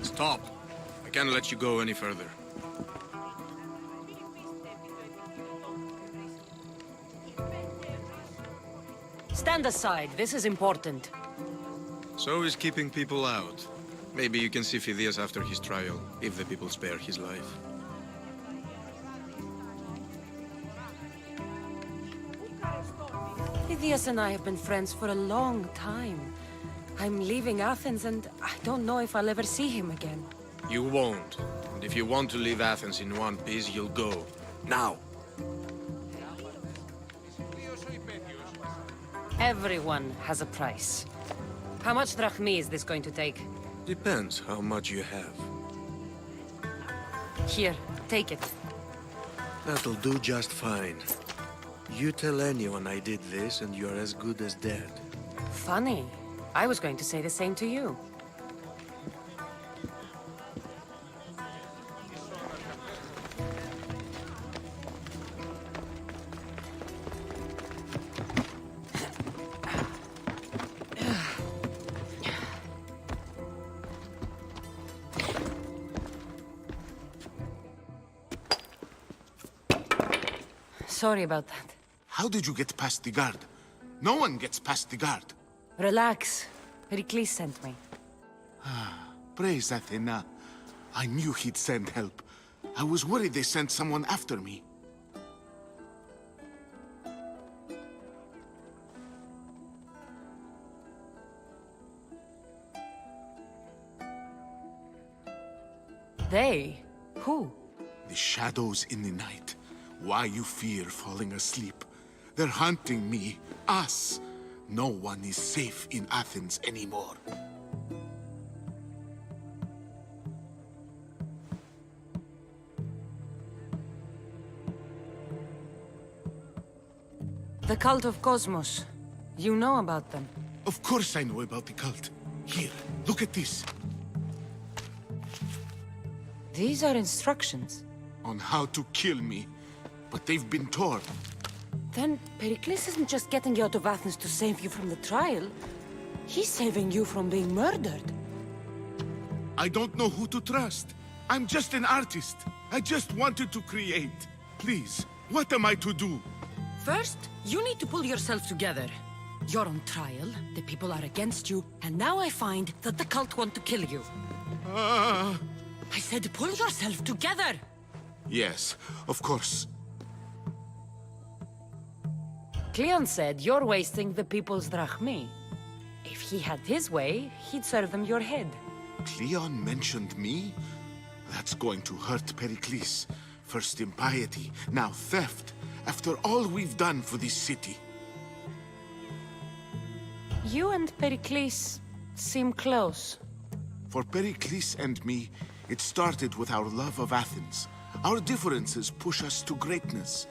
Stop. I can't let you go any further. Stand aside. This is important. So is keeping people out. Maybe you can see Phidias after his trial, if the people spare his life. Phidias and I have been friends for a long time. I'm leaving Athens and I don't know if I'll ever see him again. You won't. And if you want to leave Athens in one piece, you'll go. Now! Everyone has a price. How much drachmi is this going to take? Depends how much you have. Here, take it. That'll do just fine. You tell anyone I did this and you're as good as dead. Funny. I was going to say the same to you. Sorry about that. How did you get past the guard? No one gets past the guard. Relax. Pericles sent me. Praise Athena. I knew he'd send help. I was worried they sent someone after me. They? Who? The shadows in the night. Why you fear falling asleep? They're hunting me, us. No one is safe in Athens anymore. The cult of Cosmos. You know about them. Of course I know about the cult. Here, look at this. These are instructions. On how to kill me. But they've been torn. Then Pericles isn't just getting you out of Athens to save you from the trial. He's saving you from being murdered. I don't know who to trust. I'm just an artist. I just wanted to create. Please, what am I to do? First, you need to pull yourself together. You're on trial, the people are against you, and now I find that the cult want to kill you. I said pull yourself together! Yes, of course. Cleon said you're wasting the people's drachmi. If he had his way, he'd serve them your head. Cleon mentioned me? That's going to hurt Pericles. First impiety, now theft. After all we've done for this city. You and Pericles seem close. For Pericles and me, it started with our love of Athens. Our differences push us to greatness.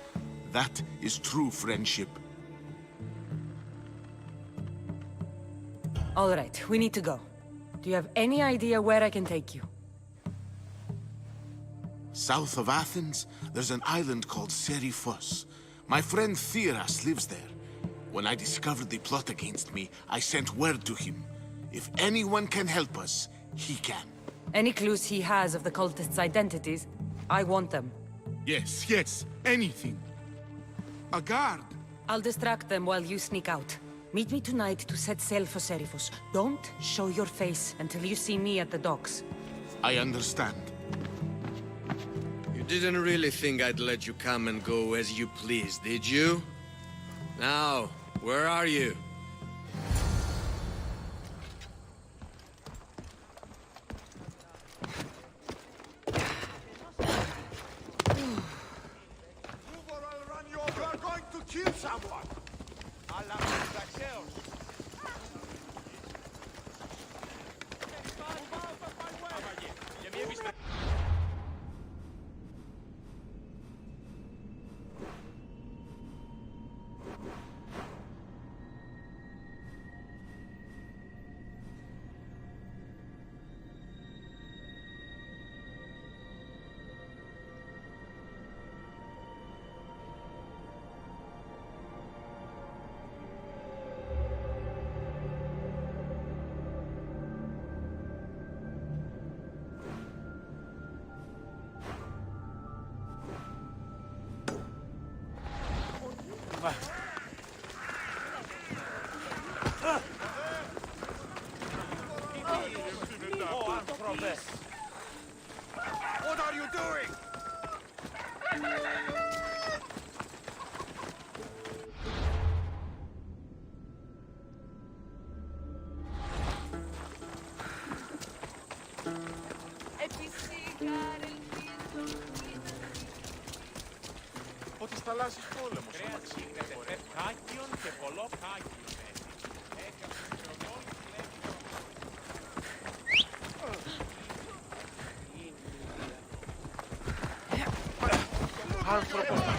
That is true friendship. All right, we need to go. Do you have any idea where I can take you? South of Athens, there's an island called Seriphos. My friend Theras lives there. When I discovered the plot against me, I sent word to him. If anyone can help us, he can. Any clues he has of the cultists' identities, I want them. Yes, anything. A guard. I'll distract them while you sneak out. Meet me tonight to set sail for Seriphos. Don't show your face until you see me at the docks. I understand. You didn't really think I'd let you come and go as you please, did you? Now, where are you? θαλάσσης πόλεμος. Κάκιον και πολλό κάκιον. Άνθρωπος να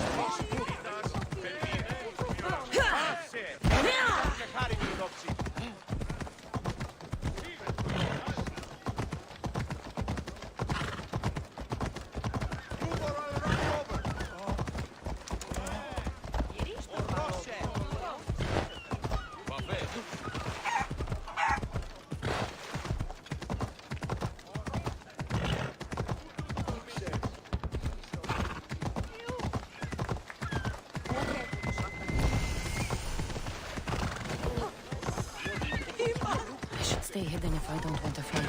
Stay hidden if I don't want a fight.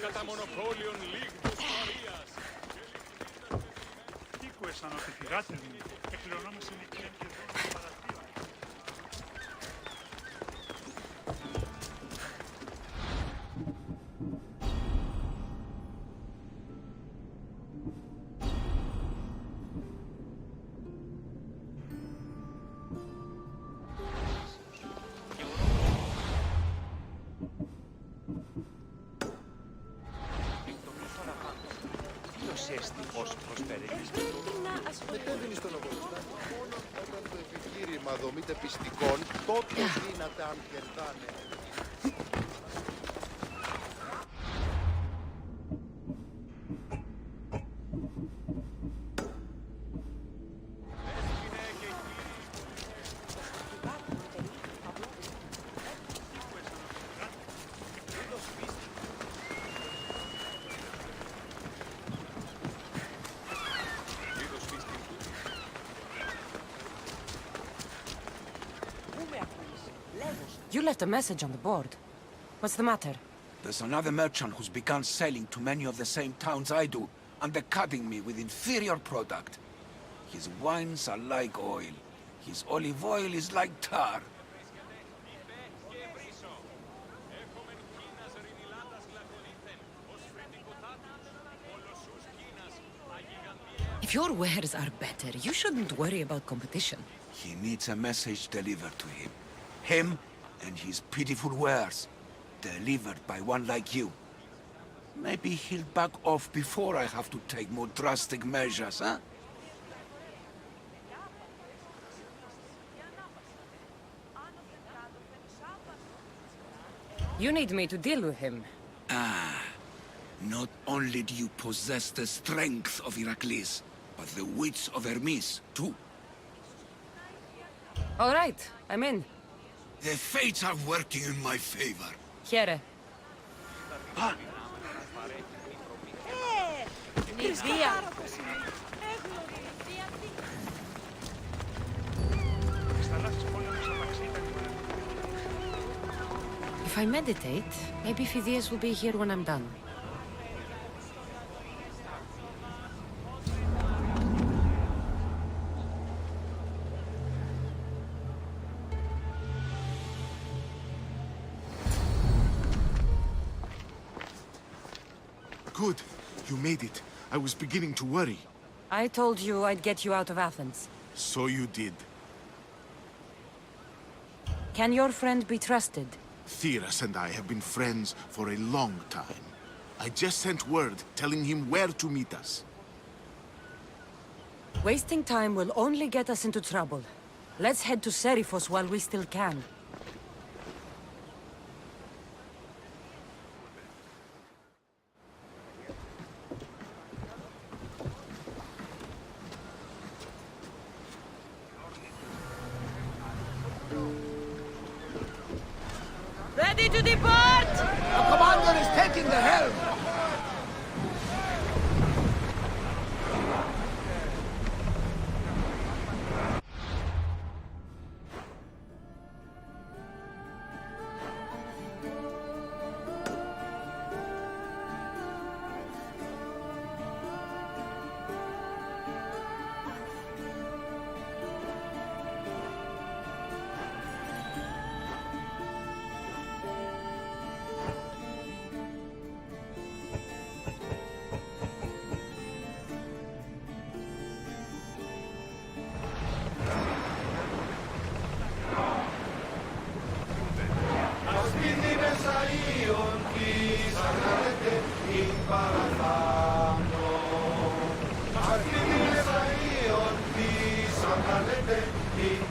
Κατά μονοπόλιον λίγνους Μαρίας. Τίκου αισθανόταν τη γάτε μου. Εκκληρωνόμαστε ηλικία και δρόμο παραθύρα. Μετέβαινε στον Απολυστάνη μόνο όταν το επιχείρημα δομείται πιστικών, τότε δύναται αν κερδάνε. You left a message on the board. What's the matter? There's another merchant who's begun selling to many of the same towns I do, undercutting me with inferior product. His wines are like oil. His olive oil is like tar. If your wares are better, you shouldn't worry about competition. He needs a message delivered to him. Him and his pitiful wares, delivered by one like you. Maybe he'll back off before I have to take more drastic measures, huh? You need me to deal with him. Not only do you possess the strength of Heracles, but the wits of Hermes, too. All right, I'm in. The fates are working in my favor. Here. If I meditate, maybe Phidias will be here when I'm done. Good. You made it. I was beginning to worry. I told you I'd get you out of Athens. So you did. Can your friend be trusted? Theras and I have been friends for a long time. I just sent word telling him where to meet us. Wasting time will only get us into trouble. Let's head to Seriphos while we still can. Ready to depart! The commander is taking the helm!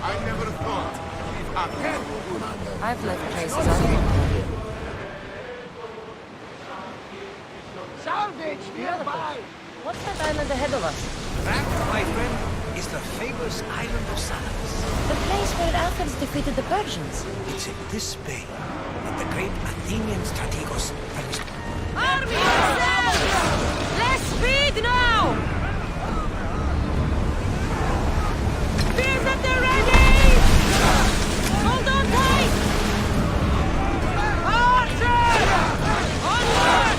I never thought. I've left places I don't know. Salvage nearby! What's that island ahead of us? That, my friend, is the famous island of Salamis. The place where Athens defeated the Persians. It's in this bay that the great Athenian strategos perished. Army yourselves! Less speed now! Spears at the ready! Hold on tight! Archers! Onward!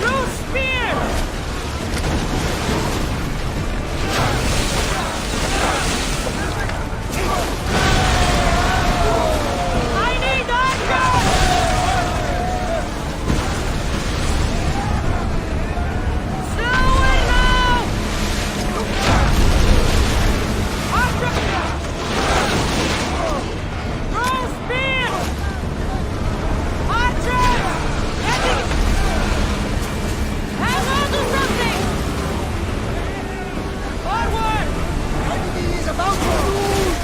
Blue spear! I need slower now! Throw spear! Archers! Ready! Hang on to something! Forward! Enemy is about to lose!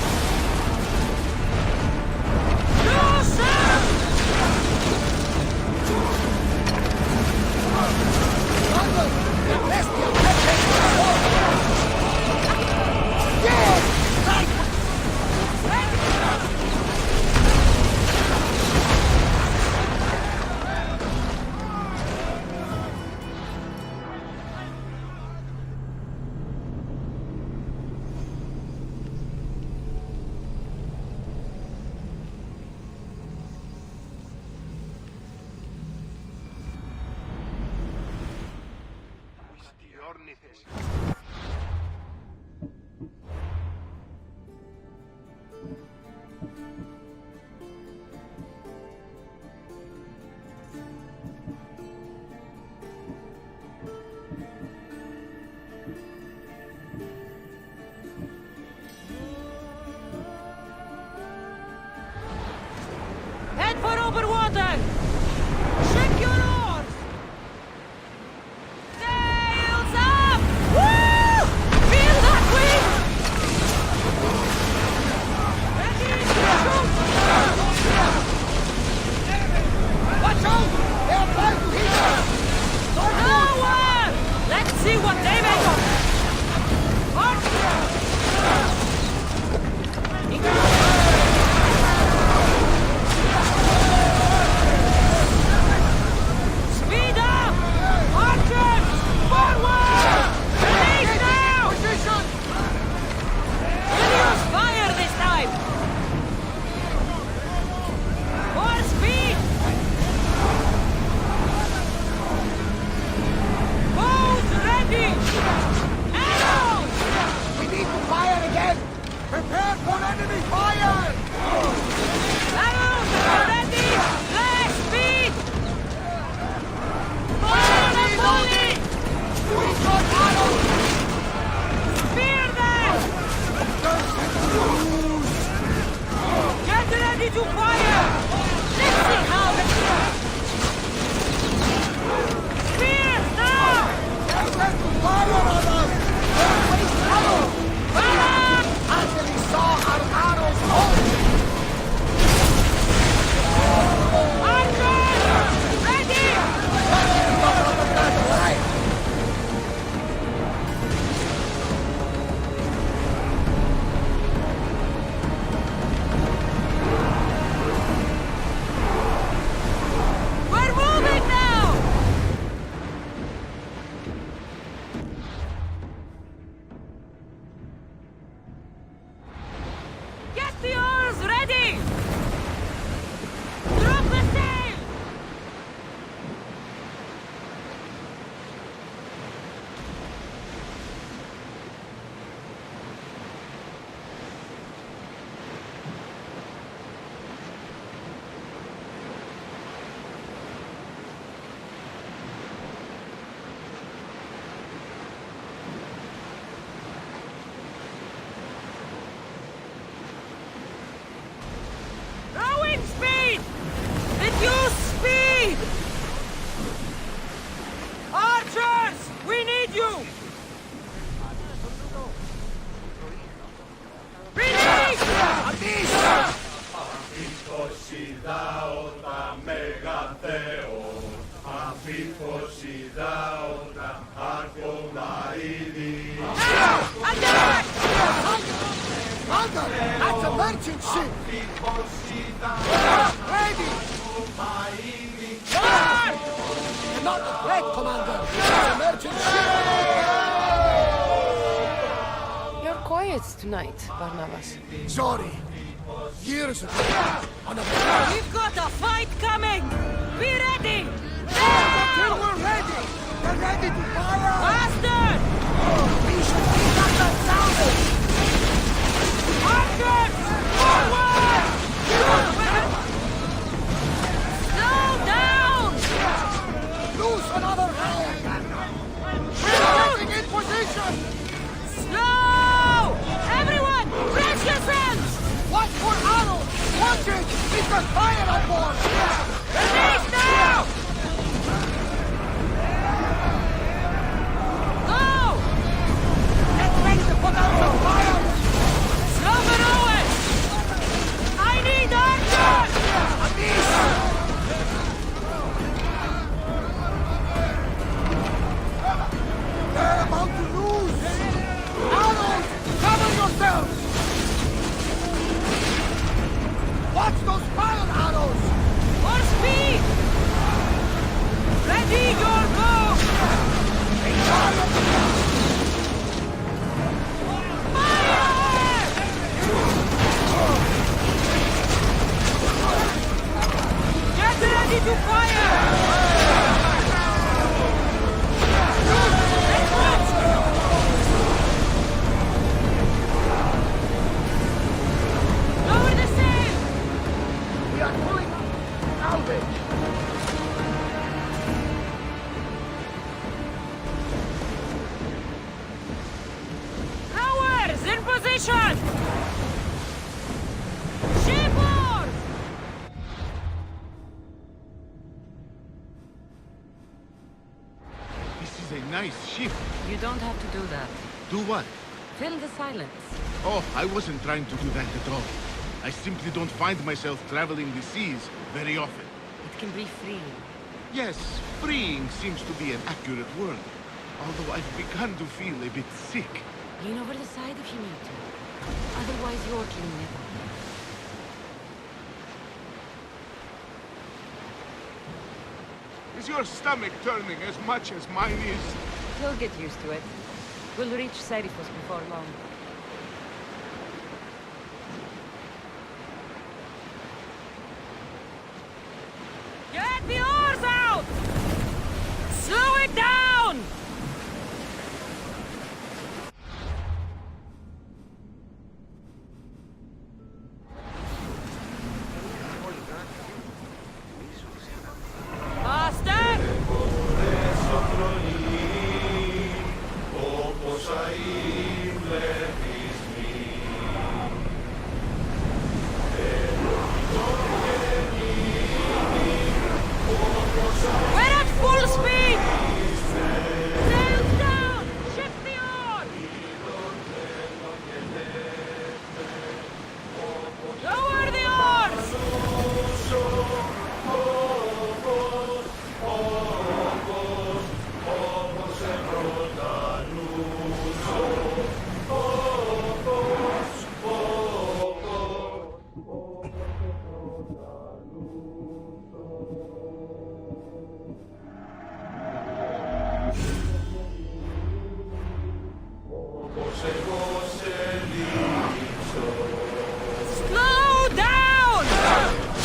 No, sir! Head for open water! Check your oars! Sails up! Woo! Feel that wind! Ready to shoot! Watch out! They are trying to hit us! Nowhere! Let's see what they make of! to fire! Let's see how the... Spears, now! Fire on us! Don't waste arrows! Fire! Until he saw our arrows hold! Archers! Ready! We're moving now! Get the oars ready! Drop the sail! Rowing speed! Reduce speed! Archers! We need you! Release! Attack! Hunter! That's a merchant ship! Ready! Charge! You're not a threat, Commander! It's a merchant ship! You're quiet tonight, Barnabas. Sorry. Years ago, on a... We've got a fight coming! Be ready! Till Now! we're ready! We're ready to fire! Faster! We should pick up that sound! Archers! Forward! Slow down! Loose another hand! Getting in position! Slow! Everyone, brace yourselves! Watch for arrows! Watch it! We've got fire on board! Release now! Go! Get ready to put out some fire! Slow and Owen! I need archers! A miss! They're about to lose! Arrows! Cover yourselves! Watch those fire arrows! For speed! Ready your bow! Fire! Get ready to fire! Lower the sail! We are pulling salvage! Rowers in position! Shipboard! This is a nice ship. You don't have to do that. Do what? Fill the silence. Oh, I wasn't trying to do that at all. I simply don't find myself traveling the seas very often. It can be freeing. Yes, freeing seems to be an accurate word. Although I've begun to feel a bit sick. Lean over the side if you need to. Otherwise, you're cleaning it up. Is your stomach turning as much as mine is? You'll get used to it. We'll reach Serifos before long. Get the oars out! Slow it down! Faster! Slow down!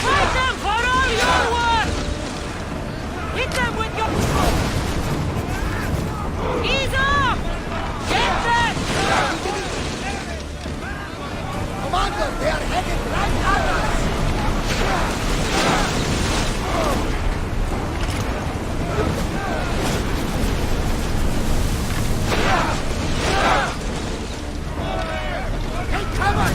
Fight them for all your worth! Hit them with your... Ease up! Get them! Commander, they are headed right at us! Take cover!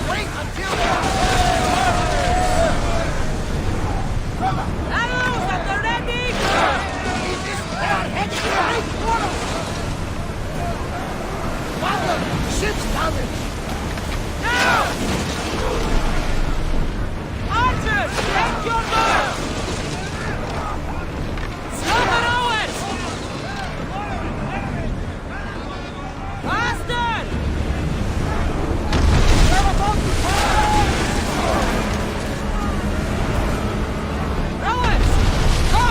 Wait until... Arrows at the ready! They are headed right for us! Commander, ship's damaged! Now! Archers, take your mark! Slow rowers! Faster! Rowers, go!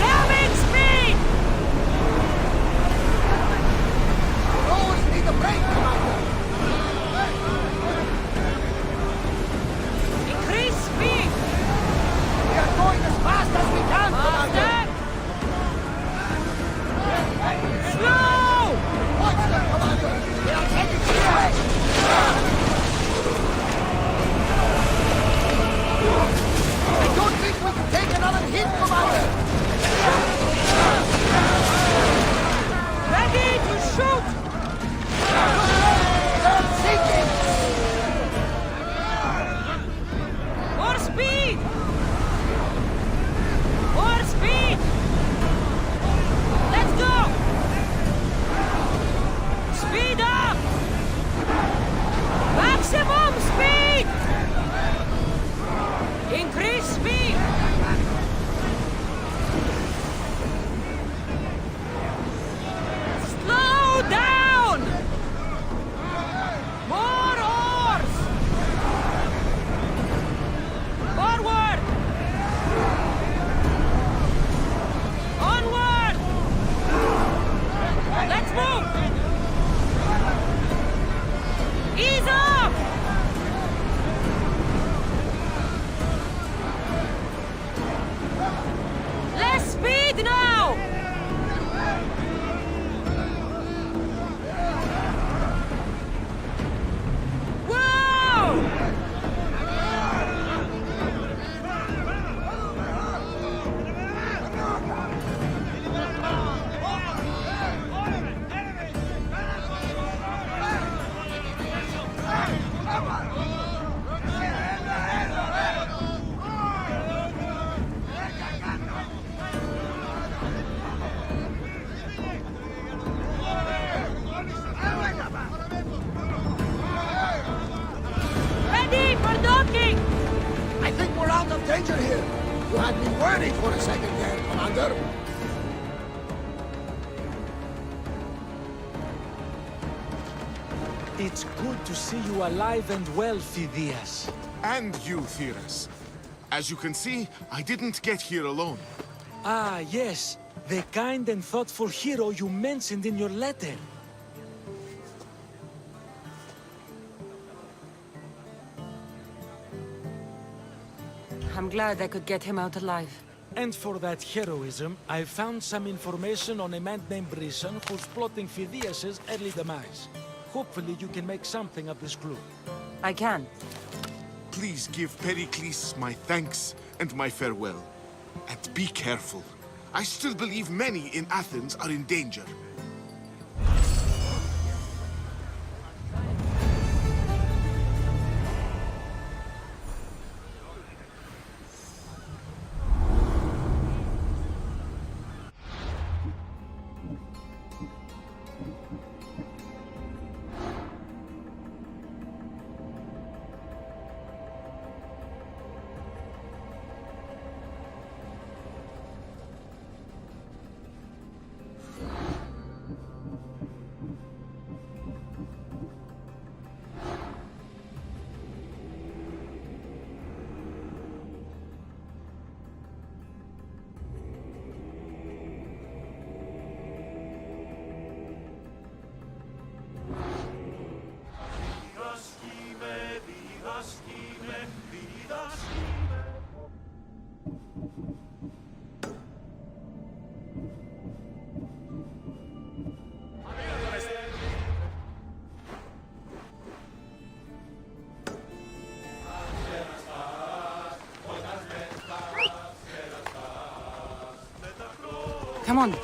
Ramming speed! Rowers need a break, Commander! Increase speed! We are going as fast as we can, Commander! Faster! Slow! Watch them, Commander! They are heading this way! I don't think we can take another hit, Commander! Ready to shoot! They're sinking! More speed! More speed! Let's go! Speed up! Maximum speed! Increase speed! Slow down! More oars! Forward! Onward! Let's move! Ease up! Less speed now! Whoa! Ready for docking! I think we're out of danger here! You had me worried for a second there, Commander! It's good to see you alive and well, Phidias. And you, Theras. As you can see, I didn't get here alone. Ah, yes. The kind and thoughtful hero you mentioned in your letter. I'm glad I could get him out alive. And for that heroism, I found some information on a man named Brisson who's plotting Phidias' early demise. Hopefully you can make something of this clue. I can. Please give Pericles my thanks and my farewell. And be careful. I still believe many in Athens are in danger. Come on.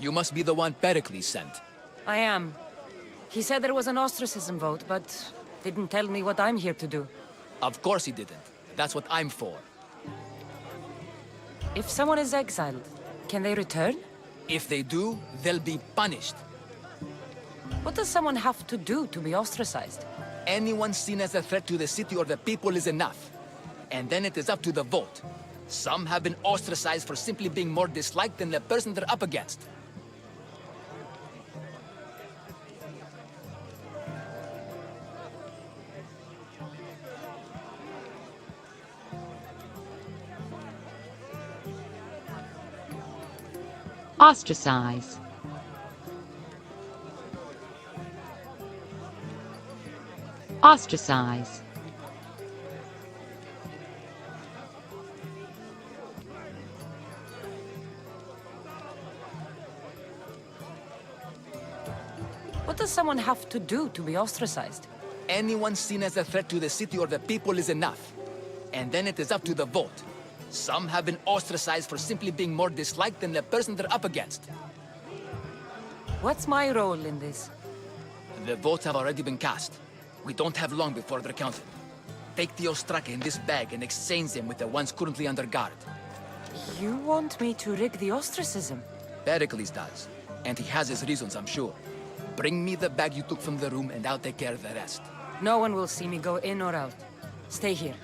You must be the one Pericles sent. I am. He said there was an ostracism vote, but didn't tell me what I'm here to do. Of course he didn't. That's what I'm for. If someone is exiled, can they return? If they do, they'll be punished. What does someone have to do to be ostracized? Anyone seen as a threat to the city or the people is enough. And then it is up to the vote. Some have been ostracized for simply being more disliked than the person they're up against. Ostracize. Ostracize. What does someone have to do to be ostracized? Anyone seen as a threat to the city or the people is enough. And then it is up to the vote. Some have been ostracized for simply being more disliked than the person they're up against. What's my role in this? The votes have already been cast. We don't have long before they're counted. Take the ostraka in this bag and exchange them with the ones currently under guard. You want me to rig the ostracism? Pericles does. And he has his reasons, I'm sure. Bring me the bag you took from the room and I'll take care of the rest. No one will see me go in or out. Stay here.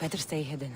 Better stay hidden.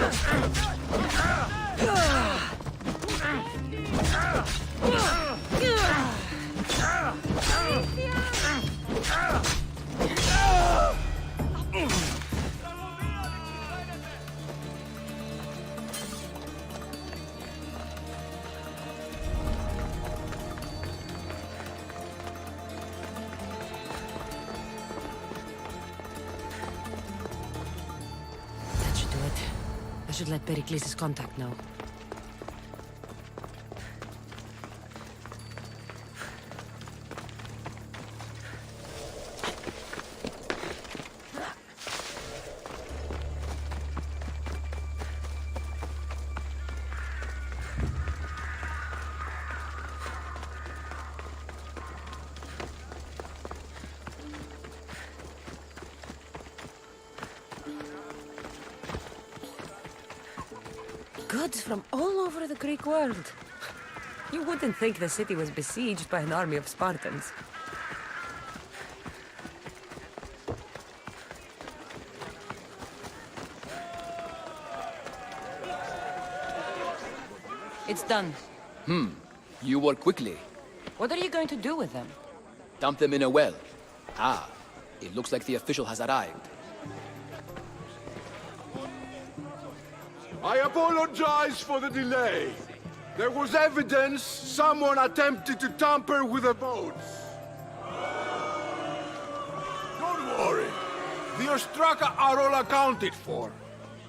That should do it. I should let Pericles' contact know. Goods from all over the Greek world. You wouldn't think the city was besieged by an army of Spartans. It's done. You work quickly. What are you going to do with them? Dump them in a well. Ah, it looks like the official has arrived. I apologize for the delay. There was evidence someone attempted to tamper with the votes. Don't worry. The Ostraka are all accounted for.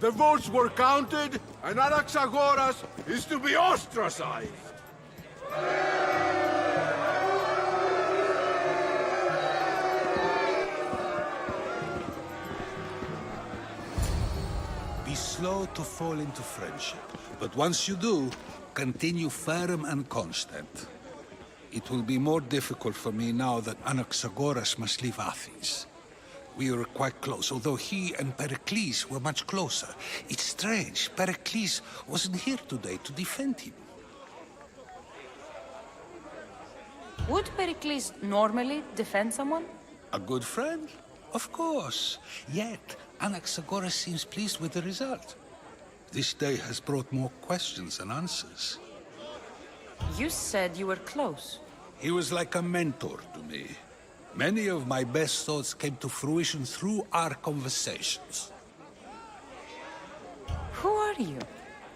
The votes were counted, and Anaxagoras is to be ostracized. Be slow to fall into friendship, but once you do, continue firm and constant. It will be more difficult for me now that Anaxagoras must leave Athens. We were quite close, although he and Pericles were much closer. It's strange, Pericles wasn't here today to defend him. Would Pericles normally defend someone? A good friend? Of course. Yet, Anaxagoras seems pleased with the result. This day has brought more questions than answers. You said you were close. He was like a mentor to me. Many of my best thoughts came to fruition through our conversations. Who are you?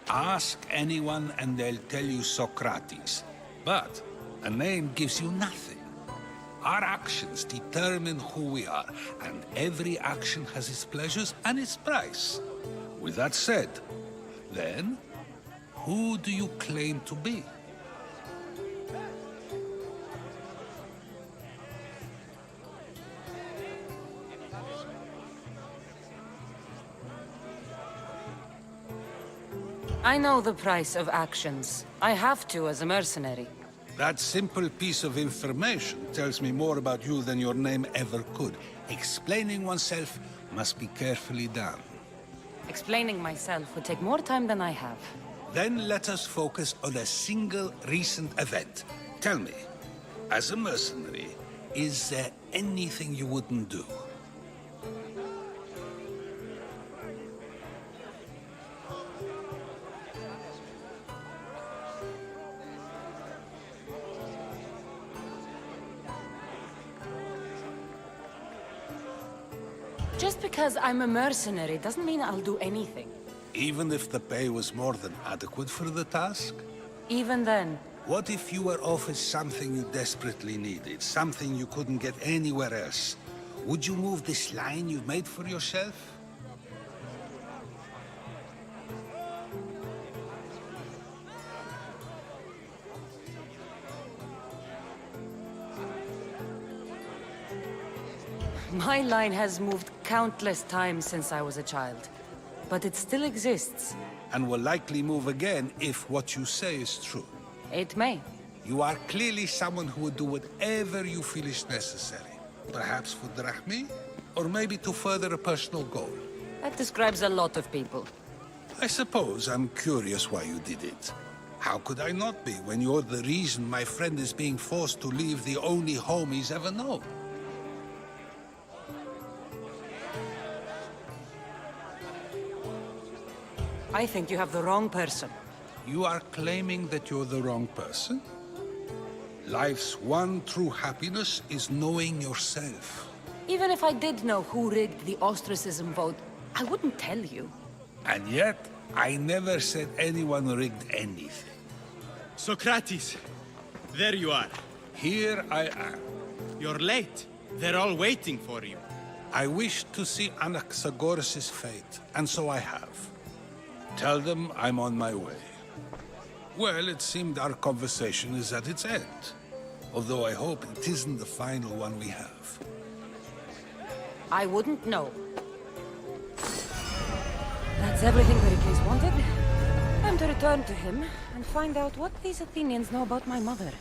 Ask anyone and they'll tell you Socrates. But a name gives you nothing. Our actions determine who we are, and every action has its pleasures and its price. With that said, then, who do you claim to be? I know the price of actions. I have to as a mercenary. That simple piece of information tells me more about you than your name ever could. Explaining oneself must be carefully done. Explaining myself would take more time than I have. Then let us focus on a single recent event. Tell me, as a mercenary, is there anything you wouldn't do? Just because I'm a mercenary doesn't mean I'll do anything. Even if the pay was more than adequate for the task? Even then. What if you were offered something you desperately needed, something you couldn't get anywhere else? Would you move this line you've made for yourself? My line has moved countless times since I was a child. But it still exists. And will likely move again if what you say is true. It may. You are clearly someone who would do whatever you feel is necessary. Perhaps for drachmi, or maybe to further a personal goal. That describes a lot of people. I suppose I'm curious why you did it. How could I not be when you're the reason my friend is being forced to leave the only home he's ever known? I think you have the wrong person. You are claiming that you're the wrong person? Life's one true happiness is knowing yourself. Even if I did know who rigged the ostracism vote, I wouldn't tell you. And yet, I never said anyone rigged anything. Socrates, there you are. Here I am. You're late. They're all waiting for you. I wish to see Anaxagoras' fate, and so I have. Tell them I'm on my way. Well, it seemed our conversation is at its end. Although I hope it isn't the final one we have. I wouldn't know. That's everything Pericles wanted. Time to return to him and find out what these Athenians know about my mother.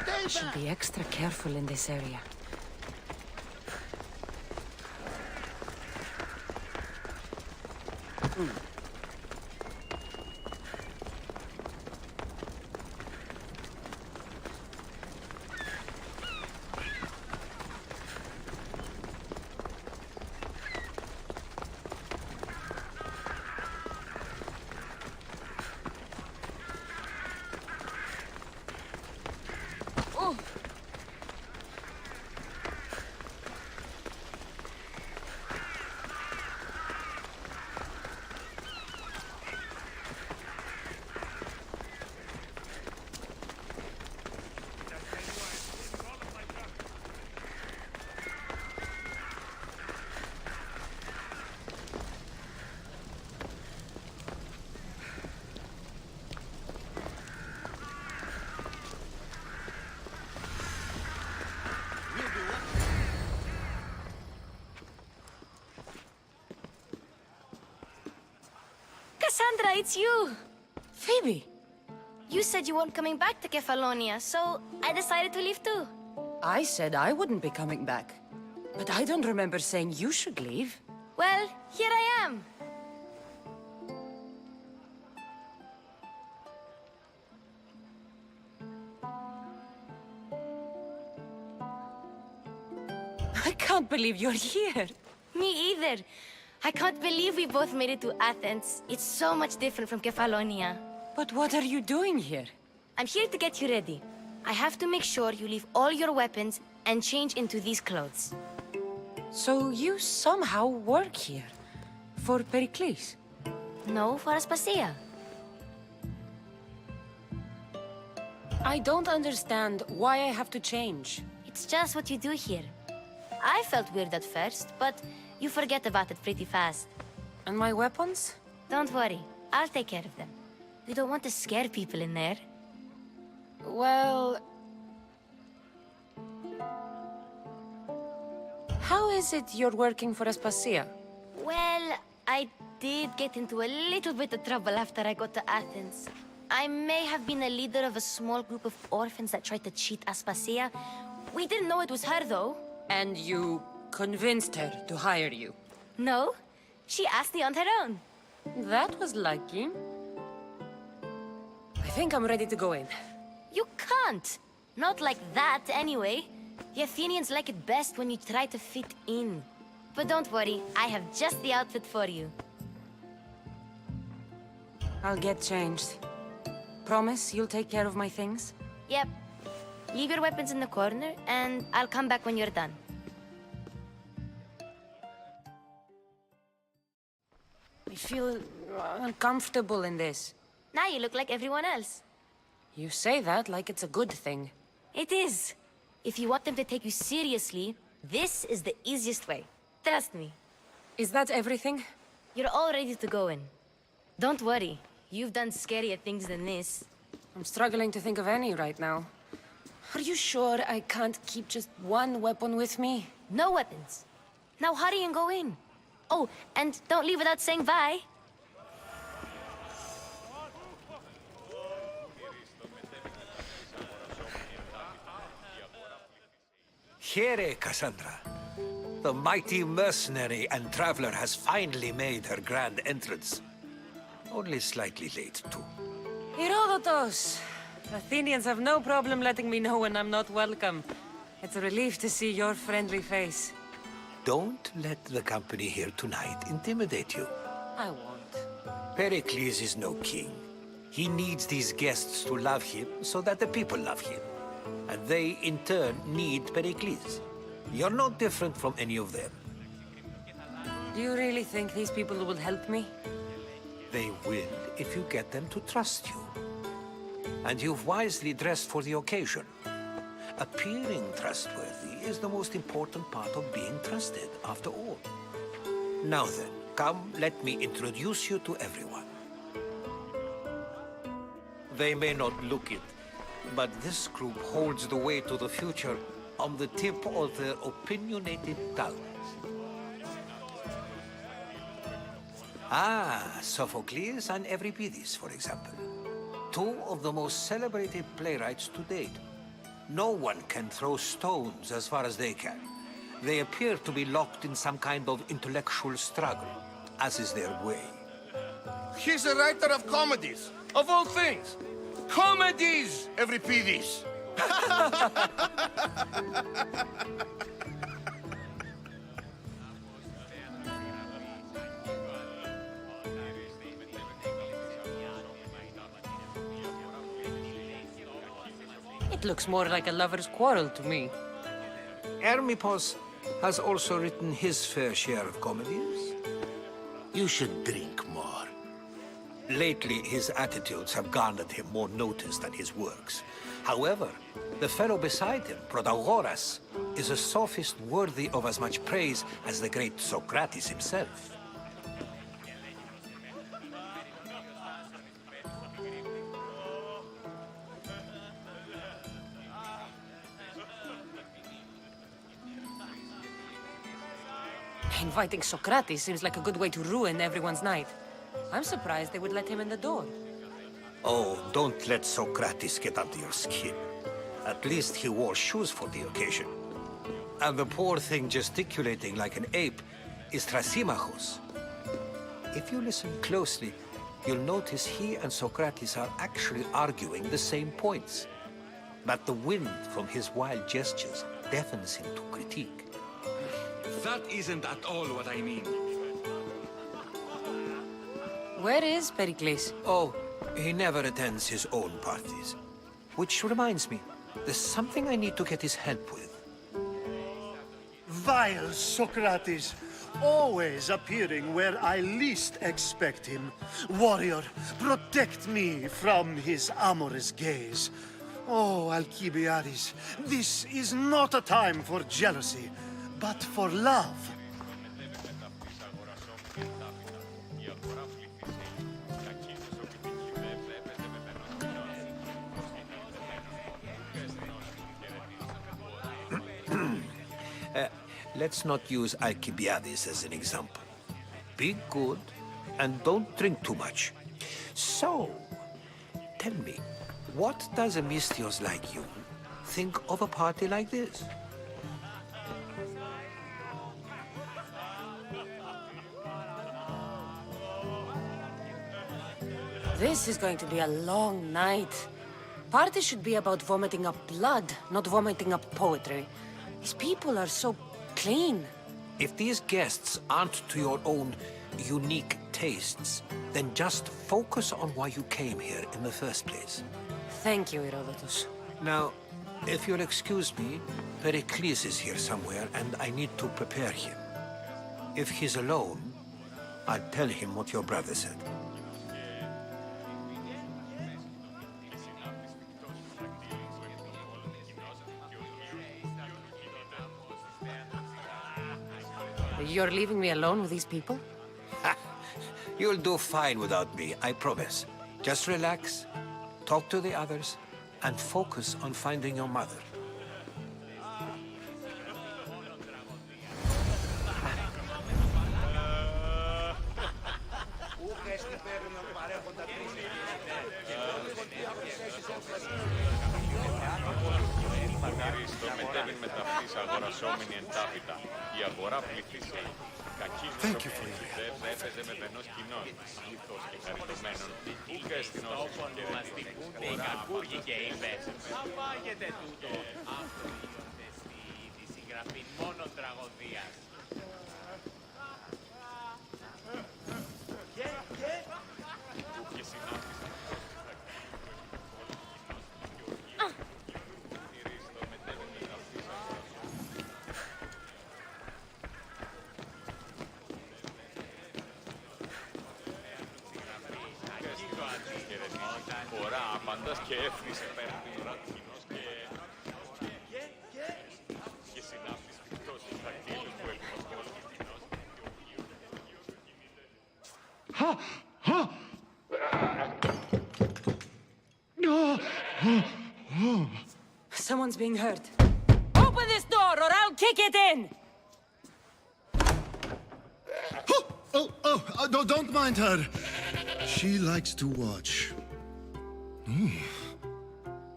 I should be extra careful in this area. Cassandra, it's you! Phoebe! You said you weren't coming back to Kefalonia, so I decided to leave too. I said I wouldn't be coming back. But I don't remember saying you should leave. Well, here I am. I can't believe you're here. Me either. I can't believe we both made it to Athens. It's so much different from Kefalonia. But what are you doing here? I'm here to get you ready. I have to make sure you leave all your weapons and change into these clothes. So you somehow work here? For Pericles? No, for Aspasia. I don't understand why I have to change. It's just what you do here. I felt weird at first, but you forget about it pretty fast. And my weapons? Don't worry, I'll take care of them. You don't want to scare people in there. Well... How is it you're working for Aspasia? Well, I did get into a little bit of trouble after I got to Athens. I may have been a leader of a small group of orphans that tried to cheat Aspasia. We didn't know it was her, though. And you convinced her to hire you? No, she asked me on her own. That was lucky. I think I'm ready to go in. You can't. Not like that, anyway. The Athenians like it best when you try to fit in. But don't worry, I have just the outfit for you. I'll get changed. Promise you'll take care of my things? Yep. Leave your weapons in the corner, and I'll come back when you're done. I feel uncomfortable in this. Now you look like everyone else. You say that like it's a good thing. It is. If you want them to take you seriously, this is the easiest way. Trust me. Is that everything? You're all ready to go in. Don't worry. You've done scarier things than this. I'm struggling to think of any right now. Are you sure I can't keep just one weapon with me? No weapons. Now hurry and go in. Oh, and don't leave without saying bye. Here, Cassandra. The mighty mercenary and traveler has finally made her grand entrance. Only slightly late, too. Herodotus! Athenians have no problem letting me know when I'm not welcome. It's a relief to see your friendly face. Don't let the company here tonight intimidate you. I won't. Pericles is no king. He needs these guests to love him so that the people love him. And they, in turn, need Pericles. You're no different from any of them. Do you really think these people will help me? They will if you get them to trust you. And you've wisely dressed for the occasion. Appearing trustworthy is the most important part of being trusted, after all. Now then, come, let me introduce you to everyone. They may not look it, but this group holds the way to the future on the tip of their opinionated tongues. Ah, Sophocles and Euripides, for example. Two of the most celebrated playwrights to date. No one can throw stones as far as they can. They appear to be locked in some kind of intellectual struggle, as is their way. He's a writer of comedies, of all things. Comedies, Euripides. It looks more like a lover's quarrel to me. Hermippos has also written his fair share of comedies. You should drink more. Lately, his attitudes have garnered him more notice than his works. However, the fellow beside him, Protagoras, is a sophist worthy of as much praise as the great Socrates himself. Inviting Socrates seems like a good way to ruin everyone's night. I'm surprised they would let him in the door. Oh, don't let Socrates get under your skin. At least he wore shoes for the occasion. And the poor thing gesticulating like an ape is Thrasymachos. If you listen closely, you'll notice he and Socrates are actually arguing the same points. But the wind from his wild gestures deafens him to critique. That isn't at all what I mean. Where is Pericles? Oh, he never attends his own parties. Which reminds me, there's something I need to get his help with. Vile Socrates, always appearing where I least expect him. Warrior, protect me from his amorous gaze. Oh, Alcibiades, this is not a time for jealousy, but for love. Let's not use Alcibiades as an example. Be good, and don't drink too much. So, tell me, what does a Mystios like you think of a party like this? This is going to be a long night. Party should be about vomiting up blood, not vomiting up poetry. These people are so clean. If these guests aren't to your own unique tastes, then just focus on why you came here in the first place. Thank you, Herodotus. Now, if you'll excuse me, Pericles is here somewhere, and I need to prepare him. If he's alone, I'll tell him what your brother said. You're leaving me alone with these people? You'll do fine without me, I promise. Just relax, talk to the others, and focus on finding your mother. Thank you for your Someone's being hurt. Open this door or I'll kick it in! No, don't mind her. She likes to watch. Oh,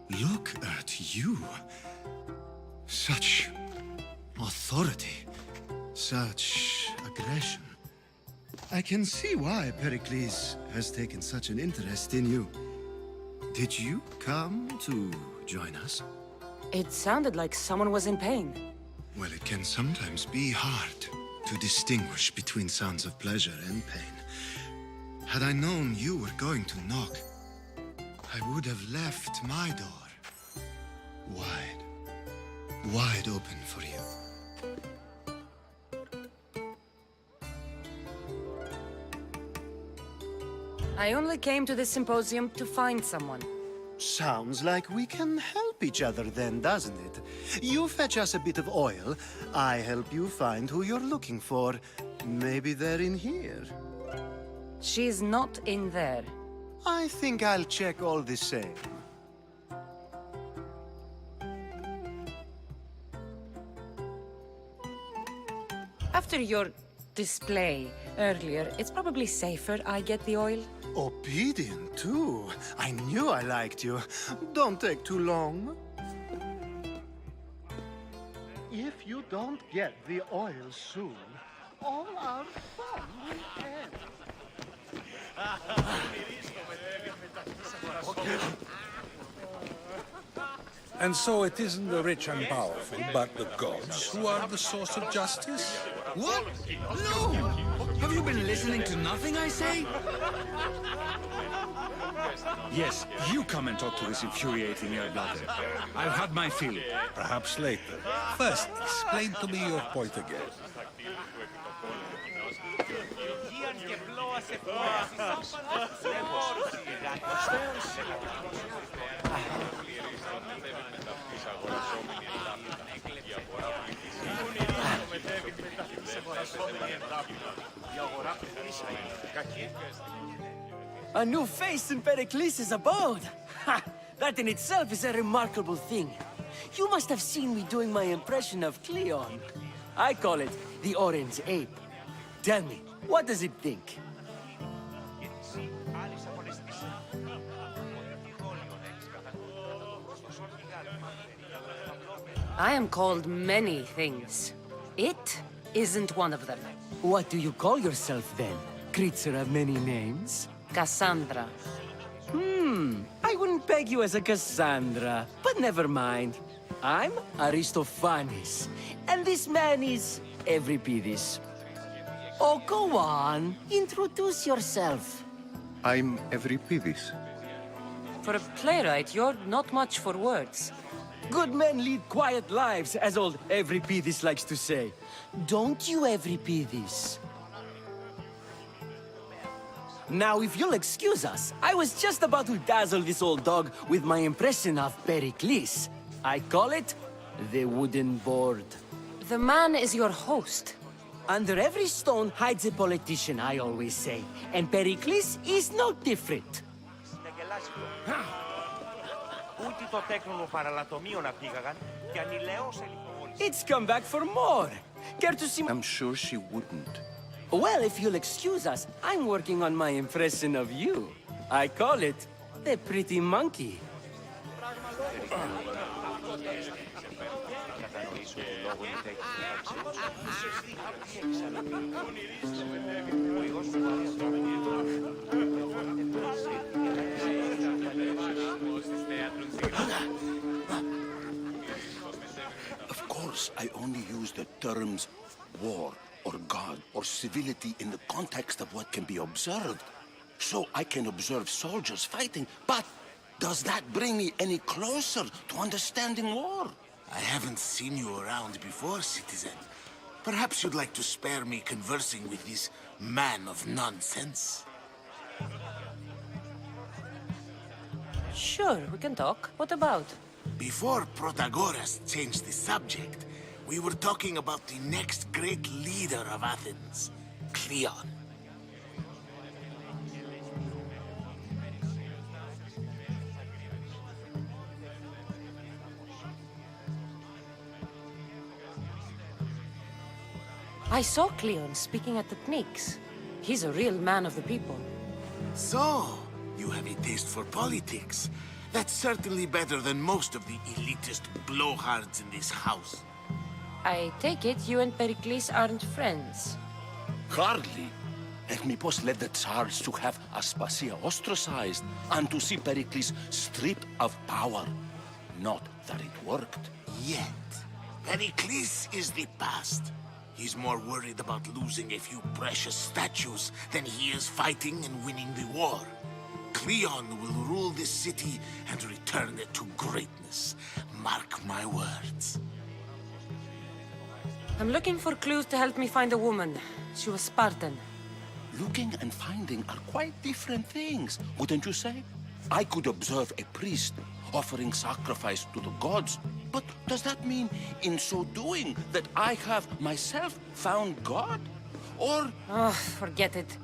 look at you. Such authority. Such aggression. I can see why Pericles has taken such an interest in you. Did you come to join us? It sounded like someone was in pain. Well, it can sometimes be hard to distinguish between sounds of pleasure and pain. Had I known you were going to knock, I would have left my door wide open for you. I only came to this symposium to find someone. Sounds like we can help each other then, doesn't it? You fetch us a bit of oil, I help you find who you're looking for. Maybe they're in here. She's not in there. I think I'll check all the same. After your display earlier, it's probably safer I get the oil. Obedient, too. I knew I liked you. Don't take too long. If you don't get the oil soon, all our fun will end. And so it isn't the rich and powerful, but the gods who are the source of justice? What? No! Have you been listening to nothing I say? Yes, you come and talk to this infuriating air-blooded. I've had my fill. Perhaps later. First, explain to me your point again. A new face in Pericles' abode! Ha! That in itself is a remarkable thing. You must have seen me doing my impression of Cleon. I call it the Orange Ape. Tell me, what does it think? I am called many things. It isn't one of them. What do you call yourself then? Creature of many names? Cassandra. I wouldn't peg you as a Cassandra, but never mind. I'm Aristophanes, and this man is Euripides. Oh, go on. Introduce yourself. I'm Euripides. For a playwright, you're not much for words. Good men lead quiet lives, as old Euripides likes to say. Don't you, Euripides? Now, if you'll excuse us, I was just about to dazzle this old dog with my impression of Pericles. I call it the wooden board. The man is your host. Under every stone hides a politician, I always say. And Pericles is no different. It's come back for more. Care to see? I'm sure she wouldn't. Well, if you'll excuse us, I'm working on my impression of you. I call it the pretty monkey. Of course, I only use the terms war or God or civility in the context of what can be observed. So I can observe soldiers fighting, but does that bring me any closer to understanding war? I haven't seen you around before, citizen. Perhaps you'd like to spare me conversing with this man of nonsense? Sure, we can talk. What about? Before Protagoras changed the subject, we were talking about the next great leader of Athens, Cleon. I saw Cleon speaking at the Pnyx. He's a real man of the people. So, you have a taste for politics. That's certainly better than most of the elitist blowhards in this house. I take it you and Pericles aren't friends. Hardly. Hermippos led the Tsars to have Aspasia ostracized and to see Pericles stripped of power. Not that it worked. Yet, Pericles is the past. He's more worried about losing a few precious statues than he is fighting and winning the war. Cleon will rule this city and return it to greatness. Mark my words. I'm looking for clues to help me find a woman. She was Spartan. Looking and finding are quite different things, wouldn't you say? I could observe a priest offering sacrifice to the gods, but does that mean, in so doing, that I have myself found God? Or... Oh, forget it.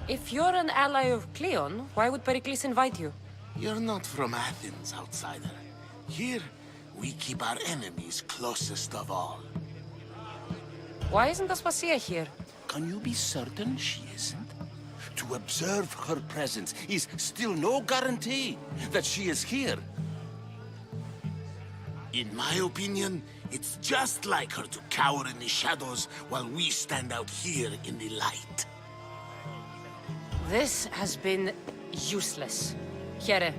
If you're an ally of Cleon, why would Pericles invite you? You're not from Athens, outsider. Here, we keep our enemies closest of all. Why isn't Aspasia here? Can you be certain she isn't? To observe her presence is still no guarantee that she is here. In my opinion, it's just like her to cower in the shadows while we stand out here in the light. This has been useless. Here.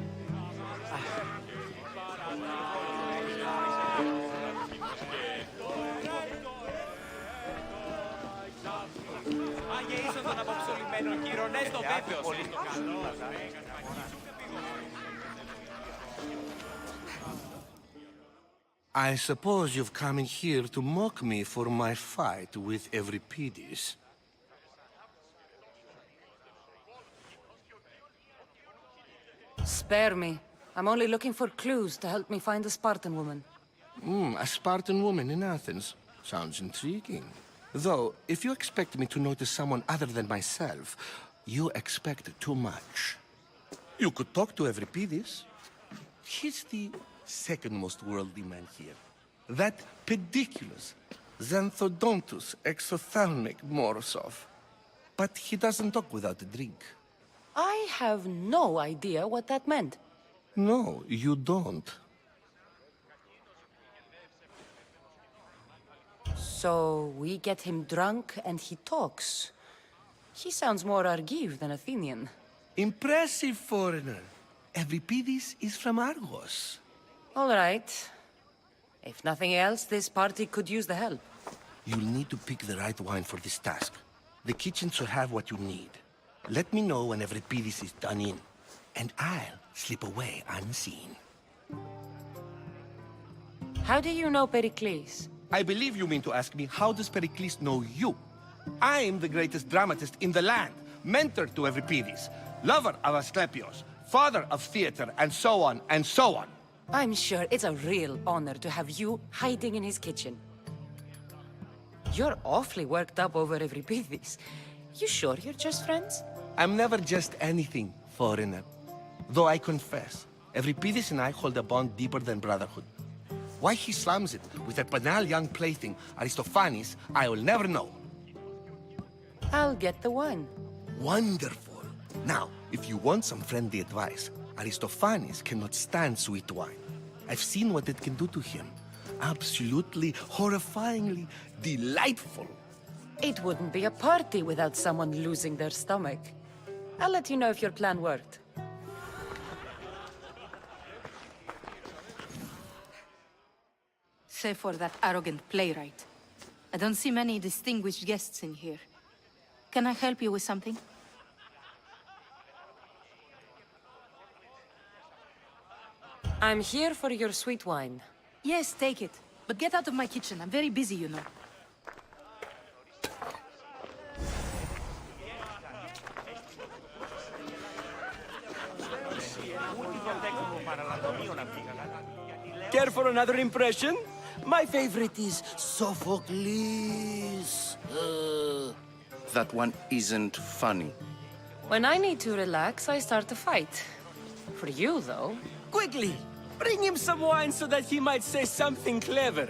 I suppose you've come in here to mock me for my fight with Euripides. Spare me. I'm only looking for clues to help me find a Spartan woman. A Spartan woman in Athens. Sounds intriguing. Though, if you expect me to notice someone other than myself, you expect too much. You could talk to Euripides. He's the second most worldly man here. That pediculous, xanthodontus exophthalmic Morosov. But he doesn't talk without a drink. I have no idea what that meant. No, you don't. So we get him drunk and he talks. He sounds more Argive than Athenian. Impressive, foreigner. Euripides is from Argos. All right. If nothing else, this party could use the help. You'll need to pick the right wine for this task. The kitchen should have what you need. Let me know when Euripides is done in, and I'll slip away unseen. How do you know Pericles? I believe you mean to ask me, how does Pericles know you? I'm the greatest dramatist in the land, mentor to Euripides, lover of Asclepios, father of theater, and so on, and so on. I'm sure it's a real honor to have you hiding in his kitchen. You're awfully worked up over Evripidis. You sure you're just friends? I'm never just anything, foreigner. Though I confess, Evripidis and I hold a bond deeper than brotherhood. Why he slams it with a banal young plaything, Aristophanes, I will never know. I'll get the wine. Wonderful. Now, if you want some friendly advice, Aristophanes cannot stand sweet wine. I've seen what it can do to him. Absolutely, horrifyingly delightful. It wouldn't be a party without someone losing their stomach. I'll let you know if your plan worked. Save for that arrogant playwright. I don't see many distinguished guests in here. Can I help you with something? I'm here for your sweet wine. Yes, take it. But get out of my kitchen. I'm very busy, you know. Care for another impression? My favorite is Sophocles. That one isn't funny. When I need to relax, I start a fight. For you, though. Quickly! Bring him some wine so that he might say something clever.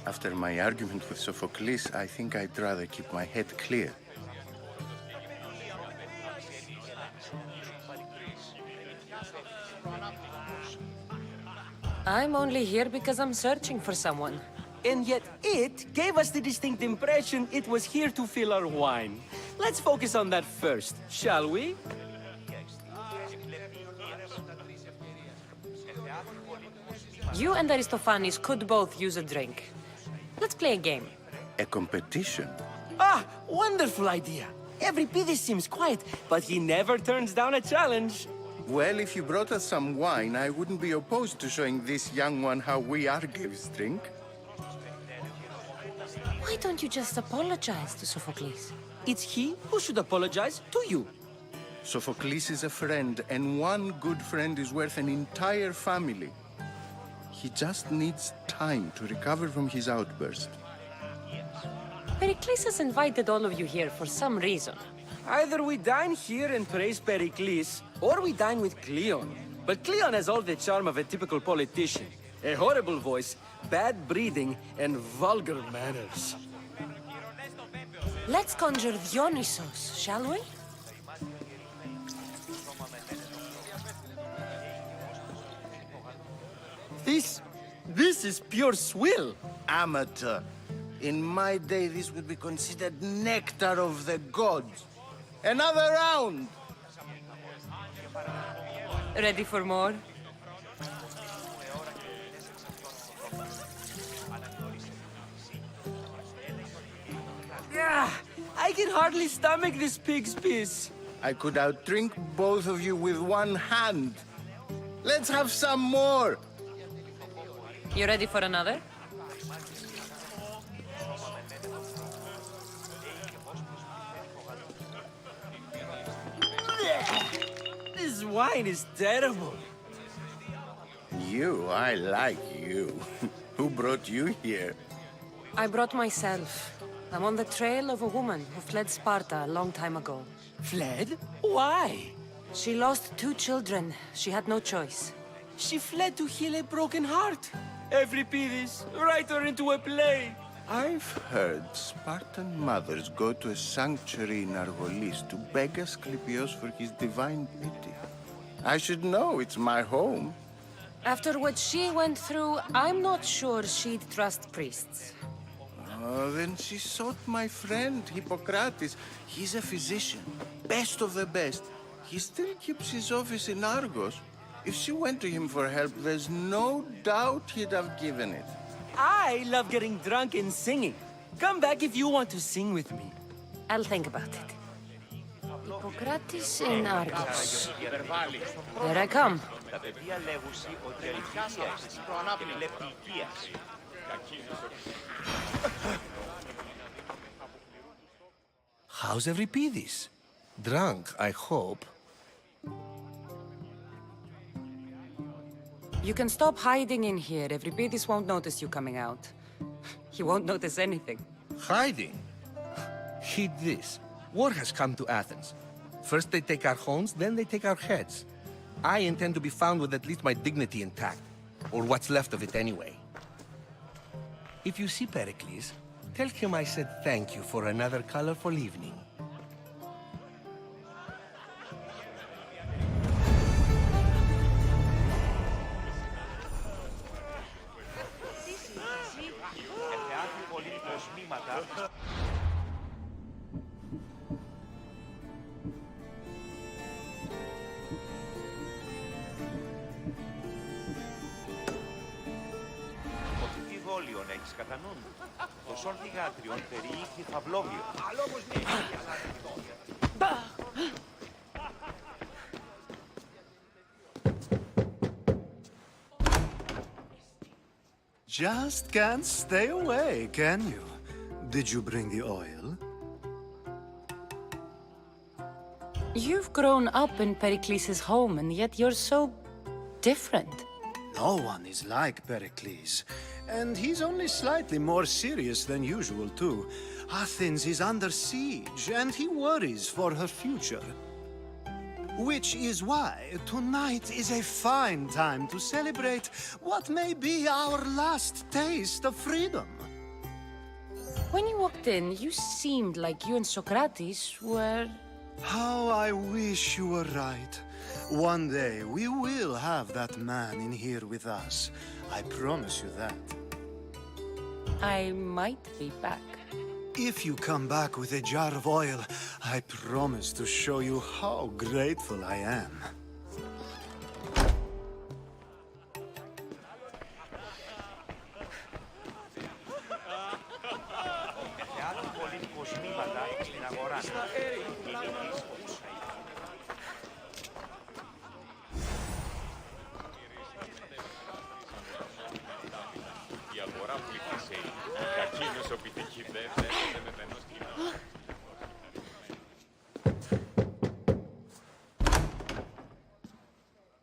After my argument with Sophocles, I think I'd rather keep my head clear. I'm only here because I'm searching for someone. And yet it gave us the distinct impression it was here to fill our wine. Let's focus on that first, shall we? You and Aristophanes could both use a drink. Let's play a game. A competition? Ah, wonderful idea. Evripidis seems quiet, but he never turns down a challenge. Well, if you brought us some wine, I wouldn't be opposed to showing this young one how we Argives drink. Why don't you just apologize to Sophocles? It's he who should apologize to you. Sophocles is a friend, and one good friend is worth an entire family. He just needs time to recover from his outburst. Pericles has invited all of you here for some reason. Either we dine here and praise Pericles, or we dine with Cleon. But Cleon has all the charm of a typical politician. A horrible voice, bad breeding, and vulgar manners. Let's conjure Dionysos, shall we? This is pure swill. Amateur. In my day, this would be considered nectar of the gods. Another round! Ready for more? Yeah, I can hardly stomach this pig's piss. I could outdrink both of you with one hand. Let's have some more! You ready for another? This wine is terrible. I like you. Who brought you here? I brought myself. I'm on the trail of a woman who fled Sparta a long time ago. Fled? Why? She lost 2 children. She had no choice. She fled to heal a broken heart. Evripidis, write her into a play. I've heard Spartan mothers go to a sanctuary in Argolis to beg Asclepios for his divine pity. I should know, it's my home. After what she went through, I'm not sure she'd trust priests. Oh, then she sought my friend, Hippocrates. He's a physician, best of the best. He still keeps his office in Argos. If she went to him for help, there's no doubt he'd have given it. I love getting drunk and singing. Come back if you want to sing with me. I'll think about it. Hippocrates in Argos. Here I come. How's Evripidis? Drunk, I hope. You can stop hiding in here. Evripidis won't notice you coming out. He won't notice anything. Hiding? Heed this. War has come to Athens. First they take our homes, then they take our heads. I intend to be found with at least my dignity intact. Or what's left of it anyway. If you see Pericles, tell him I said thank you for another colorful evening. Έχεις κατά νου. Το σόρ θυγάτριον περιείχθη φαυλόβιο. Just can't stay away, can you? Did you bring the oil? You've grown up in Pericles' home, and yet you're so different. No one is like Pericles. And he's only slightly more serious than usual, too. Athens is under siege, and he worries for her future. Which is why tonight is a fine time to celebrate what may be our last taste of freedom. When you walked in, you seemed like you and Socrates were... How I wish you were right. One day we will have that man in here with us. I promise you that. I might be back. If you come back with a jar of oil, I promise to show you how grateful I am.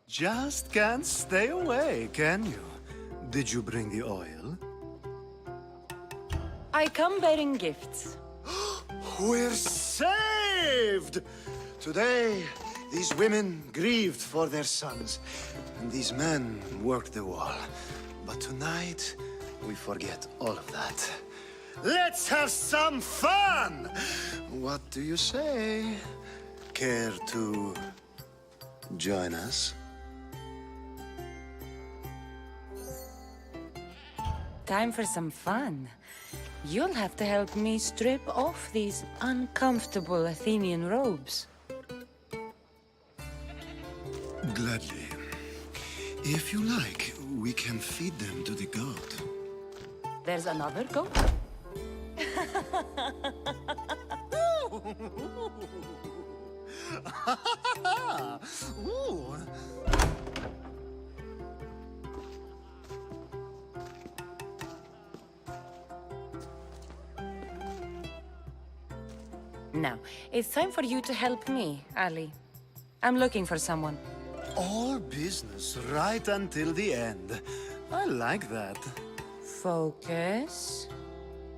Just can't stay away, can you? Did you bring the oil? I come bearing gifts. We're saved! Today, these women grieved for their sons, and these men worked the wall. But tonight, we forget all of that. Let's have some fun! What do you say? Care to join us? Time for some fun. You'll have to help me strip off these uncomfortable Athenian robes. Gladly. If you like, we can feed them to the goat. There's another goat? Ooh. Now, it's time for you to help me, Ali. I'm looking for someone. All business right until the end. I like that. Focus.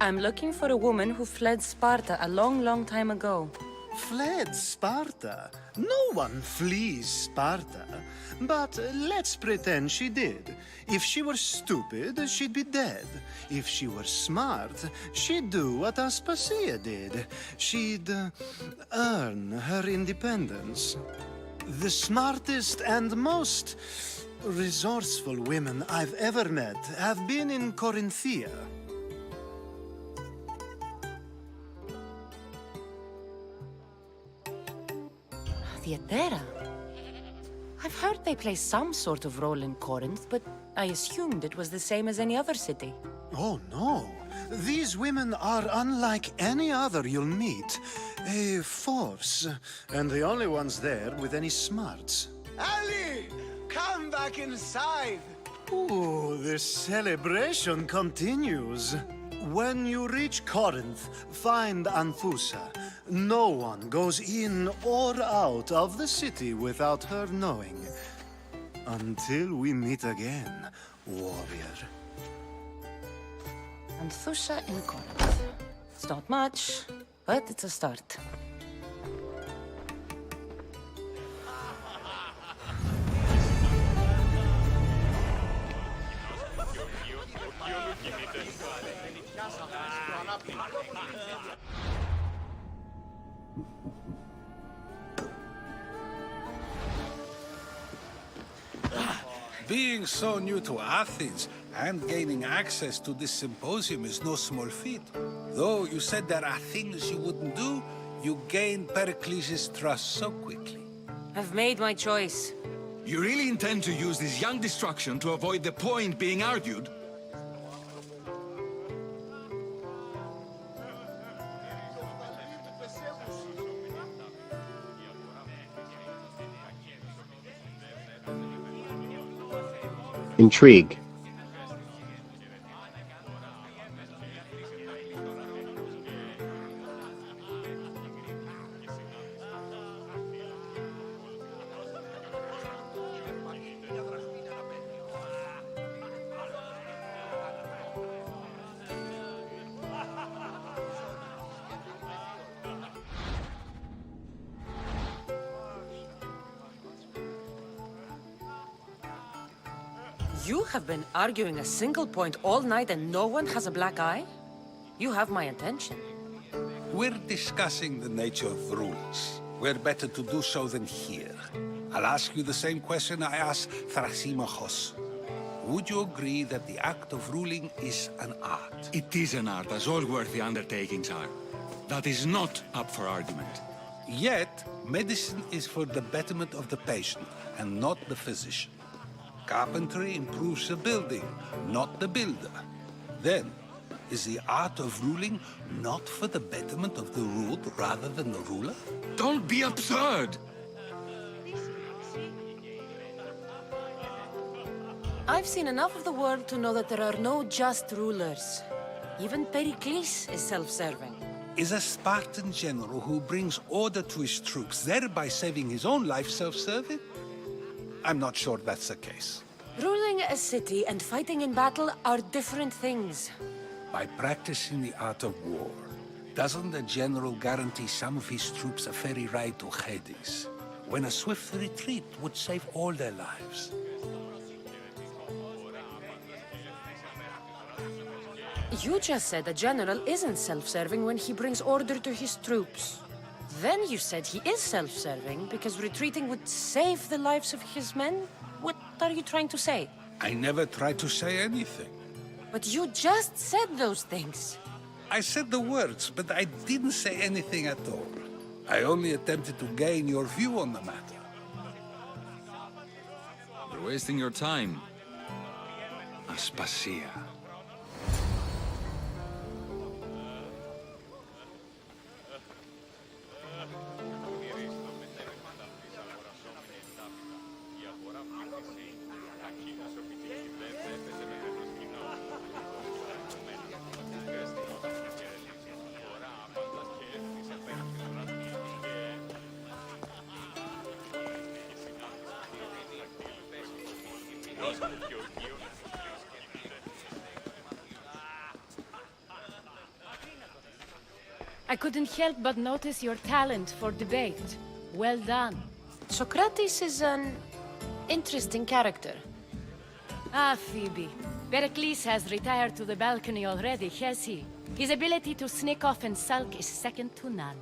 I'm looking for a woman who fled Sparta a long, long time ago. Fled Sparta? No one flees Sparta. But let's pretend she did. If she were stupid, she'd be dead. If she were smart, she'd do what Aspasia did. She'd earn her independence. The smartest and most resourceful women I've ever met have been in Corinthia. Theatera? I've heard they play some sort of role in Corinth, but I assumed it was the same as any other city. Oh, no. These women are unlike any other you'll meet. A force, and the only ones there with any smarts. Ali! Come back inside! Ooh, the celebration continues. When you reach Corinth, find Anthusa. No one goes in or out of the city without her knowing. Until we meet again, warrior. Anthusa in Corinth. It's not much, but it's a start. Being so new to Athens and gaining access to this symposium is no small feat. Though you said there are things you wouldn't do, you gained Pericles' trust so quickly. I've made my choice. You really intend to use this young destruction to avoid the point being argued? Intrigue. You have been arguing a single point all night and no one has a black eye? You have my attention. We're discussing the nature of rules. Where better to do so than here? I'll ask you the same question I asked Thrasymachos. Would you agree that the act of ruling is an art? It is an art, as all worthy undertakings are. That is not up for argument. Yet, medicine is for the betterment of the patient, and not the physician. Carpentry improves the building, not the builder. Then, is the art of ruling not for the betterment of the ruled rather than the ruler? Don't be absurd! I've seen enough of the world to know that there are no just rulers. Even Pericles is self-serving. Is a Spartan general who brings order to his troops, thereby saving his own life, self-serving? I'm not sure that's the case. Ruling a city and fighting in battle are different things. By practicing the art of war, doesn't the general guarantee some of his troops a ferry ride to Hades, when a swift retreat would save all their lives? You just said a general isn't self-serving when he brings order to his troops. Then you said he is self-serving because retreating would save the lives of his men? What are you trying to say? I never tried to say anything. But you just said those things. I said the words, but I didn't say anything at all. I only attempted to gain your view on the matter. You're wasting your time. Aspasia. I couldn't help but notice your talent for debate. Well done. Socrates is an interesting character. Ah, Phoebe. Pericles has retired to the balcony already, has he? His ability to sneak off and sulk is second to none.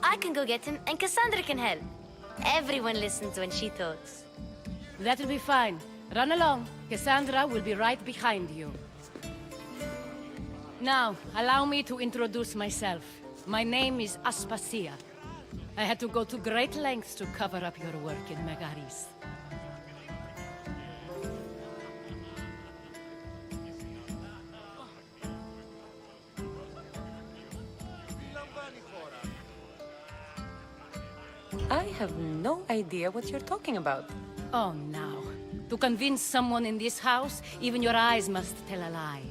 I can go get him, and Cassandra can help. Everyone listens when she talks. That'll be fine. Run along. Cassandra will be right behind you. Now, allow me to introduce myself. My name is Aspasia. I had to go to great lengths to cover up your work in Megaris. I have no idea what you're talking about. Oh, now. To convince someone in this house, even your eyes must tell a lie.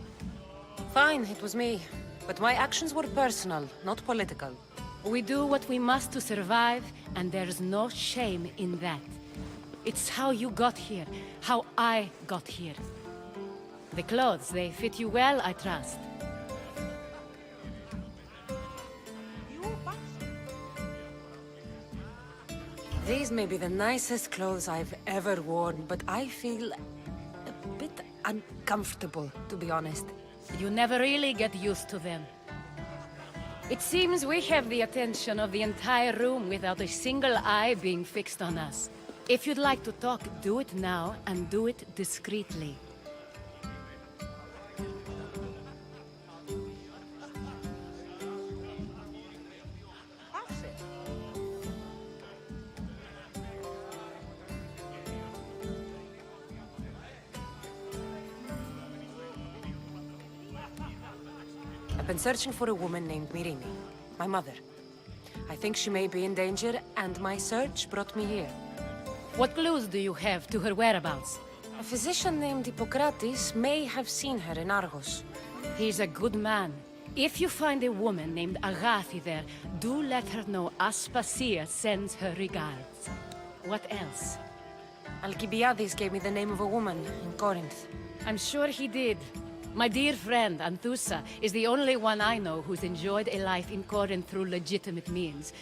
Fine, it was me. But my actions were personal, not political. We do what we must to survive, and there's no shame in that. It's how you got here, how I got here. The clothes, they fit you well, I trust. These may be the nicest clothes I've ever worn, but I feel a bit uncomfortable, to be honest. You never really get used to them. It seems we have the attention of the entire room without a single eye being fixed on us. If you'd like to talk, do it now, and do it discreetly. I've been searching for a woman named Mirini, my mother. I think she may be in danger, and my search brought me here. What clues do you have to her whereabouts? A physician named Hippocrates may have seen her in Argos. He's a good man. If you find a woman named Agathi there, do let her know Aspasia sends her regards. What else? Alcibiades gave me the name of a woman in Corinth. I'm sure he did. My dear friend, Anthusa, is the only one I know who's enjoyed a life in Corinth through legitimate means.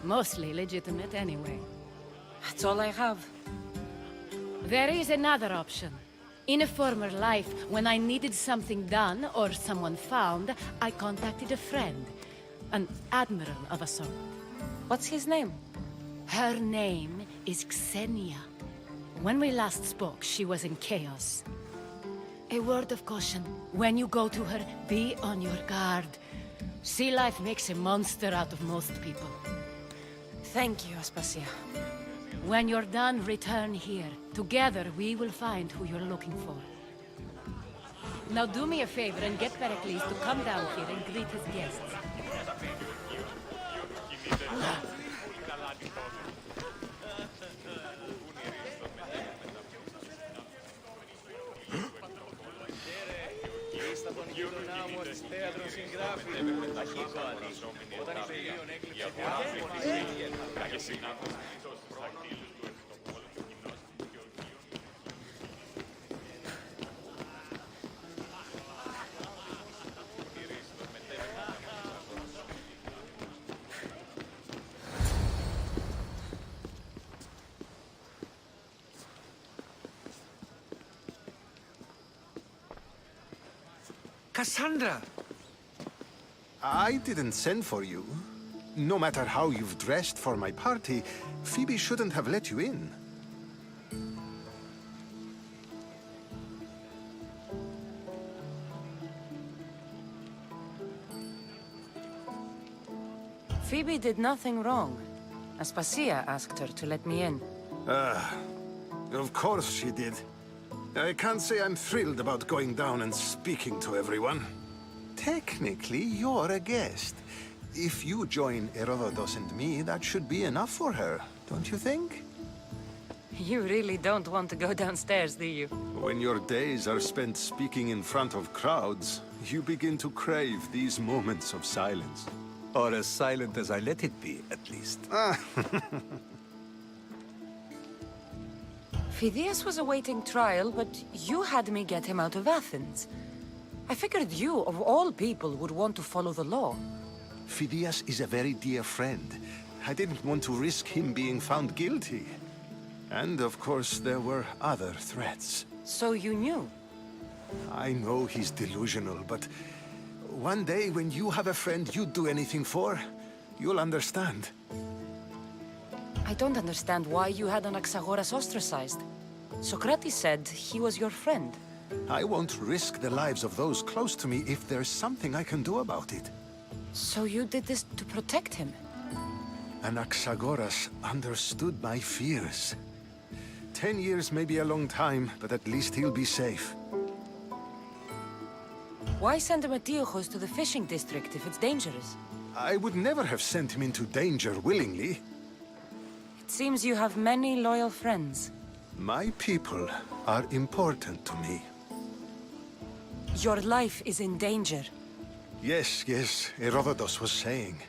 Mostly legitimate, anyway. That's all I have. There is another option. In a former life, when I needed something done or someone found, I contacted a friend. An admiral of a sort. What's his name? Her name is Xenia. When we last spoke, she was in chaos. A word of caution. When you go to her, be on your guard. Sea life makes a monster out of most people. Thank you, Aspasia. When you're done, return here. Together, we will find who you're looking for. Now do me a favor and get Pericles to come down here and greet his guests. Cassandra! I didn't send for you. No matter how you've dressed for my party, Phoebe shouldn't have let you in. Phoebe did nothing wrong. Aspasia asked her to let me in. Of course she did. I can't say I'm thrilled about going down and speaking to everyone. Technically, you're a guest. If you join Herodotus and me, that should be enough for her, don't you think? You really don't want to go downstairs, do you? When your days are spent speaking in front of crowds, you begin to crave these moments of silence. Or as silent as I let it be, at least. Phidias was awaiting trial, but you had me get him out of Athens. I figured you, of all people, would want to follow the law. Phidias is a very dear friend. I didn't want to risk him being found guilty. And of course, there were other threats. So you knew? I know he's delusional, but one day when you have a friend you'd do anything for, you'll understand. I don't understand why you had Anaxagoras ostracized. Socrates said he was your friend. I won't risk the lives of those close to me if there's something I can do about it. So you did this to protect him? Anaxagoras understood my fears. 10 years may be a long time, but at least he'll be safe. Why send Emetiochos to the fishing district if it's dangerous? I would never have sent him into danger willingly. It seems you have many loyal friends. My people are important to me. Your life is in danger. Yes, Herodotus was saying.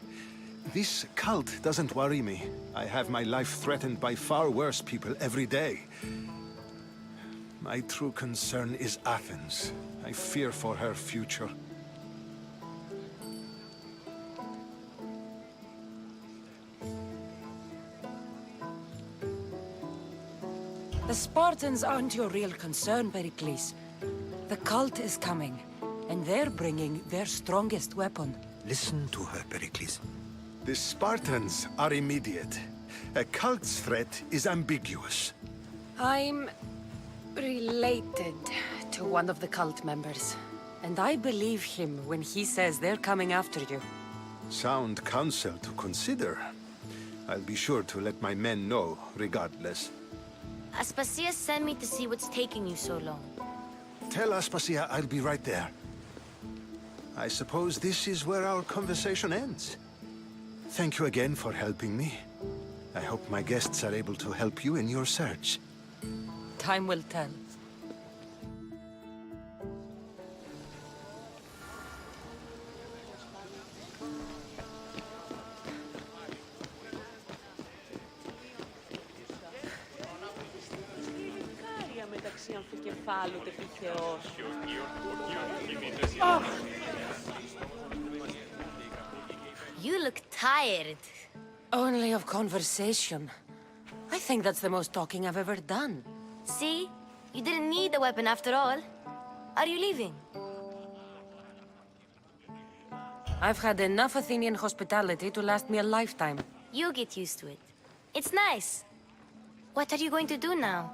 This cult doesn't worry me. I have my life threatened by far worse people every day. My true concern is Athens. I fear for her future. The Spartans aren't your real concern, Pericles. The cult is coming, and they're bringing their strongest weapon. Listen to her, Pericles. The Spartans are immediate. A cult's threat is ambiguous. I'm related to one of the cult members, and I believe him when he says they're coming after you. Sound counsel to consider. I'll be sure to let my men know, regardless. Aspasia sent me to see what's taking you so long. Tell Aspasia I'll be right there. I suppose this is where our conversation ends. Thank you again for helping me. I hope my guests are able to help you in your search. Time will tell. You look tired. Only of conversation. I think that's the most talking I've ever done. See? You didn't need the weapon after all. Are you leaving? I've had enough Athenian hospitality to last me a lifetime. You get used to it. It's nice. What are you going to do now?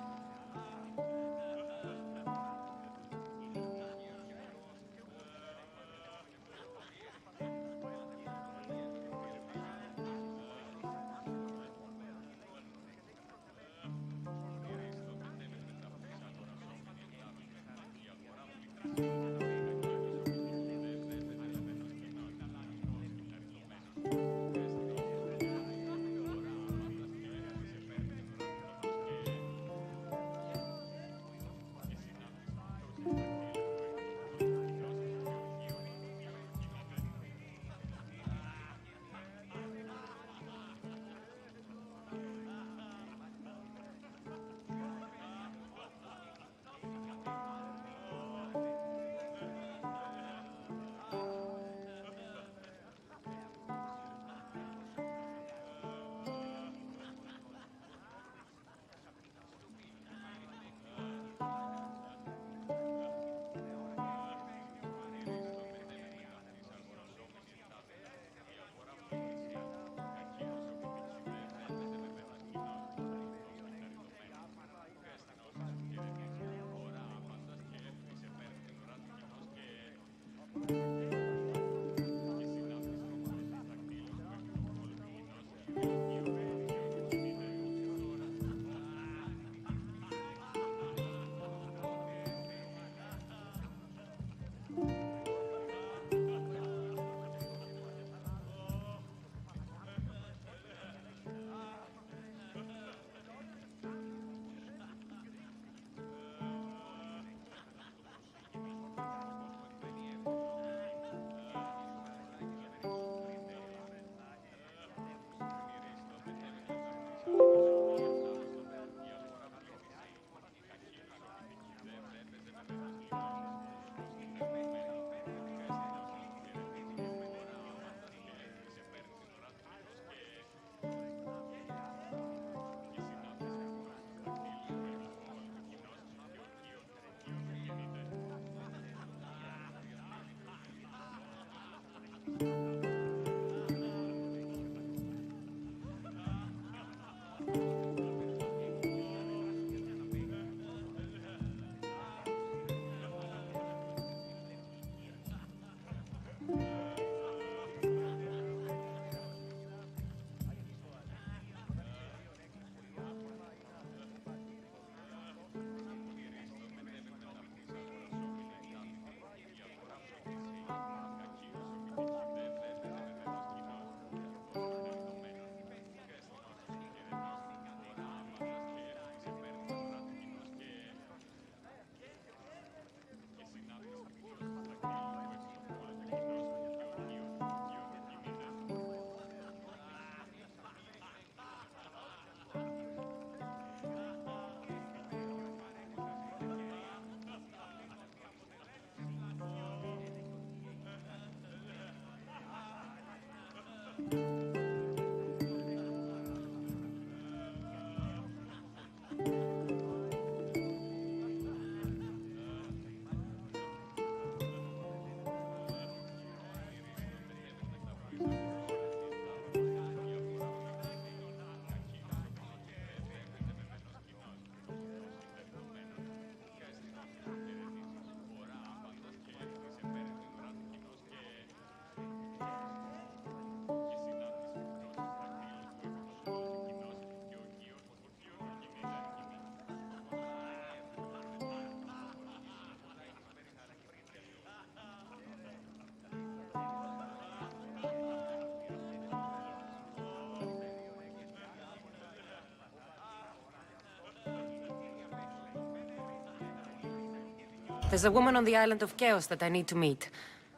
There's a woman on the island of Chaos that I need to meet.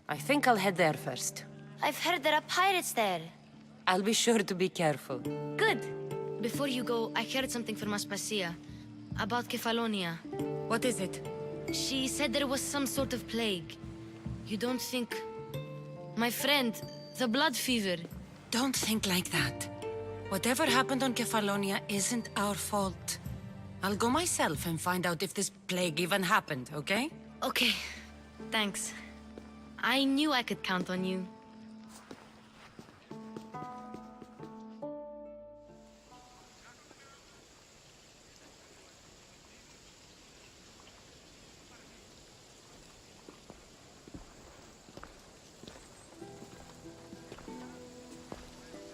I think I'll head there first. I've heard there are pirates there. I'll be sure to be careful. Good. Before you go, I heard something from Aspasia. About Kefalonia. What is it? She said there was some sort of plague. You don't think... My friend, the blood fever. Don't think like that. Whatever happened on Kefalonia isn't our fault. I'll go myself and find out if this plague even happened, okay? Okay. Thanks. I knew I could count on you.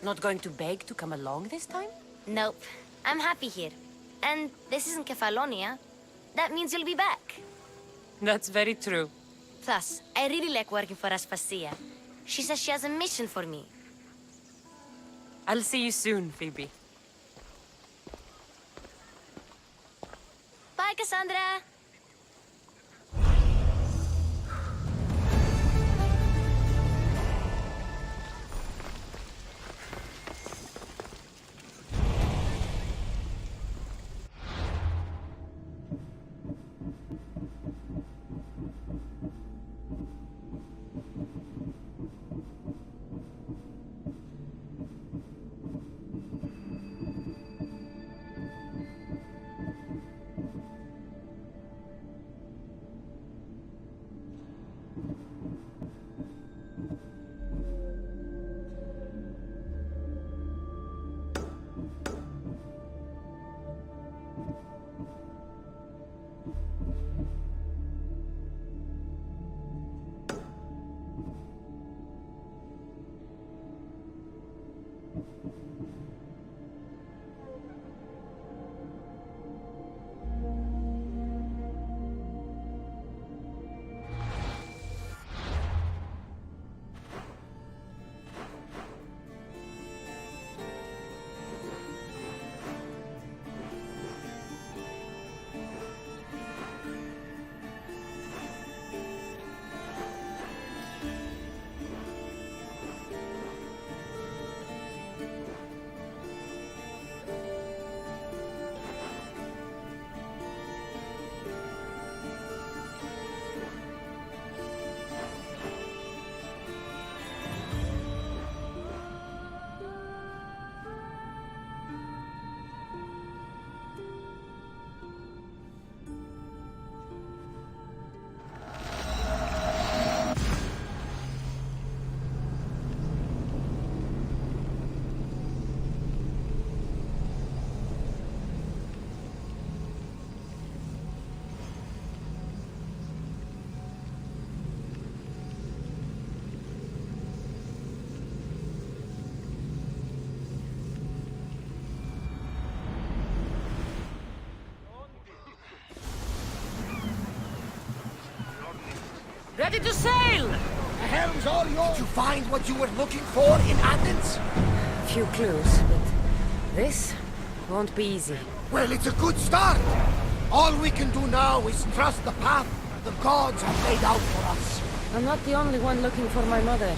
Not going to beg to come along this time? Nope. I'm happy here. And this isn't Kefalonia. That means you'll be back. That's very true. Plus, I really like working for Aspasia. She says she has a mission for me. I'll see you soon, Phoebe. Bye, Cassandra! Ready to sail! The helm's all yours. Did you find what you were looking for in Athens? Few clues, but this won't be easy. Well, it's a good start. All we can do now is trust the path the gods have laid out for us. I'm not the only one looking for my mother.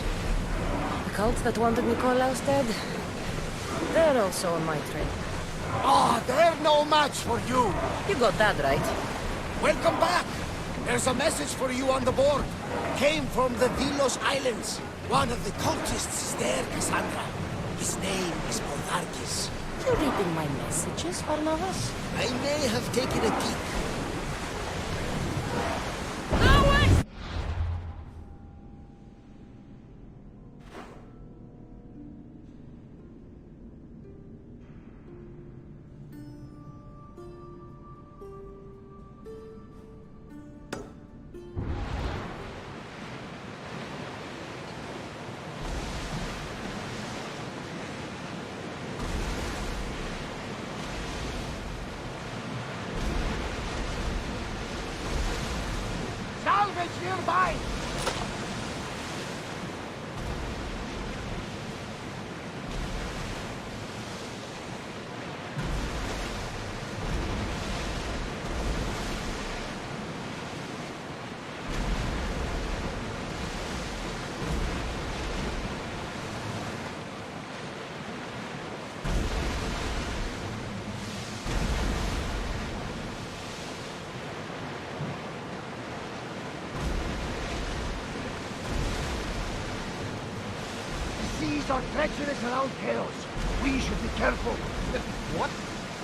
The cult that wanted Nikolaus dead, they're also on my trail. Ah, they're no match for you. You got that right. Welcome back. There's a message for you on the board. Came from the Delos Islands. One of the cultists is there, Cassandra. His name is Podarkis. You reading my messages, Barnabas? I may have taken a peek. Salvage nearby! seas are treacherous around Chaos. We should be careful. What?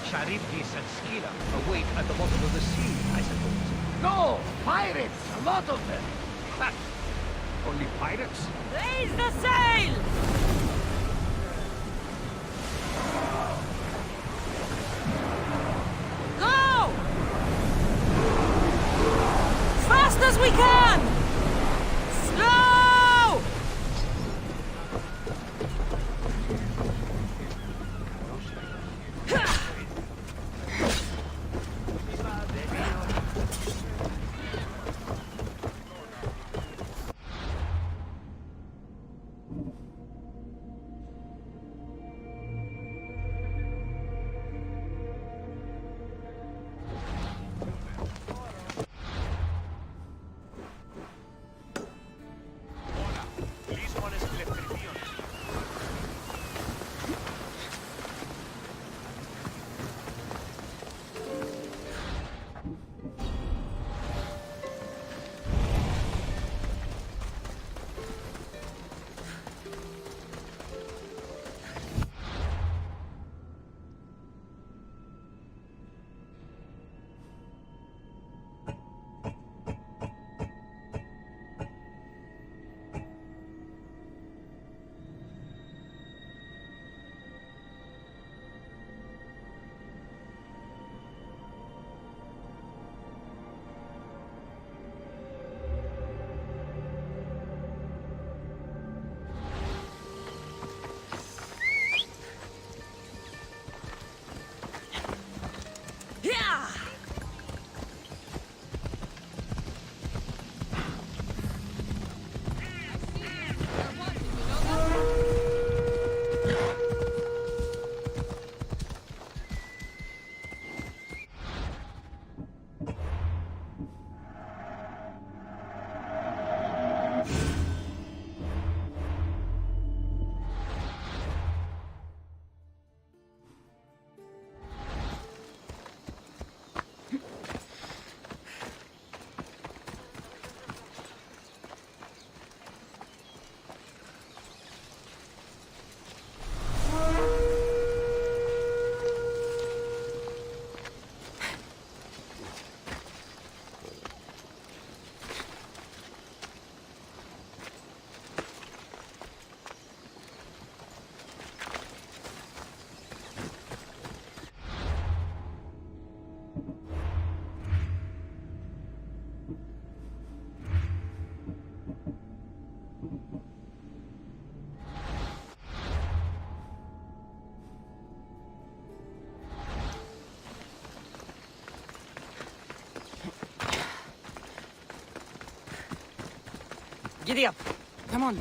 Charybdis and Scylla await at the bottom of the sea, I suppose. No! Pirates! A lot of them! Ha! Only pirates? Raise the sail! Go! Fast as we can! Slow! Yeah! Giddy up. Come on.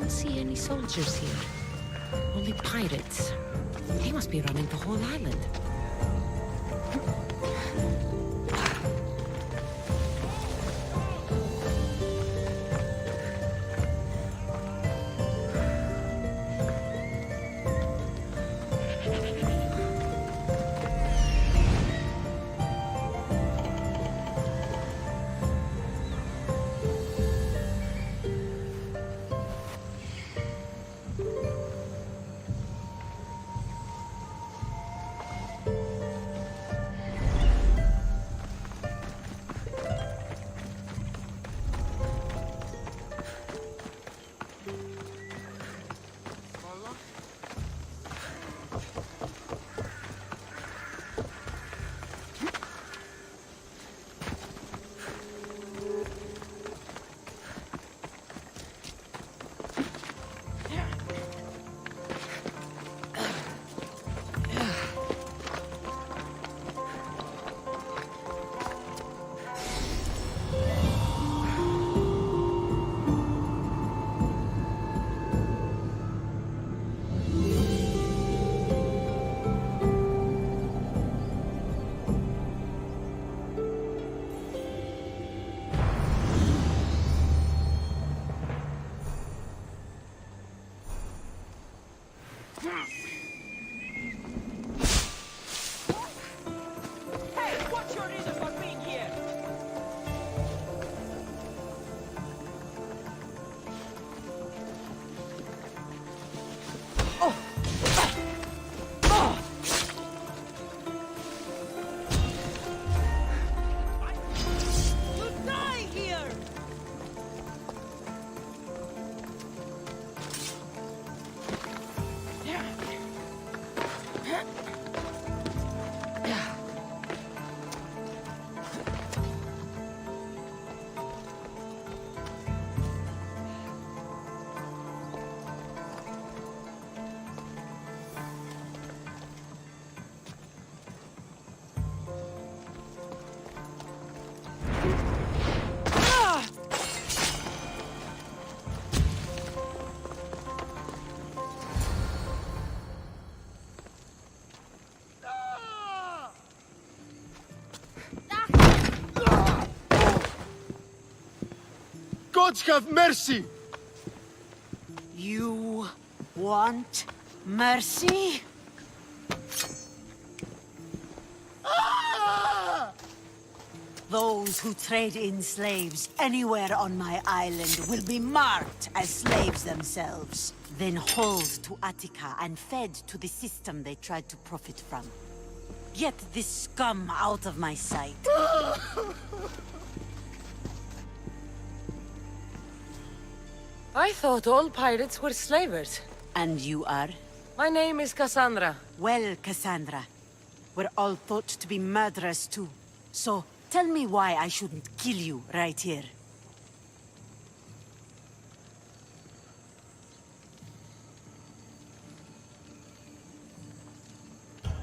don't see any soldiers here. Only pirates. They must be running the whole island. Gods have mercy! You want mercy? Those who trade in slaves anywhere on my island will be marked as slaves themselves, then hauled to Attica and fed to the system they tried to profit from. Get this scum out of my sight. I thought all pirates were slavers. And you are? My name is Cassandra. Well, Cassandra, we're all thought to be murderers too. So, tell me why I shouldn't kill you right here.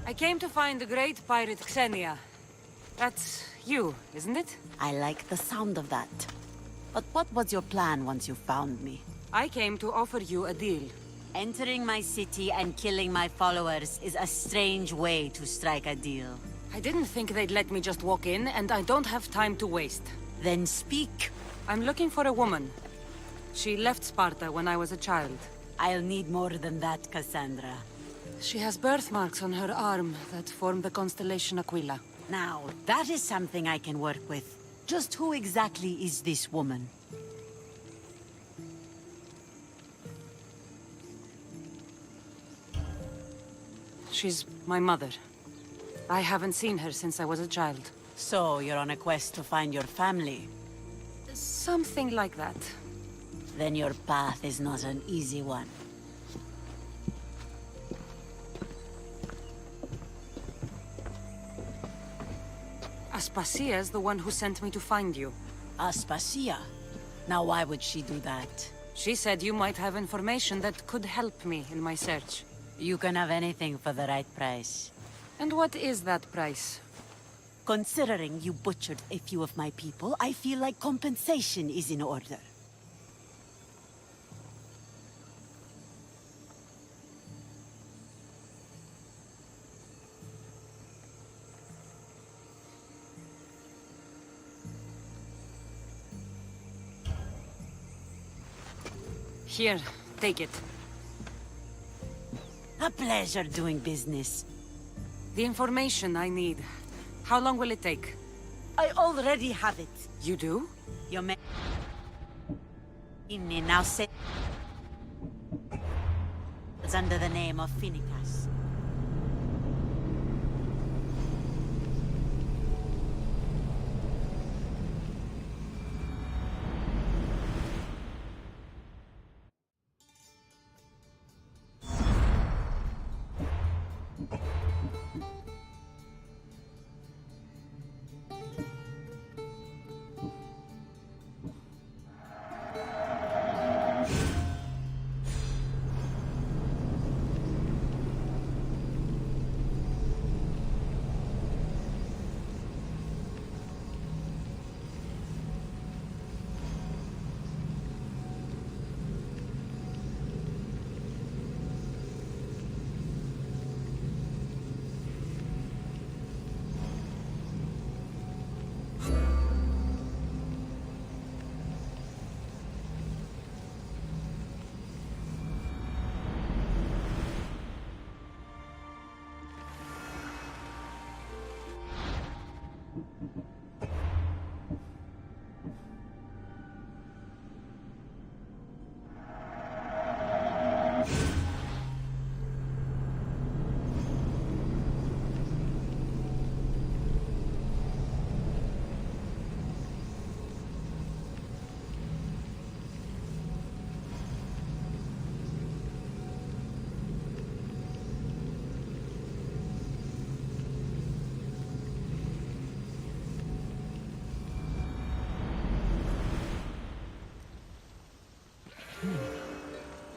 I came to find the great pirate Xenia. That's you, isn't it? I like the sound of that. But what was your plan once you found me? I came to offer you a deal. Entering my city and killing my followers is a strange way to strike a deal. I didn't think they'd let me just walk in, and I don't have time to waste. Then speak. I'm looking for a woman. She left Sparta when I was a child. I'll need more than that, Cassandra. She has birthmarks on her arm that form the constellation Aquila. Now, that is something I can work with. Just who exactly is this woman? She's my mother. I haven't seen her since I was a child. So, you're on a quest to find your family? Something like that. Then your path is not an easy one. Aspasia's the one who sent me to find you. Aspasia? Now why would she do that? She said you might have information that could help me in my search. You can have anything for the right price. And what is that price? Considering you butchered a few of my people, I feel like compensation is in order. Here, take it. A pleasure doing business. The information I need. How long will it take? I already have it. You do? Your man... now say... It's under the name of Finicas.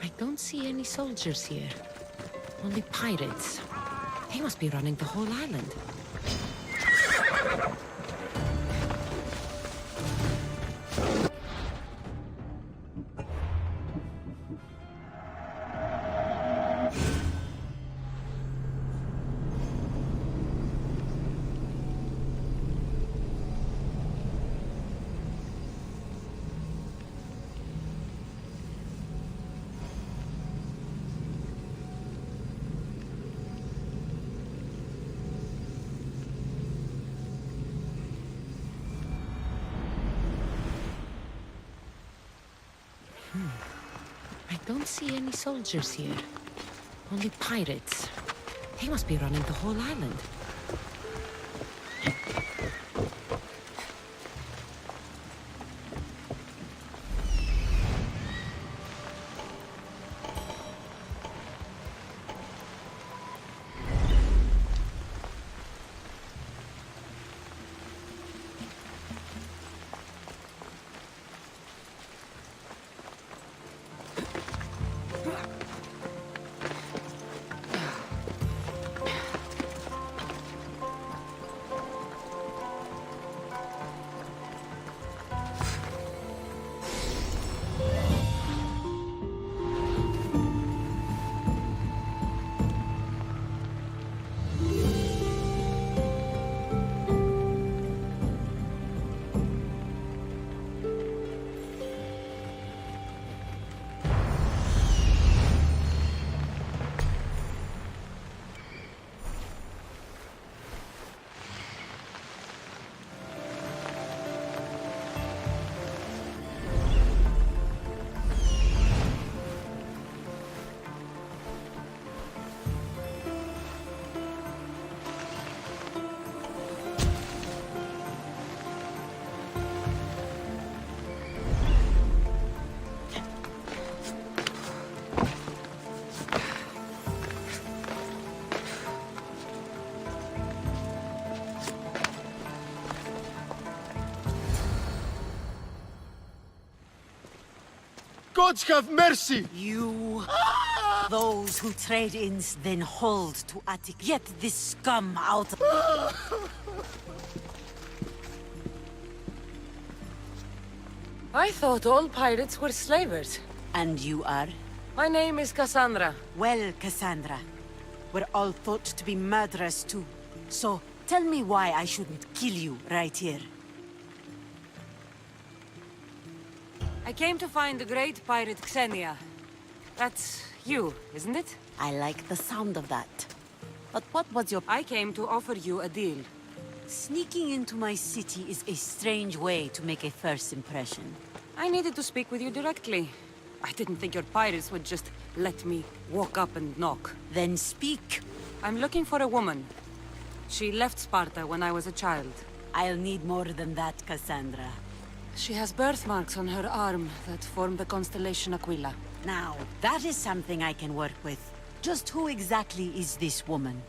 I don't see any soldiers here. Only pirates. They must be running the whole island. I don't see any soldiers here. Only pirates. They must be running the whole island. Gods have mercy! You... Those who trade in then hold to Attic. Get this scum out. I thought all pirates were slavers. And you are? My name is Cassandra. Well, Cassandra, we're all thought to be murderers too. So, tell me why I shouldn't kill you right here. I came to find the great pirate Xenia. That's you, isn't it? I like the sound of that. But what was your... I came to offer you a deal. Sneaking into my city is a strange way to make a first impression. I needed to speak with you directly. I didn't think your pirates would just let me walk up and knock. Then speak. I'm looking for a woman. She left Sparta when I was a child. I'll need more than that, Cassandra. She has birthmarks on her arm that form the constellation Aquila. Now, that is something I can work with. Just who exactly is this woman?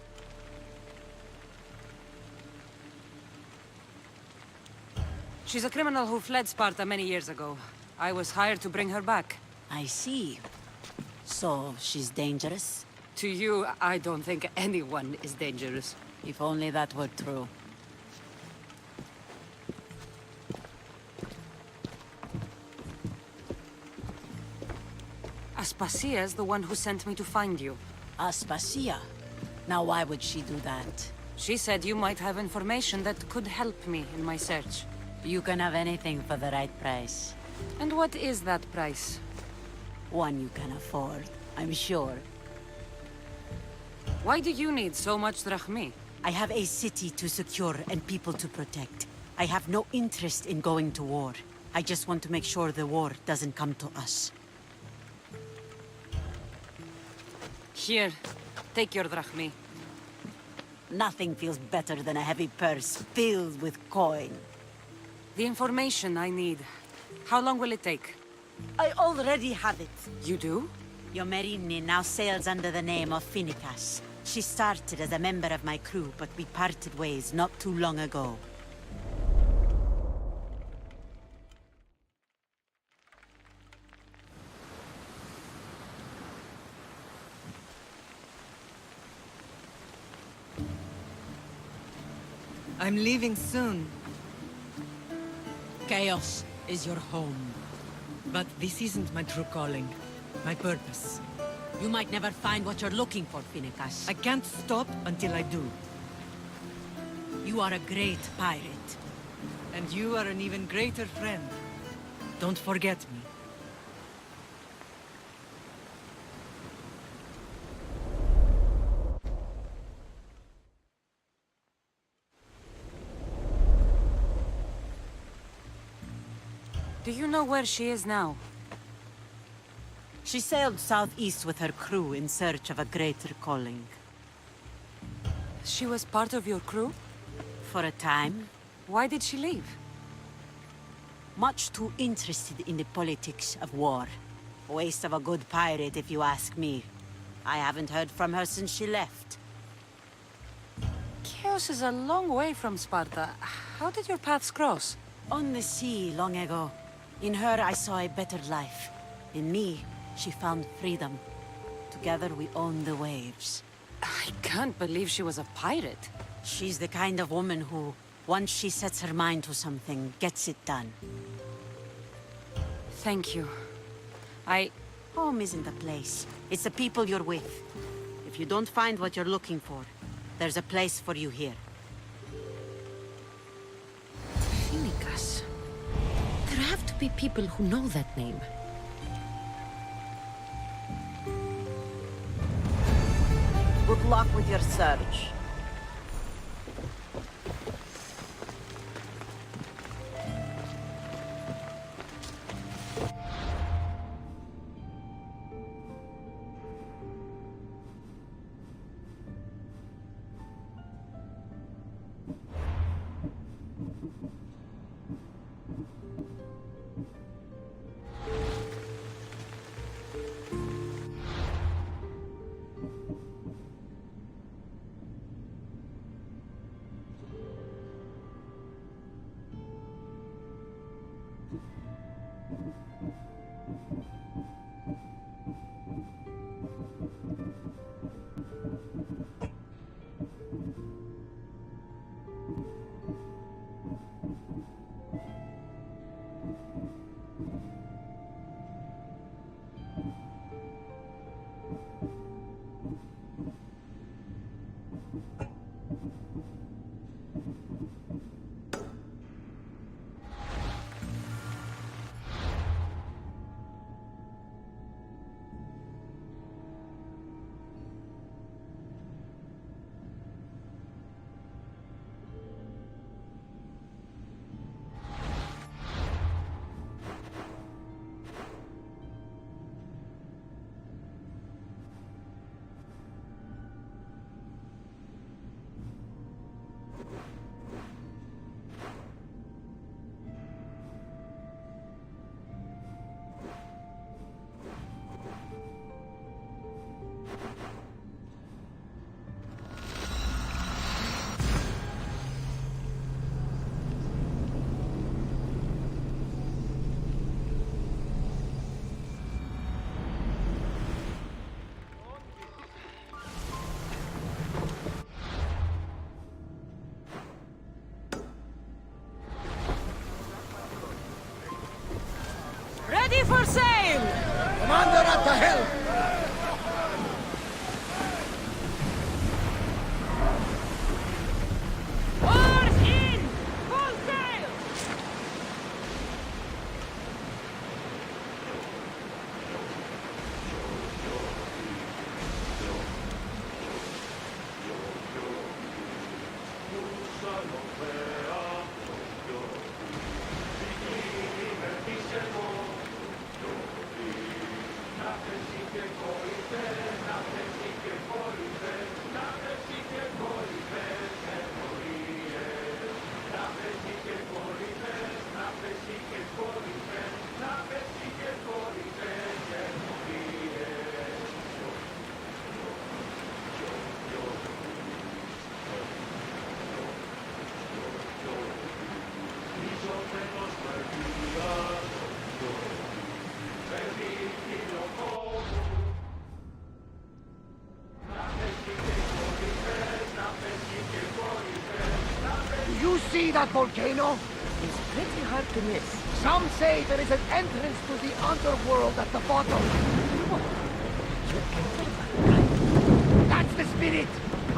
She's a criminal who fled Sparta many years ago. I was hired to bring her back. I see. So, she's dangerous? To you, I don't think anyone is dangerous. If only that were true. Aspasia's the one who sent me to find you. Aspasia? Now why would she do that? She said you might have information that could help me in my search. You can have anything for the right price. And what is that price? One you can afford, I'm sure. Why do you need so much drachmi? I have a city to secure and people to protect. I have no interest in going to war. I just want to make sure the war doesn't come to us. Here, take your drachmi. Nothing feels better than a heavy purse filled with coin. The information I need. How long will it take? I already have it. You do? Yomerini now sails under the name of Finicas. She started as a member of my crew, but we parted ways not too long ago. I'm leaving soon. Chaos is your home. But this isn't my true calling. My purpose. You might never find what you're looking for, Finicas. I can't stop until I do. You are a great pirate. And you are an even greater friend. Don't forget me. Do you know where she is now? She sailed southeast with her crew in search of a greater calling. She was part of your crew? For a time. Why did she leave? Much too interested in the politics of war. Waste of a good pirate, if you ask me. I haven't heard from her since she left. Chaos is a long way from Sparta. How did your paths cross? On the sea, long ago. In her, I saw a better life. In me, she found freedom. Together, we own the waves. I can't believe she was a pirate. She's the kind of woman who, once she sets her mind to something, gets it done. Thank you. Home isn't a place. It's the people you're with. If you don't find what you're looking for, there's a place for you here. Finicas. There have to be people who know that name. Good luck with your search. Ready for sail! Commander at the helm! Oars in! Full sail! Do you see that volcano? It's pretty hard to miss. Some say there is an entrance to the underworld at the bottom. That's the spirit!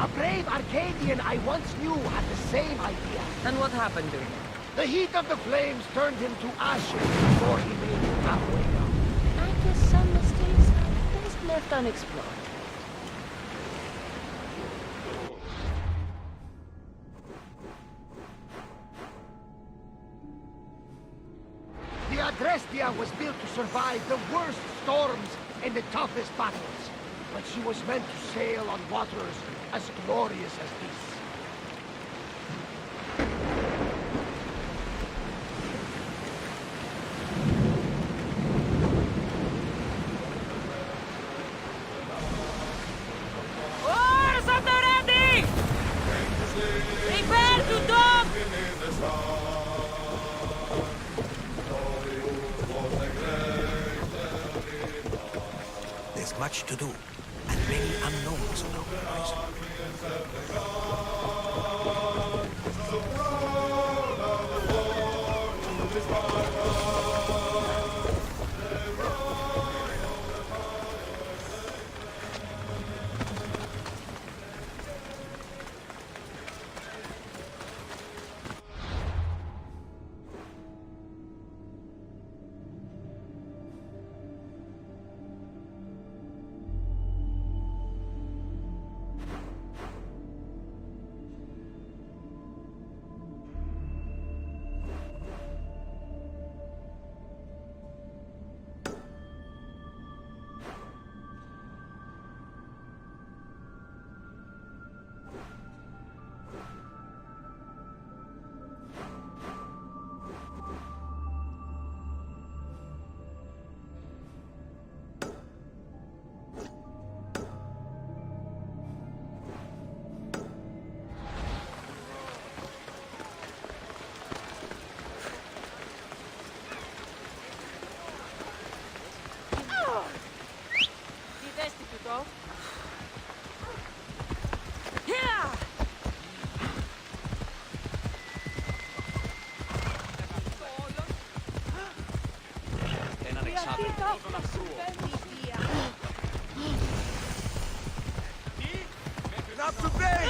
A brave Arcadian I once knew had the same idea. And what happened to him? The heat of the flames turned him to ashes before he made it halfway down. I guess some mysteries are best left unexplored. The Agrestia was built to survive the worst storms and the toughest battles. But she was meant to sail on waters as glorious as this. Oars at the ready! Prepare to dock! There's much to do, and many unknowns on our horizon. Up to bay!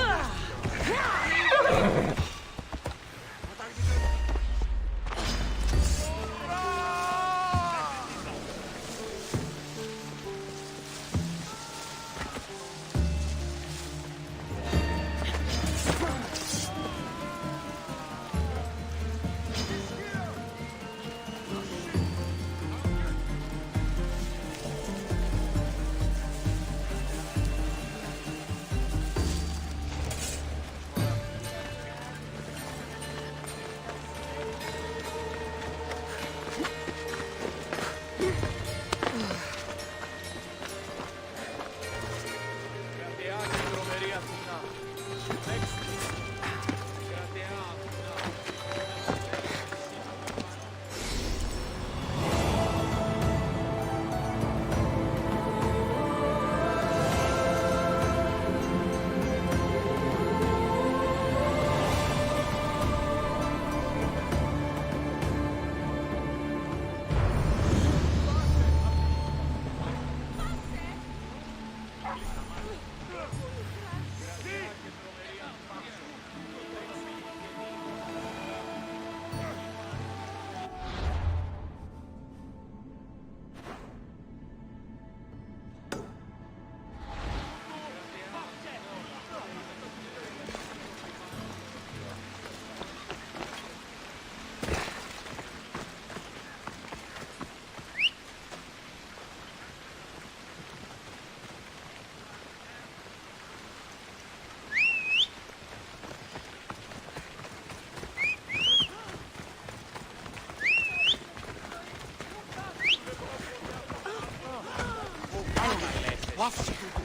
Πάψε τούτο.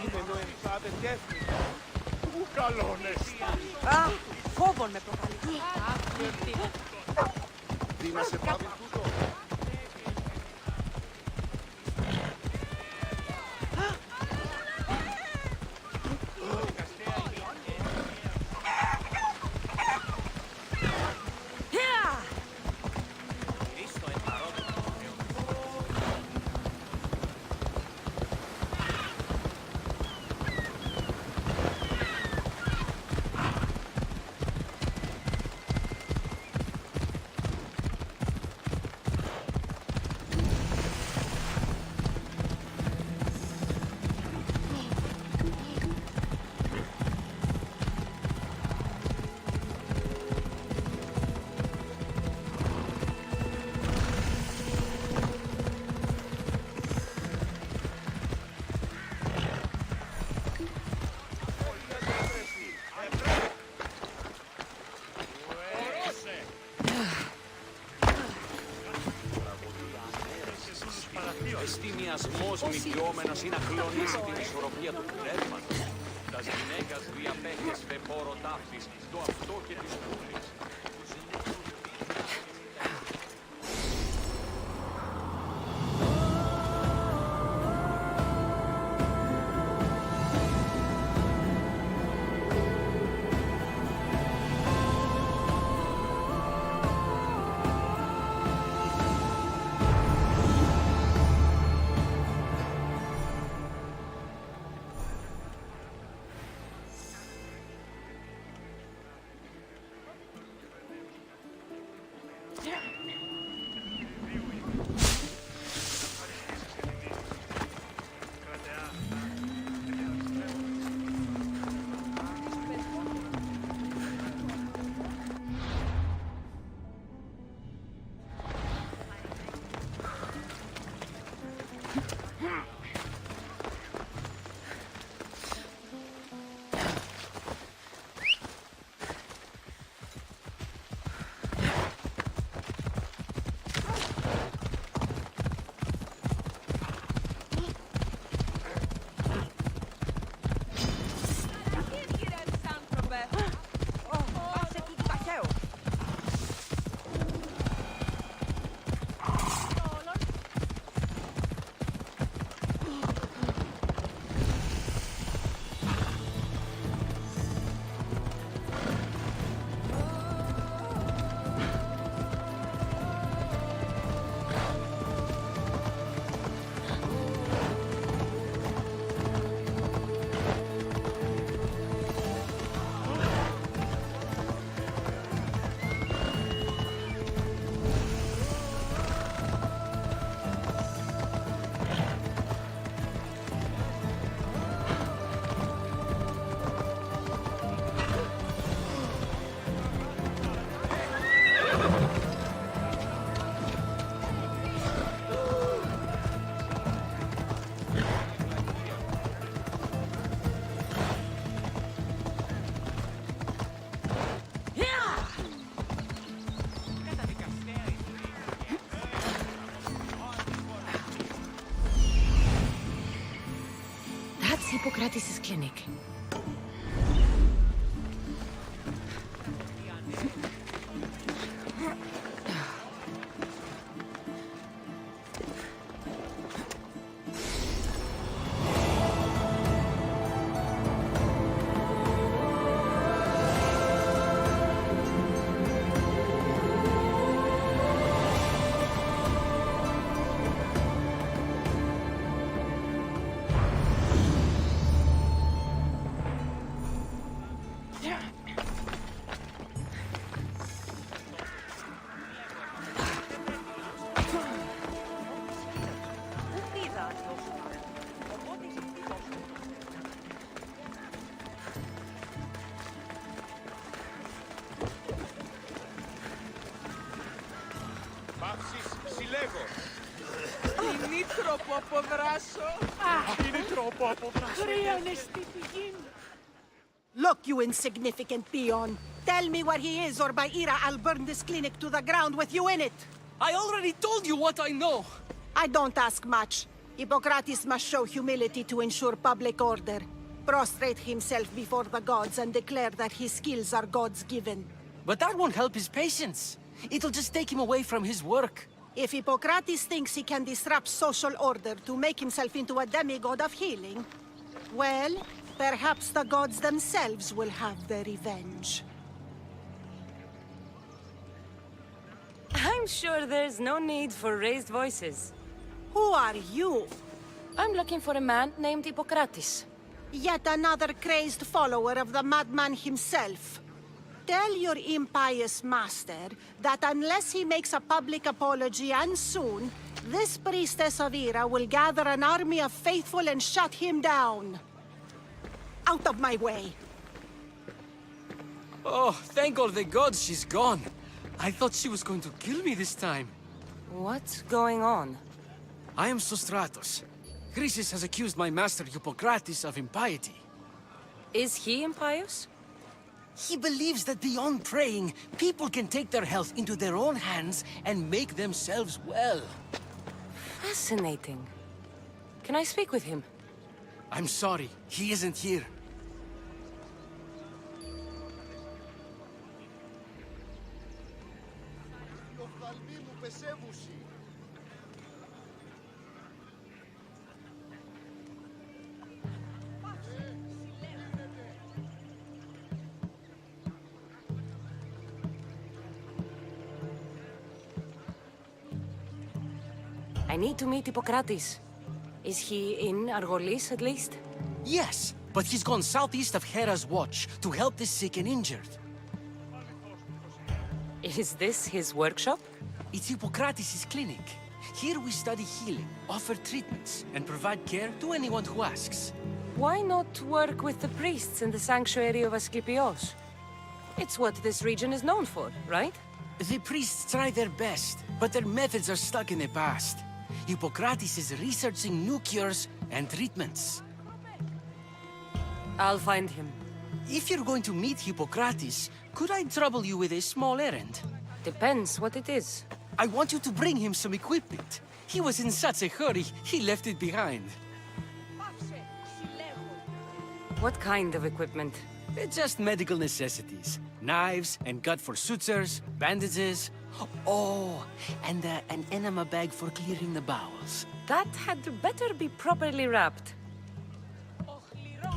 Είμαι νοερικά αδερκεύτη. Του καλώνεσαι. Α, φόβον με προκαλεί. Δίνασε πάβει τούτο. Εστιμιασμός μικιόμενος είναι να κλονίσει την ισορροπία του πνεύματος. Τας γυναίκας διαπέχες με πόρο ταύτης, το αυτό και της πούλης. Hippocrates' clinic. Είναι τρόπο από δράσο. Είναι τρόπο από δράσο. Κρύωνε στη πηγή. Look, you insignificant peon. Tell me where he is, or by Ira, I'll burn this clinic to the ground with you in it. I already told you what I know. I don't ask much. Hippocrates must show humility to ensure public order. Prostrate himself before the gods and declare that his skills are gods given. But that won't help his patients. It'll just take him away from his work. If Hippocrates thinks he can disrupt social order to make himself into a demigod of healing, well, perhaps the gods themselves will have their revenge. I'm sure there's no need for raised voices. Who are you? I'm looking for a man named Hippocrates. Yet another crazed follower of the madman himself. Tell your impious master that unless he makes a public apology, and soon, this priestess of Ira will gather an army of faithful and shut him down. Out of my way! Oh, thank all the gods she's gone. I thought she was going to kill me this time. What's going on? I am Sostratos. Chrysis has accused my master Hippocrates of impiety. Is he impious? He believes that beyond praying, people can take their health into their own hands and make themselves well. Fascinating. Can I speak with him? I'm sorry, he isn't here. I need to meet Hippocrates. Is he in Argolis, at least? Yes, but he's gone southeast of Hera's watch to help the sick and injured. Is this his workshop? It's Hippocrates' clinic. Here we study healing, offer treatments, and provide care to anyone who asks. Why not work with the priests in the sanctuary of Asclepios? It's what this region is known for, right? The priests try their best, but their methods are stuck in the past. Hippocrates is researching new cures and treatments. I'll find him. If you're going to meet Hippocrates, could I trouble you with a small errand? Depends what it is. I want you to bring him some equipment. He was in such a hurry, he left it behind. What kind of equipment? Just medical necessities. Knives and gut for sutures, bandages. Oh, and an enema bag for clearing the bowels. That had better be properly wrapped.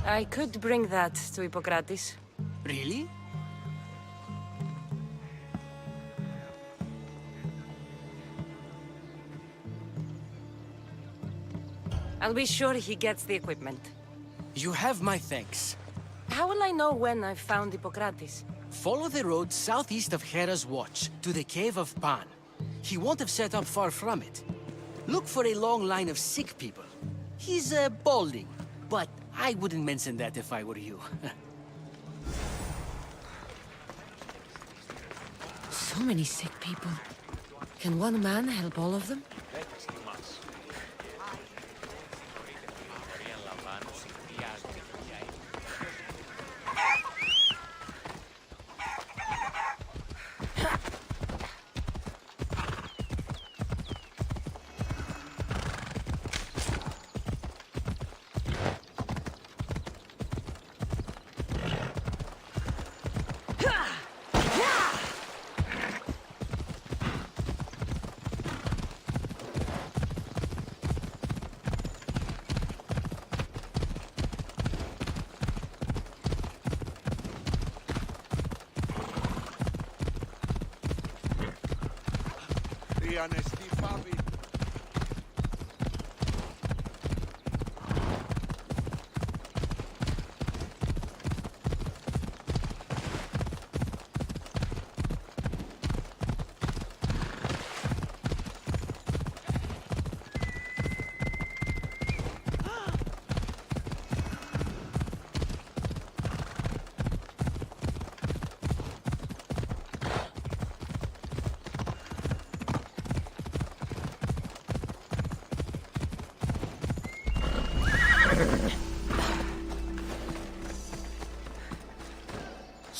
I could bring that to Hippocrates. Really? I'll be sure he gets the equipment. You have my thanks. How will I know when I've found Hippocrates? Follow the road southeast of Hera's watch, to the cave of Pan. He won't have set up far from it. Look for a long line of sick people. He's, balding, but I wouldn't mention that if I were you. So many sick people. Can one man help all of them?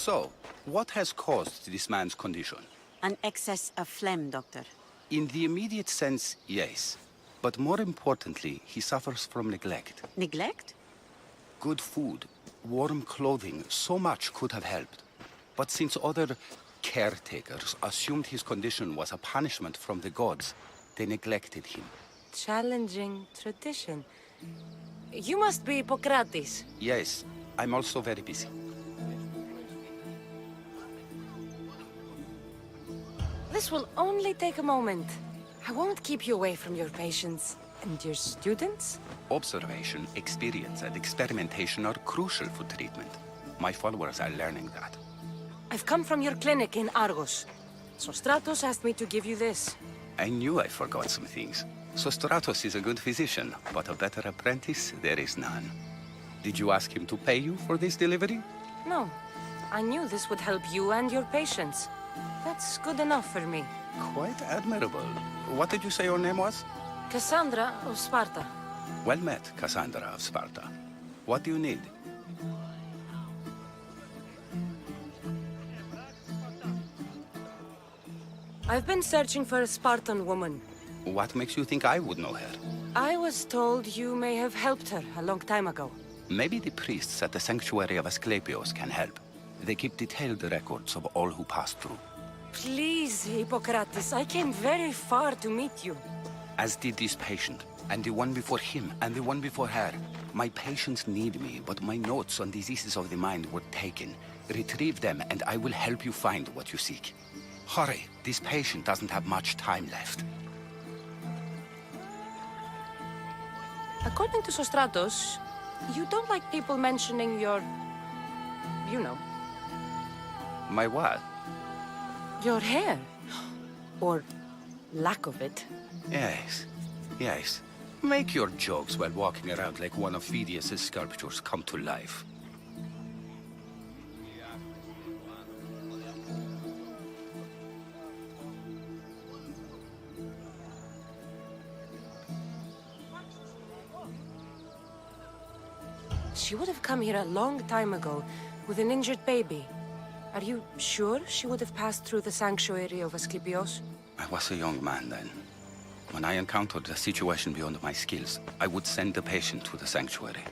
So, what has caused this man's condition? An excess of phlegm, Doctor. In the immediate sense, yes. But more importantly, he suffers from neglect. Neglect? Good food, warm clothing, so much could have helped. But since other caretakers assumed his condition was a punishment from the gods, they neglected him. Challenging tradition. You must be Hippocrates. Yes, I'm also very busy. This will only take a moment. I won't keep you away from your patients. And your students? Observation, experience, and experimentation are crucial for treatment. My followers are learning that. I've come from your clinic in Argos. Sostratos asked me to give you this. I knew I forgot some things. Sostratos is a good physician, but a better apprentice there is none. Did you ask him to pay you for this delivery? No. I knew this would help you and your patients. That's good enough for me. Quite admirable. What did you say your name was? Cassandra of Sparta. Well met, Cassandra of Sparta. What do you need? I've been searching for a Spartan woman. What makes you think I would know her? I was told you may have helped her a long time ago. Maybe the priests at the sanctuary of Asclepios can help. They keep detailed records of all who passed through. Please, Hippocrates, I came very far to meet you. As did this patient, and the one before him, and the one before her. My patients need me, but my notes on diseases of the mind were taken. Retrieve them, and I will help you find what you seek. Hurry, this patient doesn't have much time left. According to Sostratos, you don't like people mentioning your... you know. My what? Your hair. Or lack of it. Yes, yes. Make your jokes while walking around like one of Phidias' sculptures come to life. She would have come here a long time ago with an injured baby. Are you sure she would have passed through the sanctuary of Asclepios? I was a young man then. When I encountered a situation beyond my skills, I would send the patient to the sanctuary.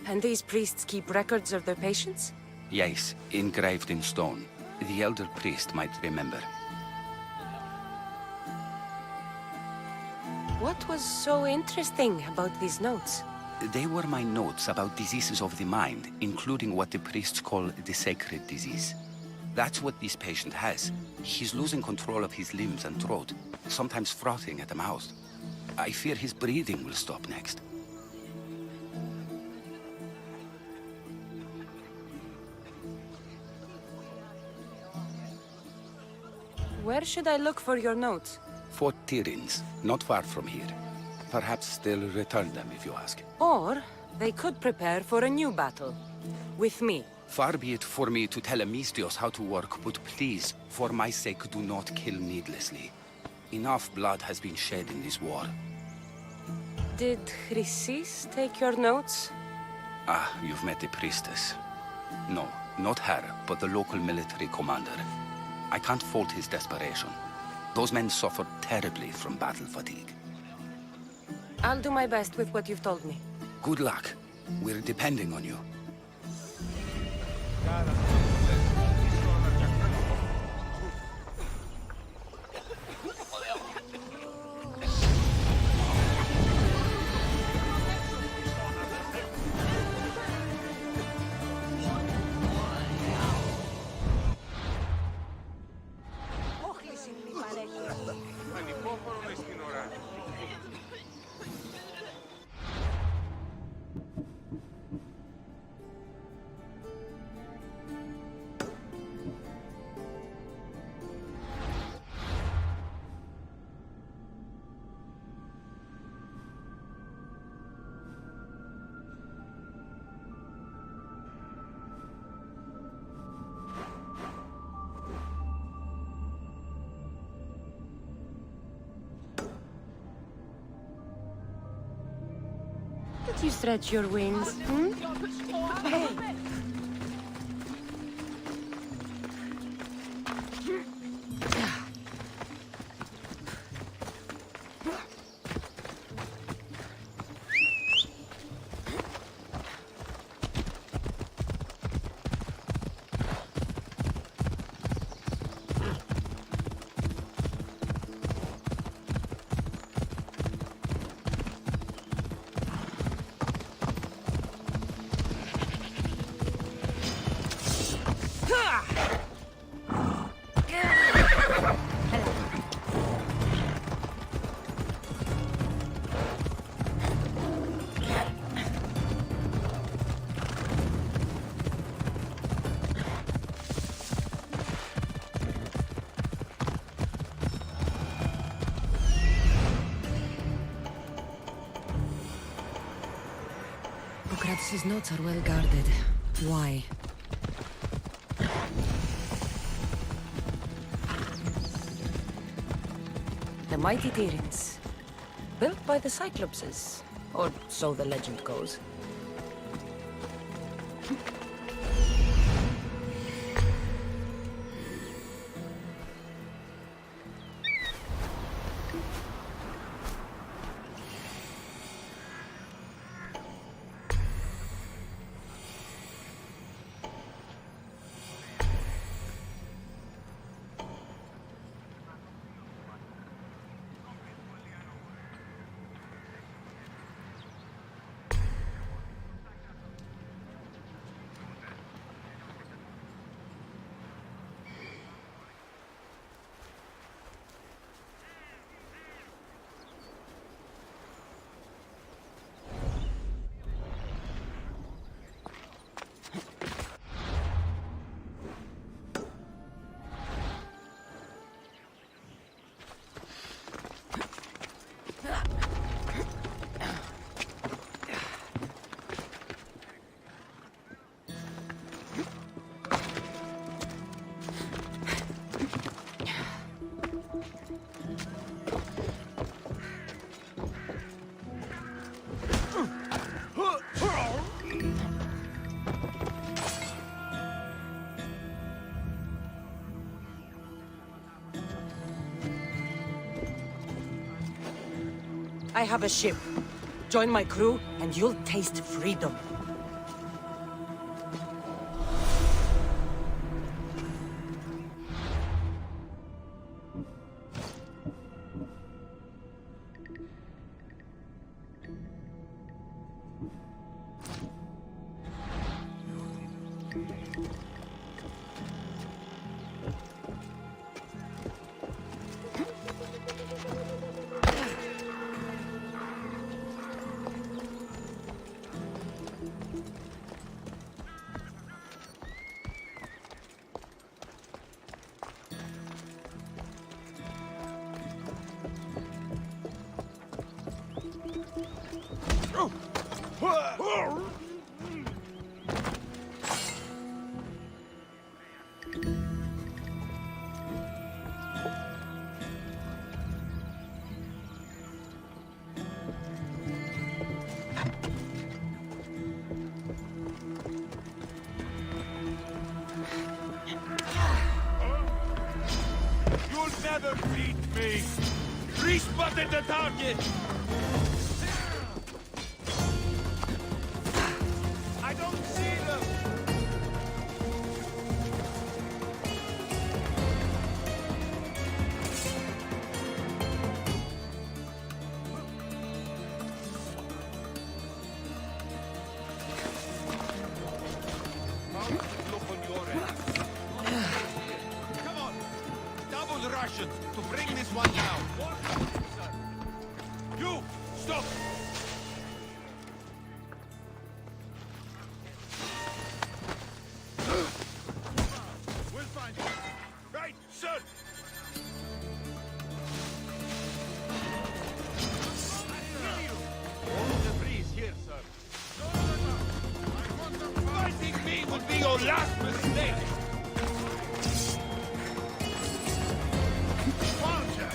And these priests keep records of their patients? Yes, engraved in stone. The elder priest might remember. What was so interesting about these notes? They were my notes about diseases of the mind, including what the priests call the sacred disease. That's what this patient has. He's losing control of his limbs and throat, sometimes frothing at the mouth. I fear his breathing will stop next. Where should I look for your notes? Fort Tyrins, not far from here. Perhaps they'll return them if you ask. Or they could prepare for a new battle. With me. Far be it for me to tell Amistios how to work, but please, for my sake, do not kill needlessly. Enough blood has been shed in this war. Did Chrysis take your notes? Ah, you've met the priestess. No, not her, but the local military commander. I can't fault his desperation. Those men suffered terribly from battle fatigue. I'll do my best with what you've told me. Good luck. We're depending on you. Did you stretch your wings? Hmm? Hey! Hippocrates' notes are well guarded. Why? The mighty Tyrants. Built by the Cyclopses. Or so the legend goes. I have a ship. Join my crew, and you'll taste freedom. You'll never beat me! Respotted the target! I don't see them! How does it look on your end? Come on! Double Russians to bring this one down! You! Stop! We'll find you! Right, sir! All the breeze here, sir. Fighting me would be your last mistake! Walter!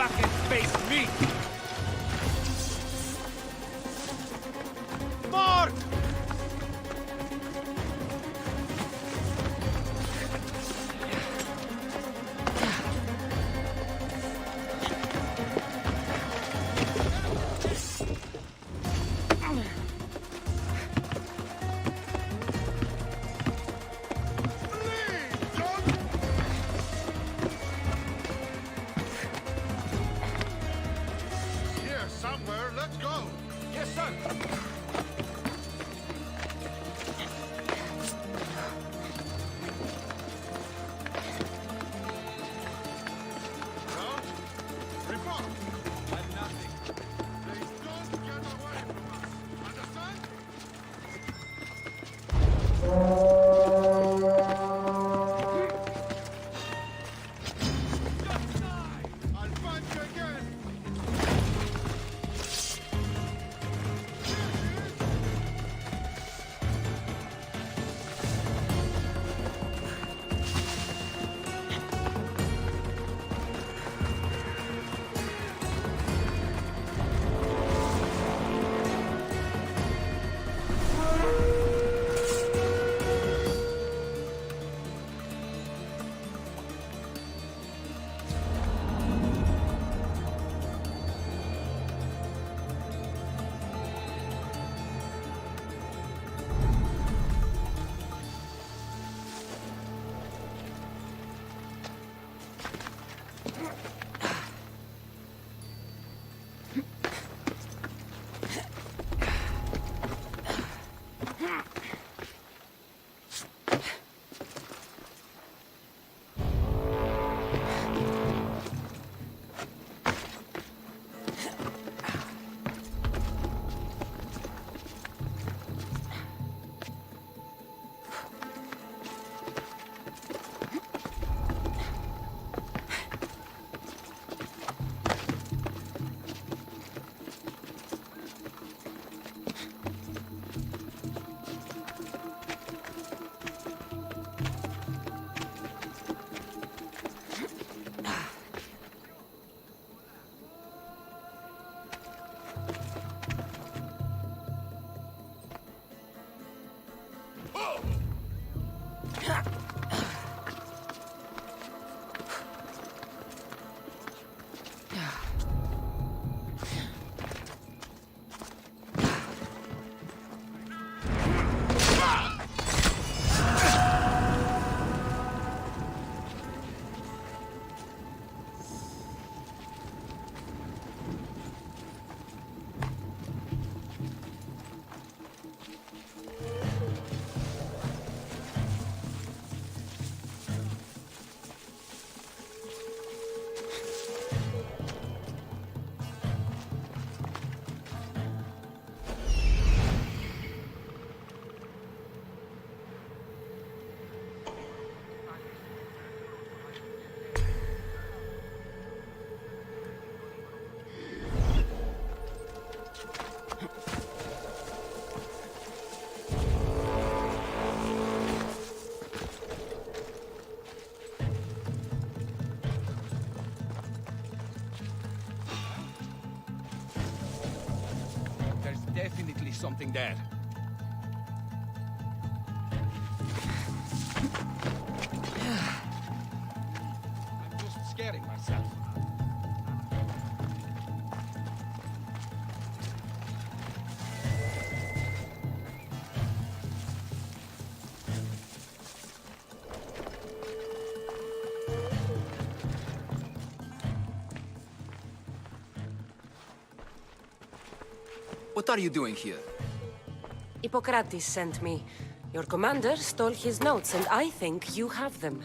back and face me! Mark! Here somewhere, let's go! Yes, sir! Report! I'm nothing. They don't get away from us. Understand? I'll find you again! Definitely something there. I'm just scaring myself. What are you doing here? Hippocrates sent me. Your commander stole his notes, and I think you have them.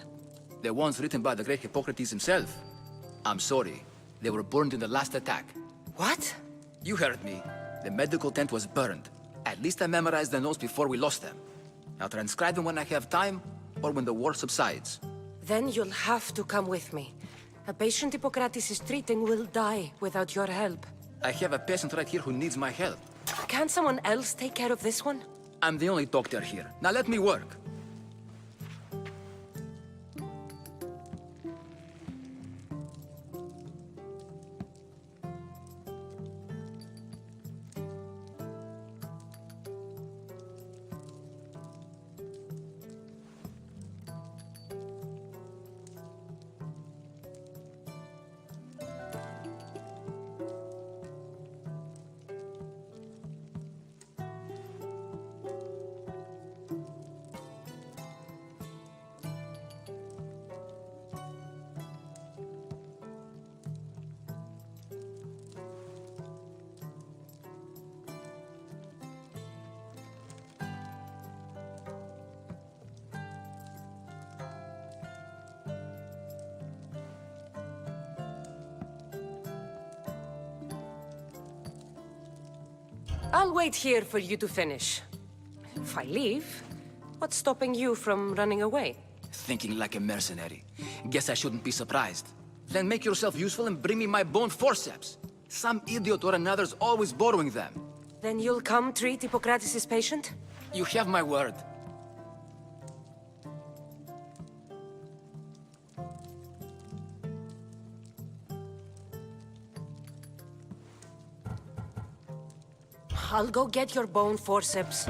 The ones written by the great Hippocrates himself. I'm sorry. They were burned in the last attack. What? You heard me. The medical tent was burned. At least I memorized the notes before we lost them. I'll transcribe them when I have time, or when the war subsides. Then you'll have to come with me. A patient Hippocrates is treating will die without your help. I have a patient right here who needs my help. Can't someone else take care of this one? I'm the only doctor here. Now let me work. I'll wait here for you to finish. If I leave, what's stopping you from running away? Thinking like a mercenary. Guess I shouldn't be surprised. Then make yourself useful and bring me my bone forceps. Some idiot or another's always borrowing them. Then you'll come treat Hippocrates' patient? You have my word. I'll go get your bone forceps.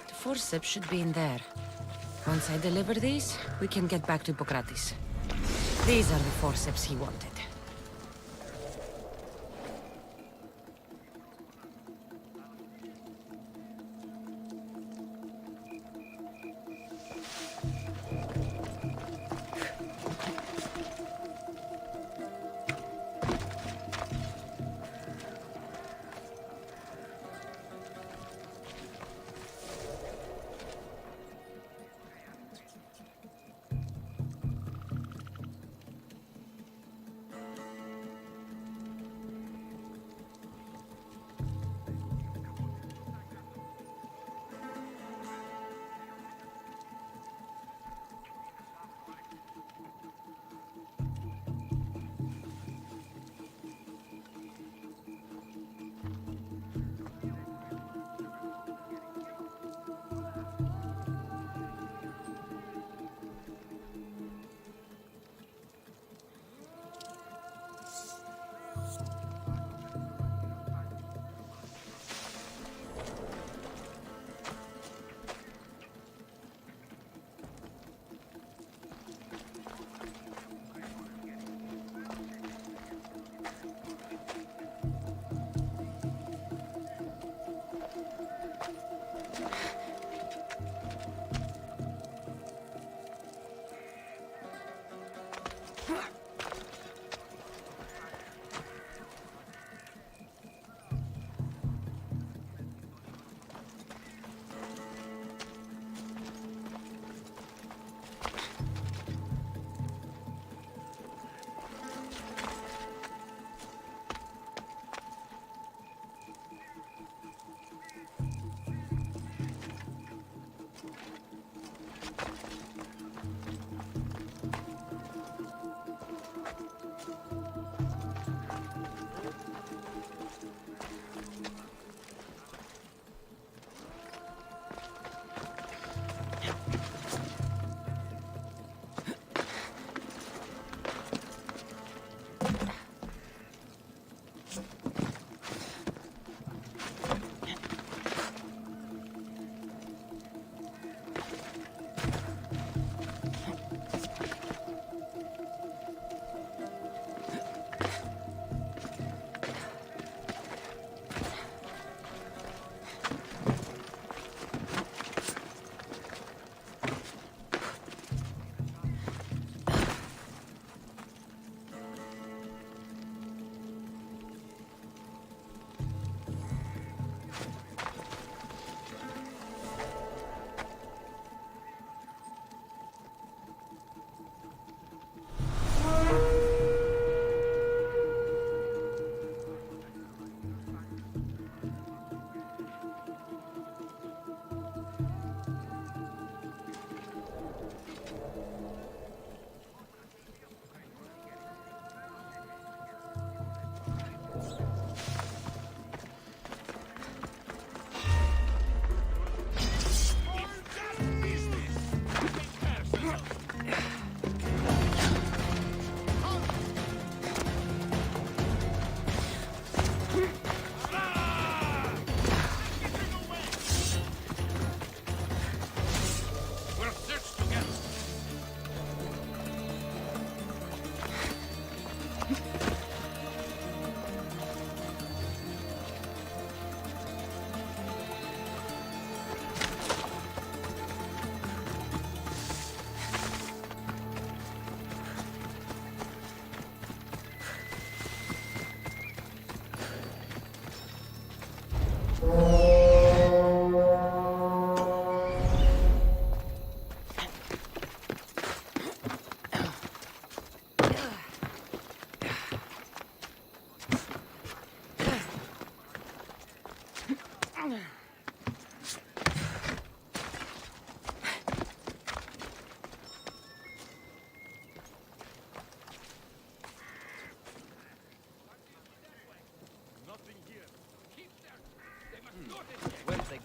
The forceps should be in there. Once I deliver these, we can get back to Hippocrates. These are the forceps he wanted.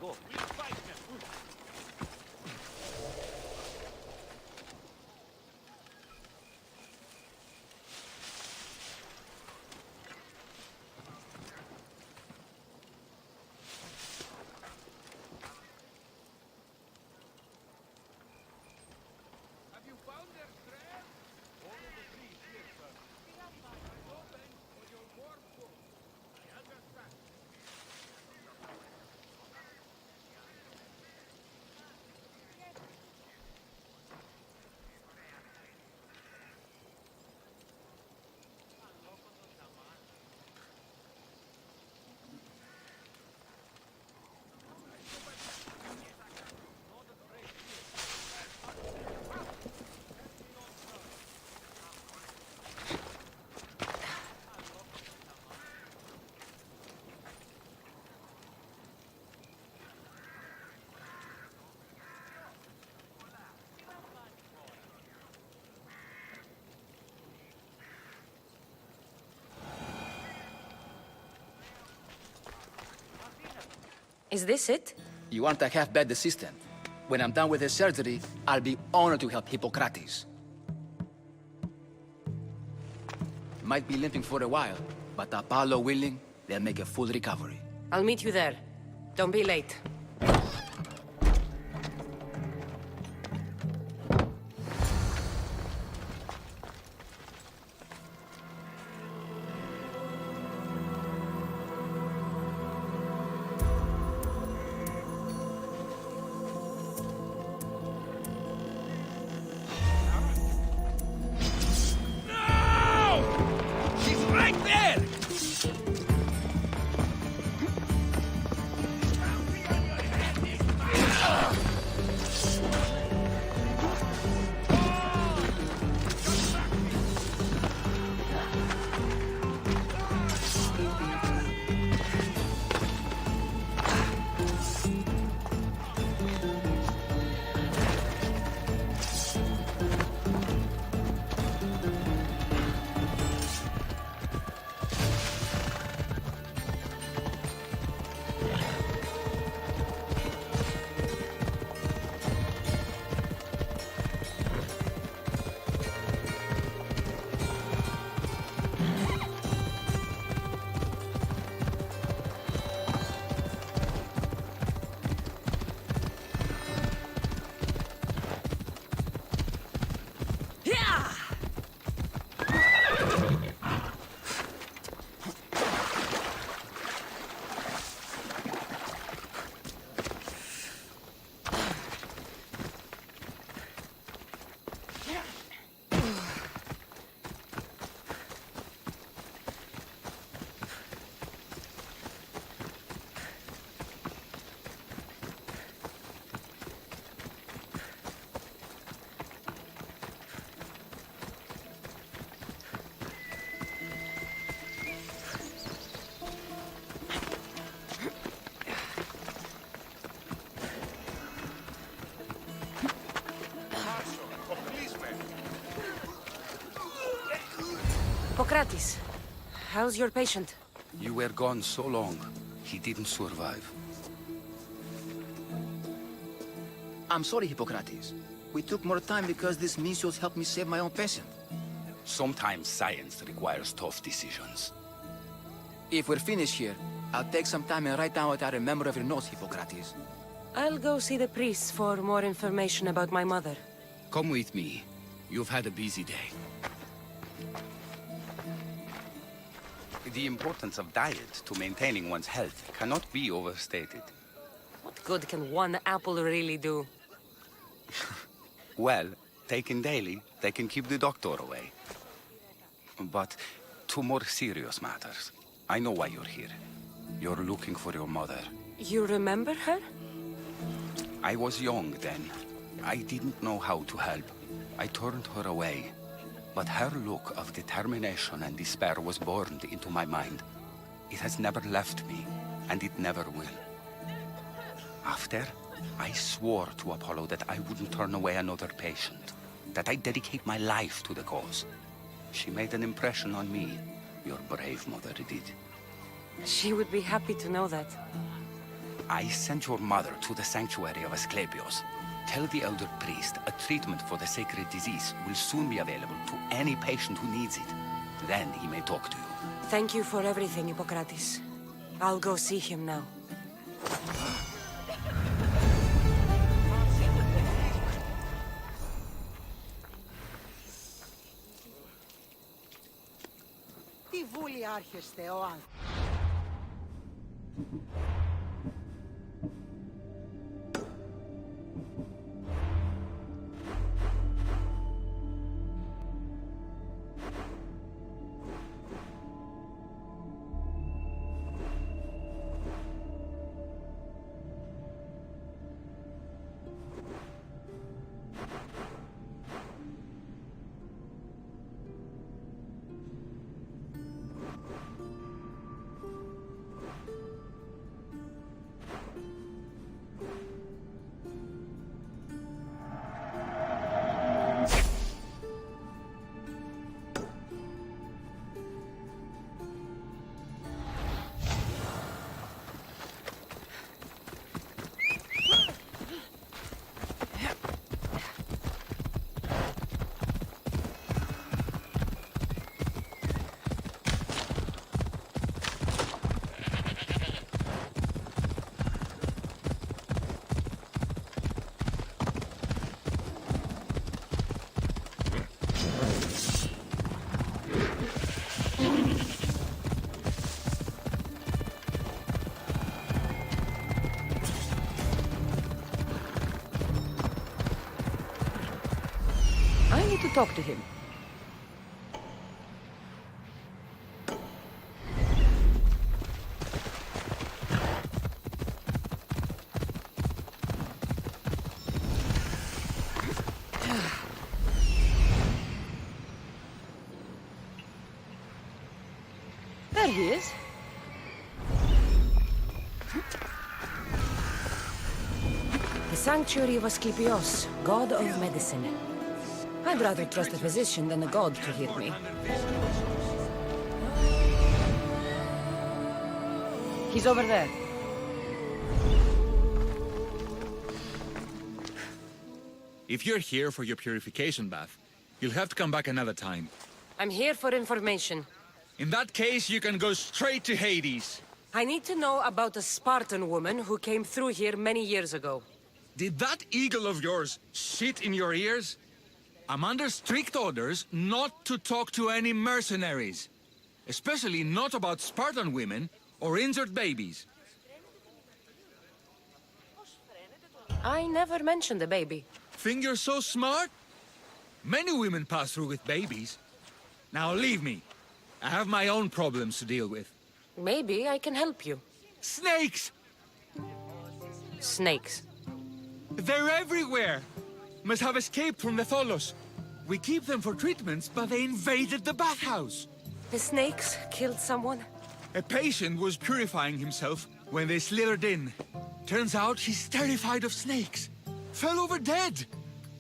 go. Have you found their trail? Follow the trees here, sir. Open for your warm food. I understand. Is this it? You want a half-bad assistant? When I'm done with the surgery, I'll be honored to help Hippocrates. Might be limping for a while, but Apollo willing, they'll make a full recovery. I'll meet you there. Don't be late. She's right there! Hippocrates, how's your patient? You were gone so long, he didn't survive. I'm sorry, Hippocrates. We took more time because this measles helped me save my own patient. Sometimes science requires tough decisions. If we're finished here, I'll take some time and write down what I remember of your notes, Hippocrates. I'll go see the priests for more information about my mother. Come with me. You've had a busy day. The importance of diet to maintaining one's health cannot be overstated. What good can one apple really do? Well, taken daily, they can keep the doctor away. But to more serious matters. I know why you're here. You're looking for your mother. You remember her? I was young then. I didn't know how to help. I turned her away. But her look of determination and despair was burned into my mind. It has never left me, and it never will. After, I swore to Apollo that I wouldn't turn away another patient, that I'd dedicate my life to the cause. She made an impression on me. Your brave mother did. She would be happy to know that. I sent your mother to the sanctuary of Asclepios. Tell the elder priest a treatment for the sacred disease will soon be available to any patient who needs it. Then he may talk to you. Thank you for everything, Hippocrates. I'll go see him now. Τι βούλη άρχεστε, ο άνθρωπος. I need to talk to him. There he is. The sanctuary of Asclepios, god of medicine. I'd rather trust a physician than a god to heal me. He's over there. If you're here for your purification bath, you'll have to come back another time. I'm here for information. In that case, you can go straight to Hades. I need to know about a Spartan woman who came through here many years ago. Did that eagle of yours shit in your ears? I'm under strict orders not to talk to any mercenaries. Especially not about Spartan women or injured babies. I never mentioned a baby. Think you're so smart? Many women pass through with babies. Now leave me. I have my own problems to deal with. Maybe I can help you. Snakes! Snakes. They're everywhere! Must have escaped from the Tholos. We keep them for treatments, but they invaded the bathhouse. The snakes killed someone? A patient was purifying himself when they slithered in. Turns out he's terrified of snakes. Fell over dead.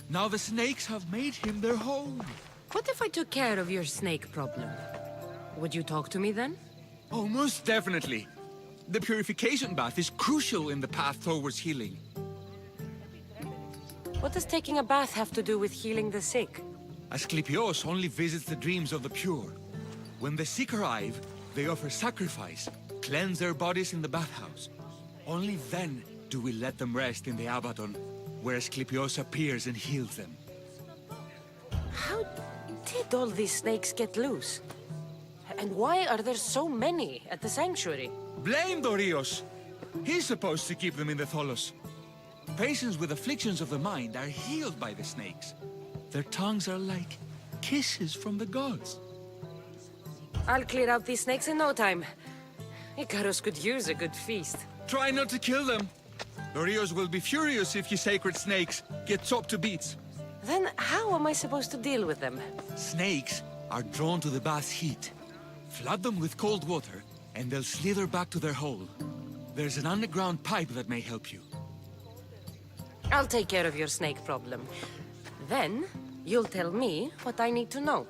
Now the snakes have made him their home. What if I took care of your snake problem? Would you talk to me then? Oh, most definitely. The purification bath is crucial in the path towards healing. What does taking a bath have to do with healing the sick? Asclepios only visits the dreams of the pure. When the sick arrive, they offer sacrifice, cleanse their bodies in the bathhouse. Only then do we let them rest in the Abaddon, where Asclepios appears and heals them. How did all these snakes get loose? And why are there so many at the sanctuary? Blame Dorios! He's supposed to keep them in the Tholos. Patients with afflictions of the mind are healed by the snakes. Their tongues are like kisses from the gods. I'll clear out these snakes in no time. Icarus could use a good feast. Try not to kill them. Dorios will be furious if you sacred snakes get chopped to bits. Then how am I supposed to deal with them? Snakes are drawn to the bath's heat. Flood them with cold water, and they'll slither back to their hole. There's an underground pipe that may help you. I'll take care of your snake problem. Then, you'll tell me what I need to know.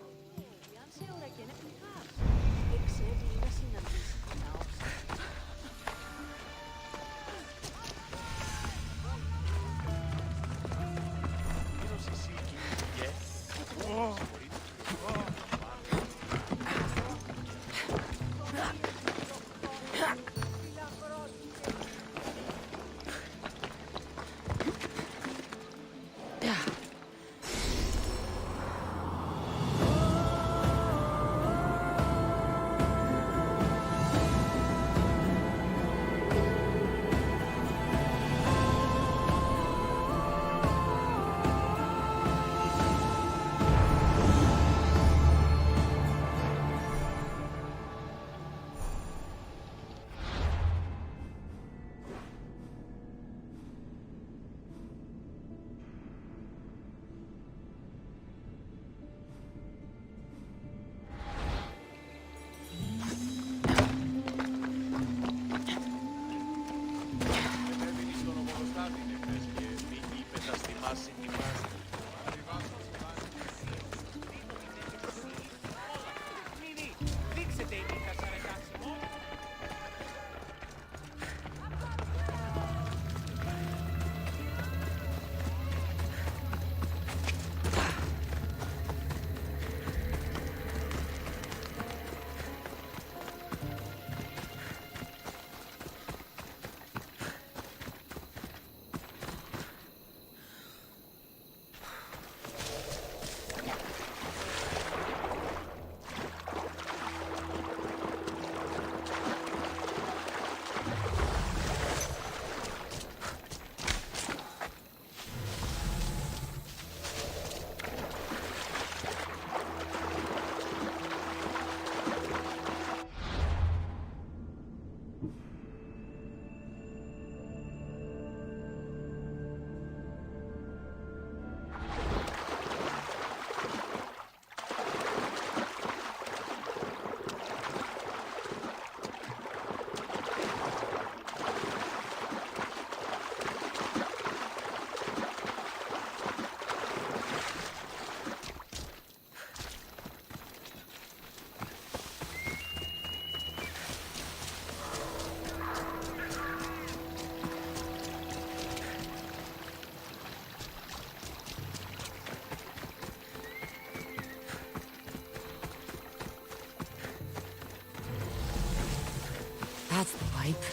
That's the pipe.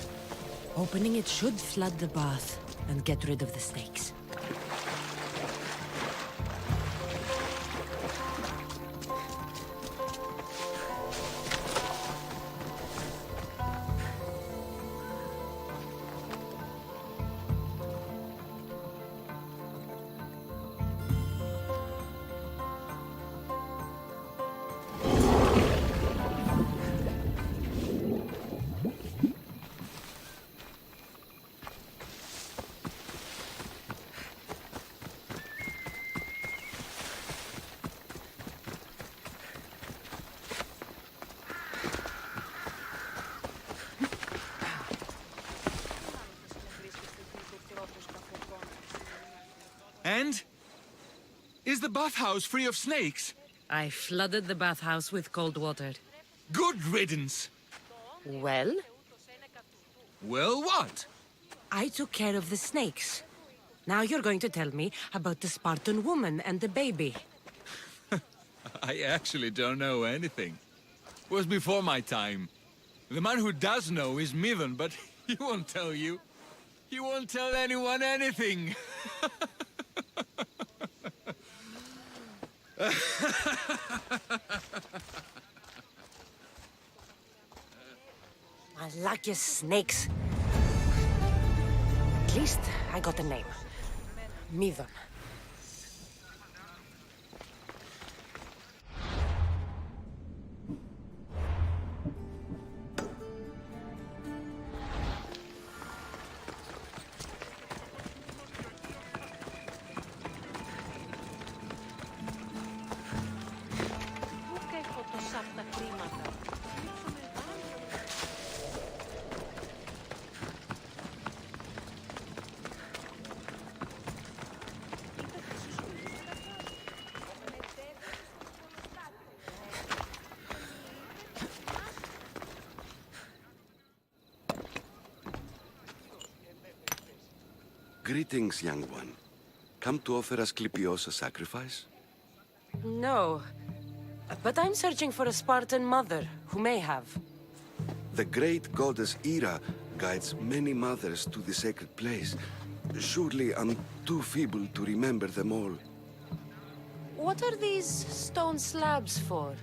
Opening it should flood the bath and get rid of the snakes. And? Is the bathhouse free of snakes? I flooded the bathhouse with cold water. Good riddance! Well? Well, what? I took care of the snakes. Now you're going to tell me about the Spartan woman and the baby. I actually don't know anything. It was before my time. The man who does know is Midon, but he won't tell you. He won't tell anyone anything. I like your snakes. At least I got a name. Midon. Greetings, young one. Come to offer Asclepios a sacrifice? No. But I'm searching for a Spartan mother who may have. The great goddess Hera guides many mothers to the sacred place. Surely I'm too feeble to remember them all. What are these stone slabs for?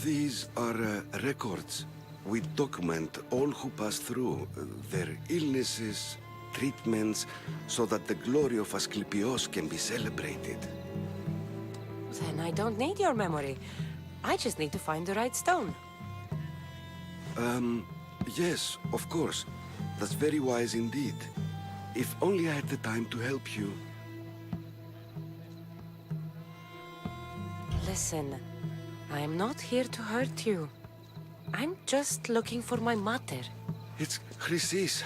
These are records. We document all who pass through, their illnesses, treatments, so that the glory of Asclepios can be celebrated. Then I don't need your memory. I just need to find the right stone. Yes, of course. That's very wise indeed. If only I had the time to help you. Listen, I'm not here to hurt you. I'm just looking for my mother. It's Chrysis.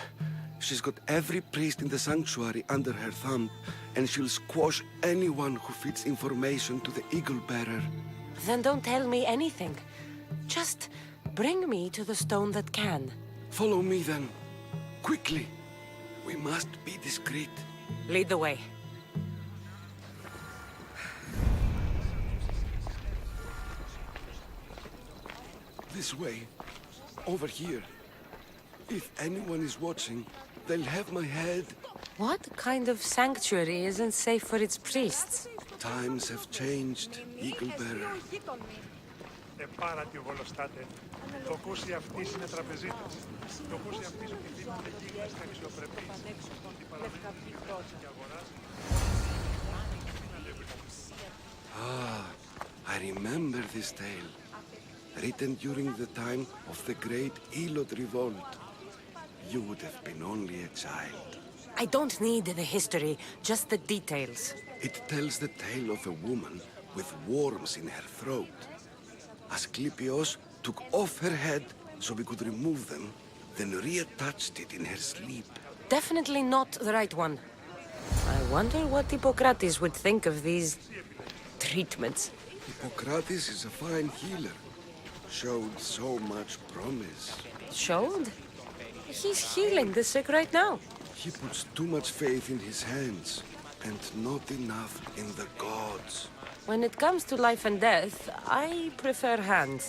She's got every priest in the sanctuary under her thumb, and she'll squash anyone who feeds information to the Eagle Bearer. Then don't tell me anything. Just bring me to the stone that can. Follow me then. Quickly. We must be discreet. Lead the way. This way. Over here. If anyone is watching, they'll have my head. What kind of sanctuary isn't safe for its priests? Times have changed, Eagle Bearer. Πάρα τη βολοστάτε. Το κούσι αυτής είναι τραπεζίτας. Το κούσι αυτής ότι δίνονται γίγνες και αξιοπρεπείς. Ότι παραδέχονται και αγοράζει. Ah, I remember this tale. Written during the time of the great Elot revolt. You would have been only a child. I don't need the history, just the details. It tells the tale of a woman with worms in her throat. Asclepios took off her head so we could remove them, then reattached it in her sleep. Definitely not the right one. I wonder what Hippocrates would think of these treatments. Hippocrates is a fine healer. Showed so much promise. Showed? He's healing the sick right now. He puts too much faith in his hands, and not enough in the gods. When it comes to life and death, I prefer hands.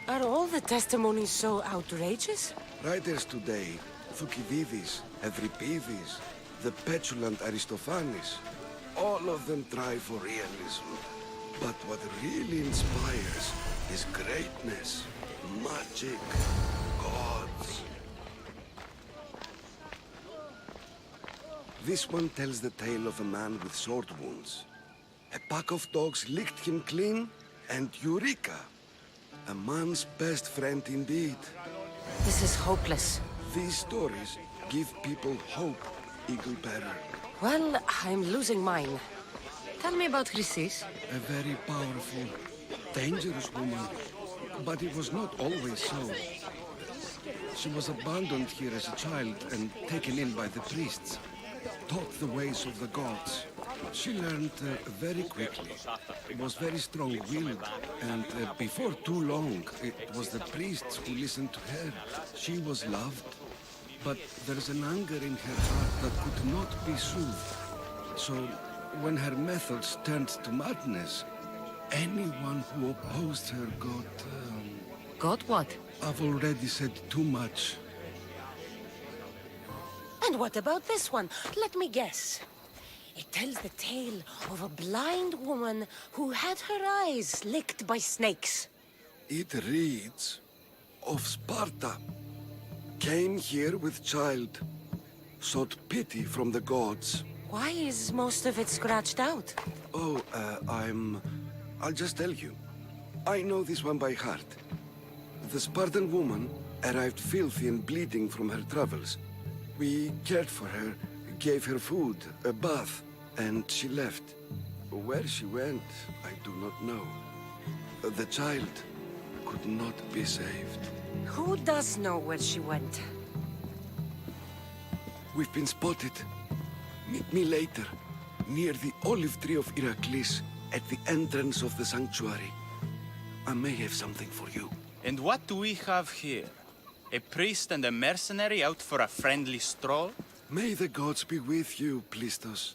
Are all the testimonies so outrageous? Writers today, Thucydides, Euripides, the petulant Aristophanes, all of them try for realism. But what really inspires is greatness, magic, gods. This one tells the tale of a man with sword wounds. A pack of dogs licked him clean, and Eureka! A man's best friend indeed. This is hopeless. These stories give people hope, Eagle Bearer. Well, I'm losing mine. Tell me about Chrysis. A very powerful, dangerous woman. But it was not always so. She was abandoned here as a child and taken in by the priests. Taught the ways of the gods. She learned very quickly. Was very strong-willed, and before too long, it was the priests who listened to her. She was loved, but there's an anger in her heart that could not be soothed. So, when her methods turned to madness, anyone who opposed her got... Got what? I've already said too much. And what about this one? Let me guess. It tells the tale of a blind woman who had her eyes licked by snakes. It reads of Sparta. Came here with child. Sought pity from the gods. Why is most of it scratched out? Oh, I'll just tell you. I know this one by heart. The Spartan woman arrived filthy and bleeding from her travels. We cared for her, gave her food, a bath, and she left. Where she went, I do not know. The child could not be saved. Who does know where she went? We've been spotted. Meet me later, near the olive tree of Heracles, at the entrance of the sanctuary. I may have something for you. And what do we have here? A priest and a mercenary out for a friendly stroll? May the gods be with you, Plistos.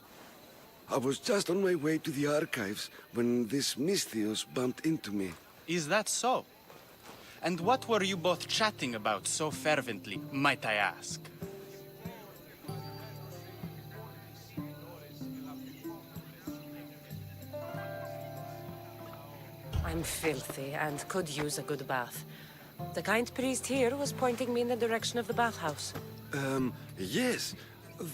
I was just on my way to the archives when this Misthios bumped into me. Is that so? And what were you both chatting about so fervently, might I ask? I'm filthy and could use a good bath. The kind priest here was pointing me in the direction of the bathhouse. Yes,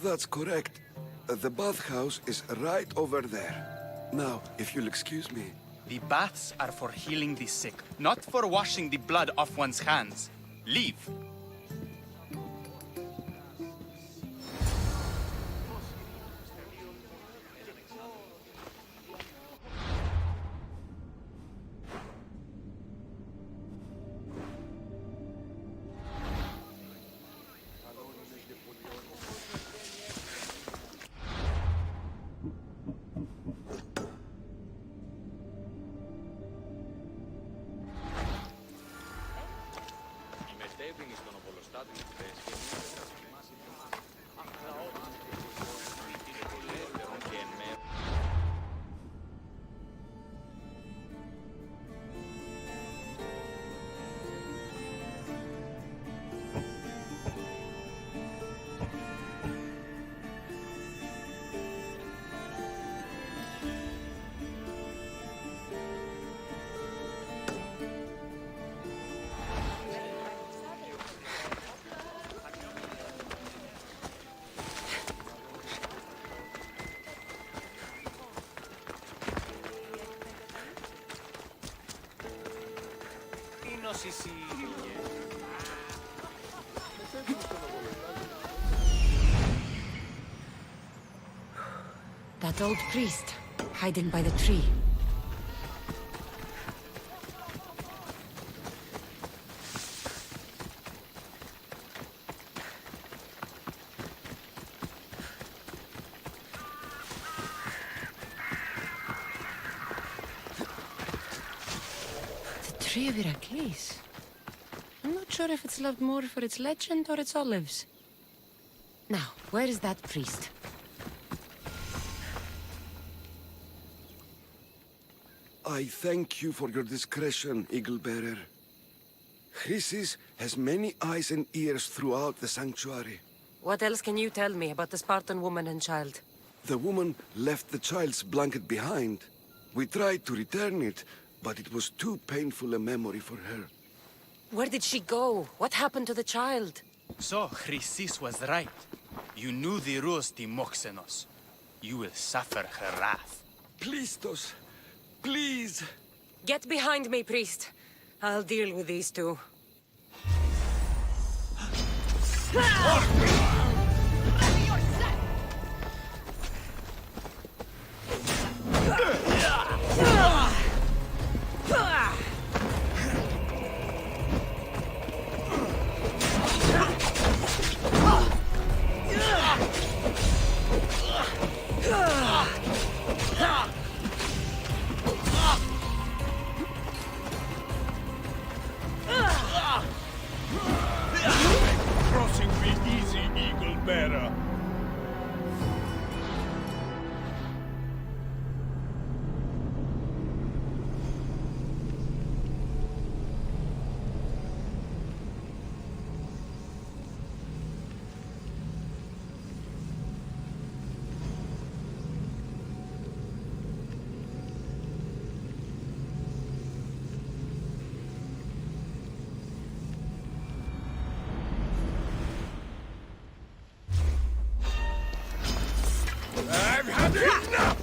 that's correct. The bathhouse is right over there. Now, if you'll excuse me. The baths are for healing the sick, not for washing the blood off one's hands. Leave. That old priest, hiding by the tree. The tree of Heracles. I'm not sure if it's loved more for its legend or its olives. Now, where is that priest? I thank you for your discretion, Eagle Bearer. Chrysis has many eyes and ears throughout the sanctuary. What else can you tell me about the Spartan woman and child? The woman left the child's blanket behind. We tried to return it, but it was too painful a memory for her. Where did she go? What happened to the child? So, Chrysis was right. You knew the rules, Timoxenos. You will suffer her wrath. Plistos, please. Get behind me, priest. I'll deal with these two. Crossing be easy, Eagle Bearer. I've had enough!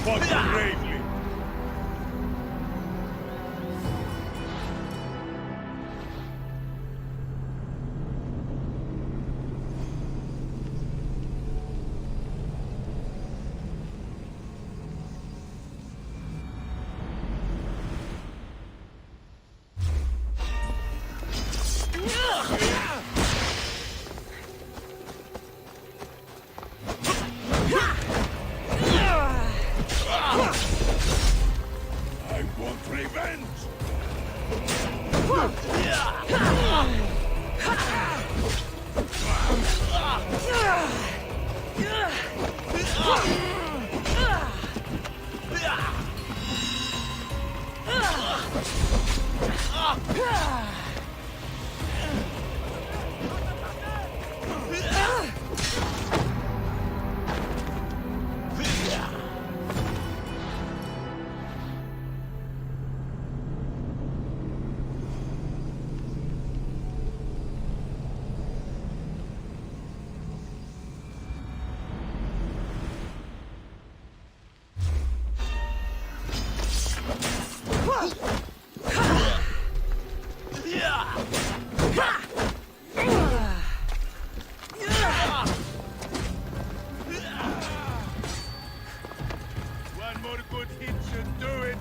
Fought bravely. I want revenge! One more good hit should do it.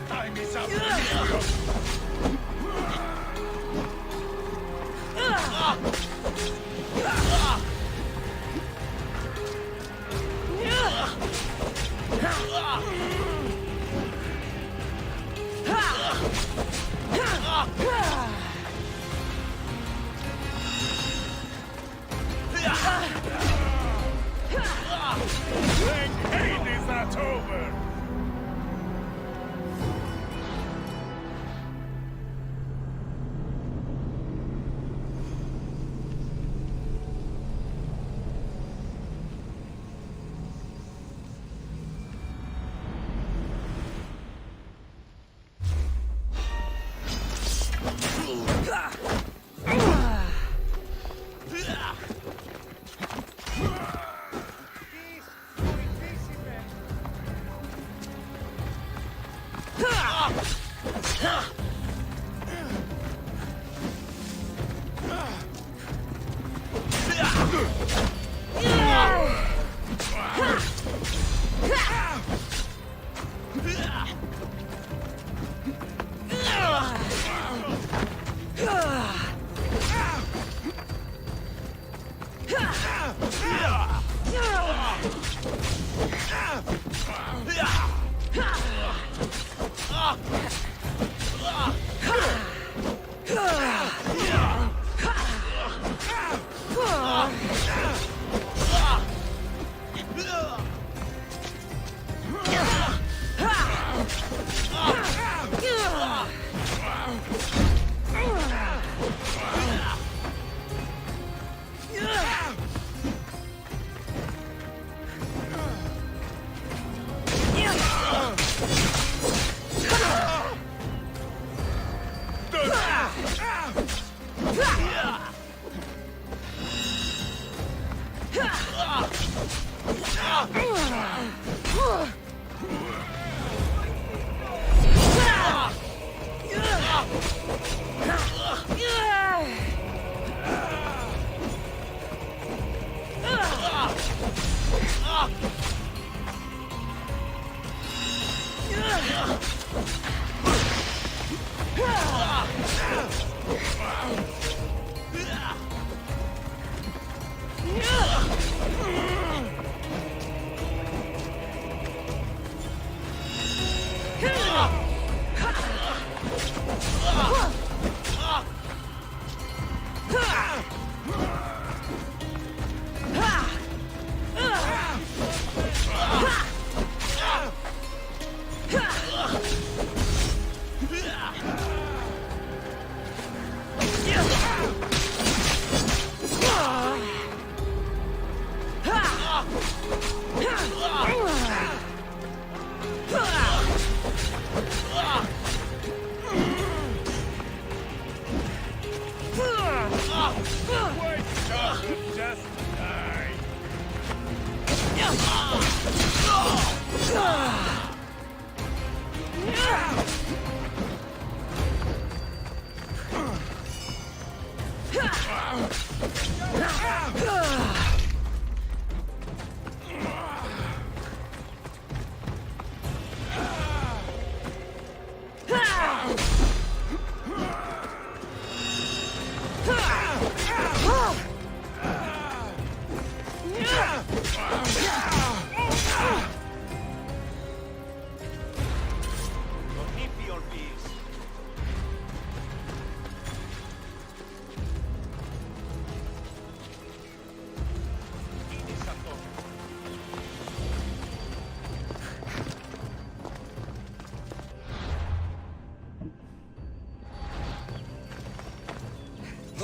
Time is up. Thank Hades that's over.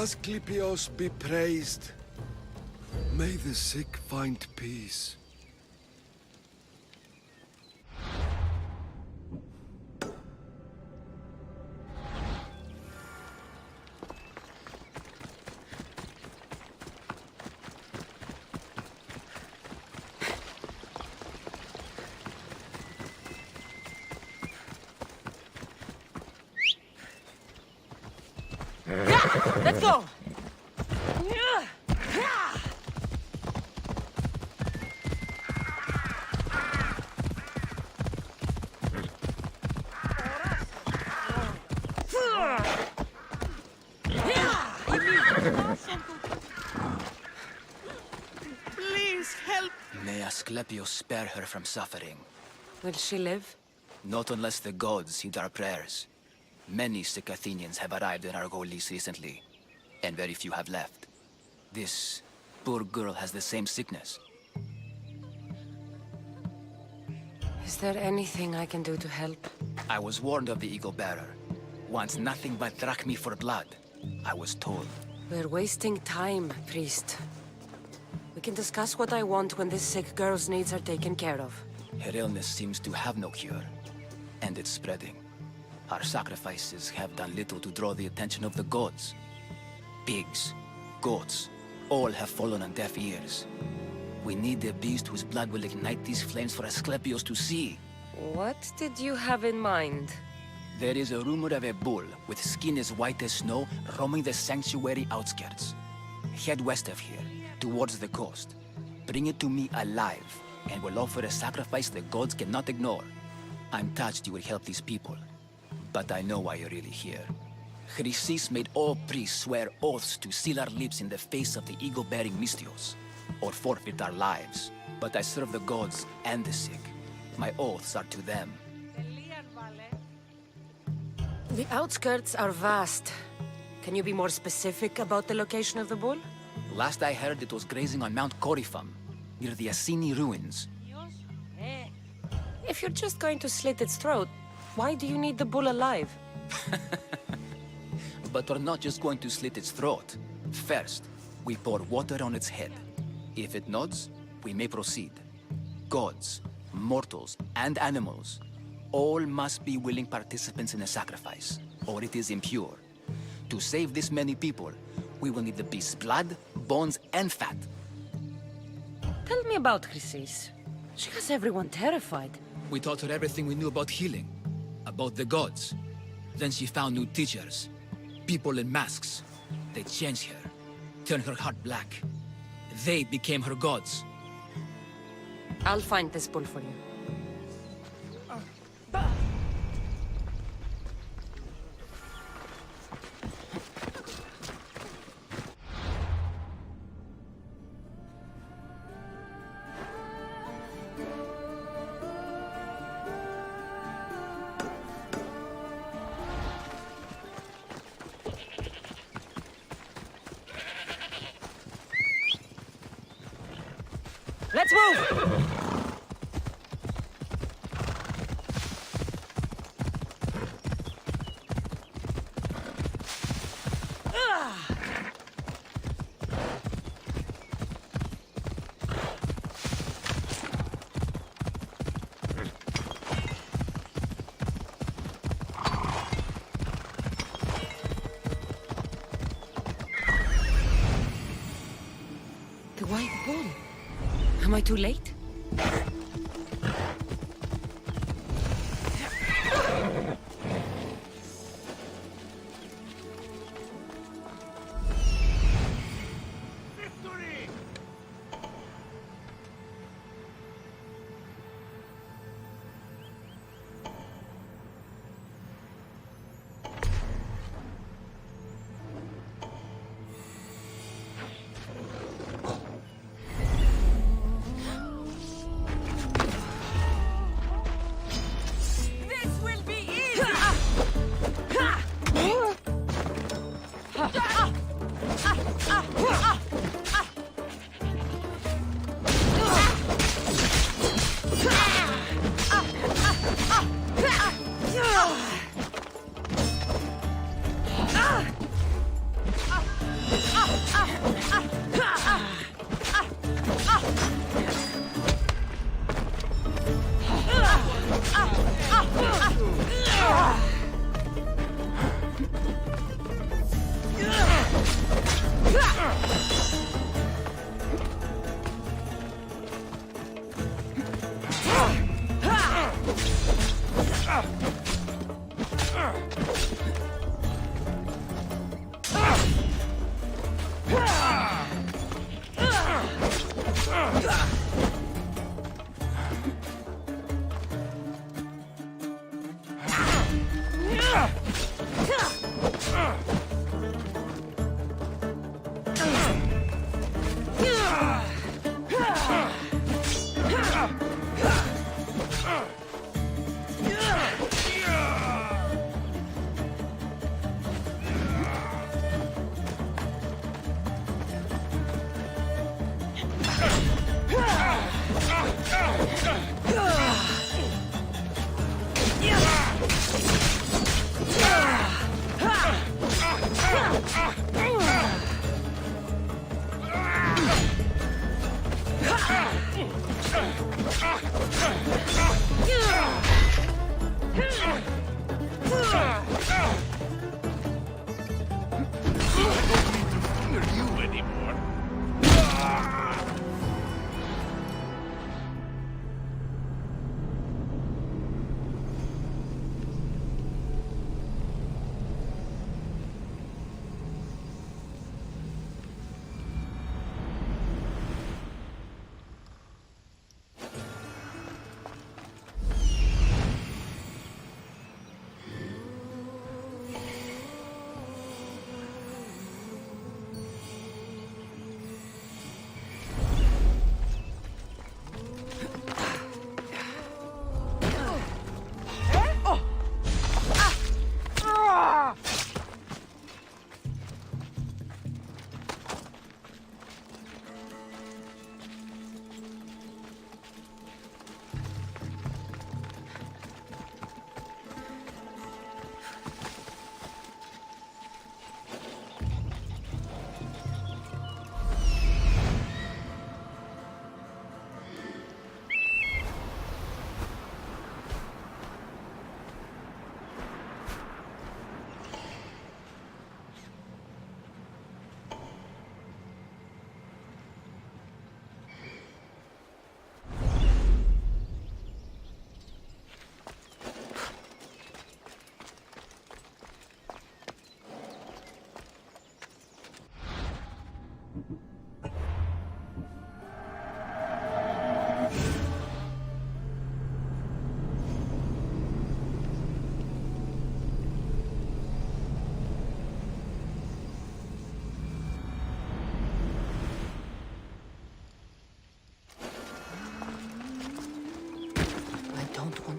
Asclepios be praised. May the sick find peace. Let's go! Please help! May Asclepios spare her from suffering. Will she live? Not unless the gods heed our prayers. Many sick Athenians have arrived in Argolis recently, and very few have left. This poor girl has the same sickness. Is there anything I can do to help? I was warned of the Eagle Bearer. Wants nothing but drachmi for blood, I was told. We're wasting time, priest. We can discuss what I want when this sick girl's needs are taken care of. Her illness seems to have no cure, and it's spreading. Our sacrifices have done little to draw the attention of the gods. Pigs, goats, all have fallen on deaf ears. We need a beast whose blood will ignite these flames for Asclepios to see. What did you have in mind? There is a rumor of a bull with skin as white as snow roaming the sanctuary outskirts. Head west of here, towards the coast. Bring it to me alive, and we'll offer a sacrifice the gods cannot ignore. I'm touched you will help these people, but I know why you're really here. Chrysis made all priests swear oaths to seal our lips in the face of the eagle-bearing Mystios, or forfeit our lives. But I serve the gods and the sick. My oaths are to them. The outskirts are vast. Can you be more specific about the location of the bull? Last I heard, it was grazing on Mount Corifum, near the Assini ruins. If you're just going to slit its throat, why do you need the bull alive? But we're not just going to slit its throat. First, we pour water on its head. If it nods, we may proceed. Gods, mortals, and animals, all must be willing participants in a sacrifice, or it is impure. To save this many people, we will need the beast's blood, bones, and fat. Tell me about Chrysis. She has everyone terrified. We taught her everything we knew about healing, about the gods. Then she found new teachers, people in masks. They changed her, turned her heart black. They became her gods. I'll find this bull for you. Let's move! The white bull. Am I too late?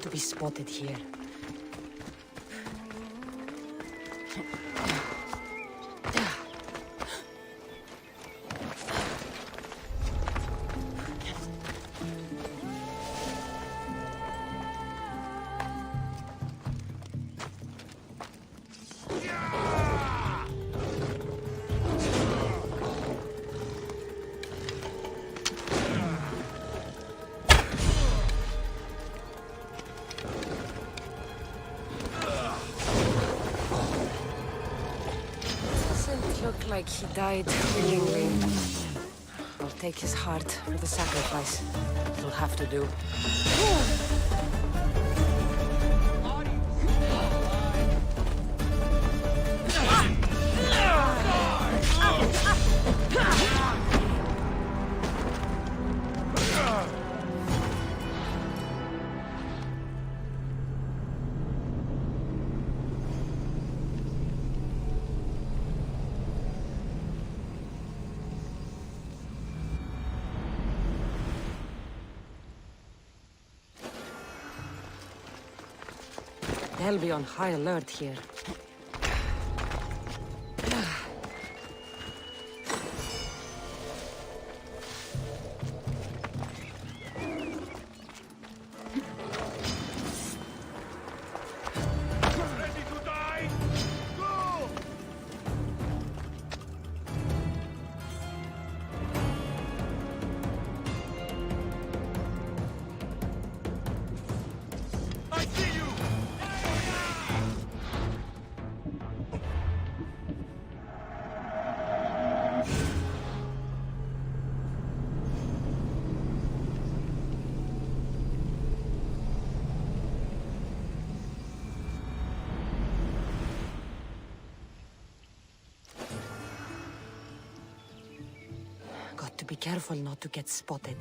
To be spotted here. Look like he died willingly. I'll take his heart for the sacrifice. It'll have to do. They'll be on high alert here. be careful not to get spotted.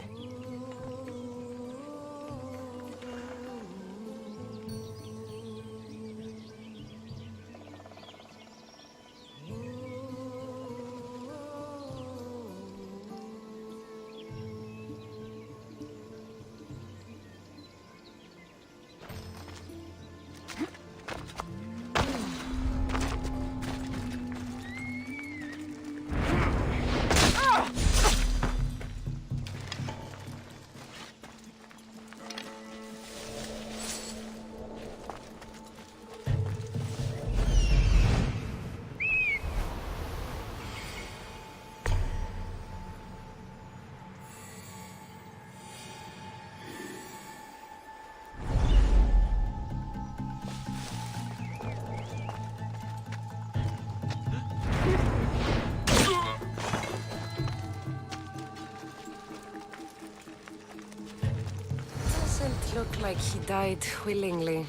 Doesn't look like he died willingly.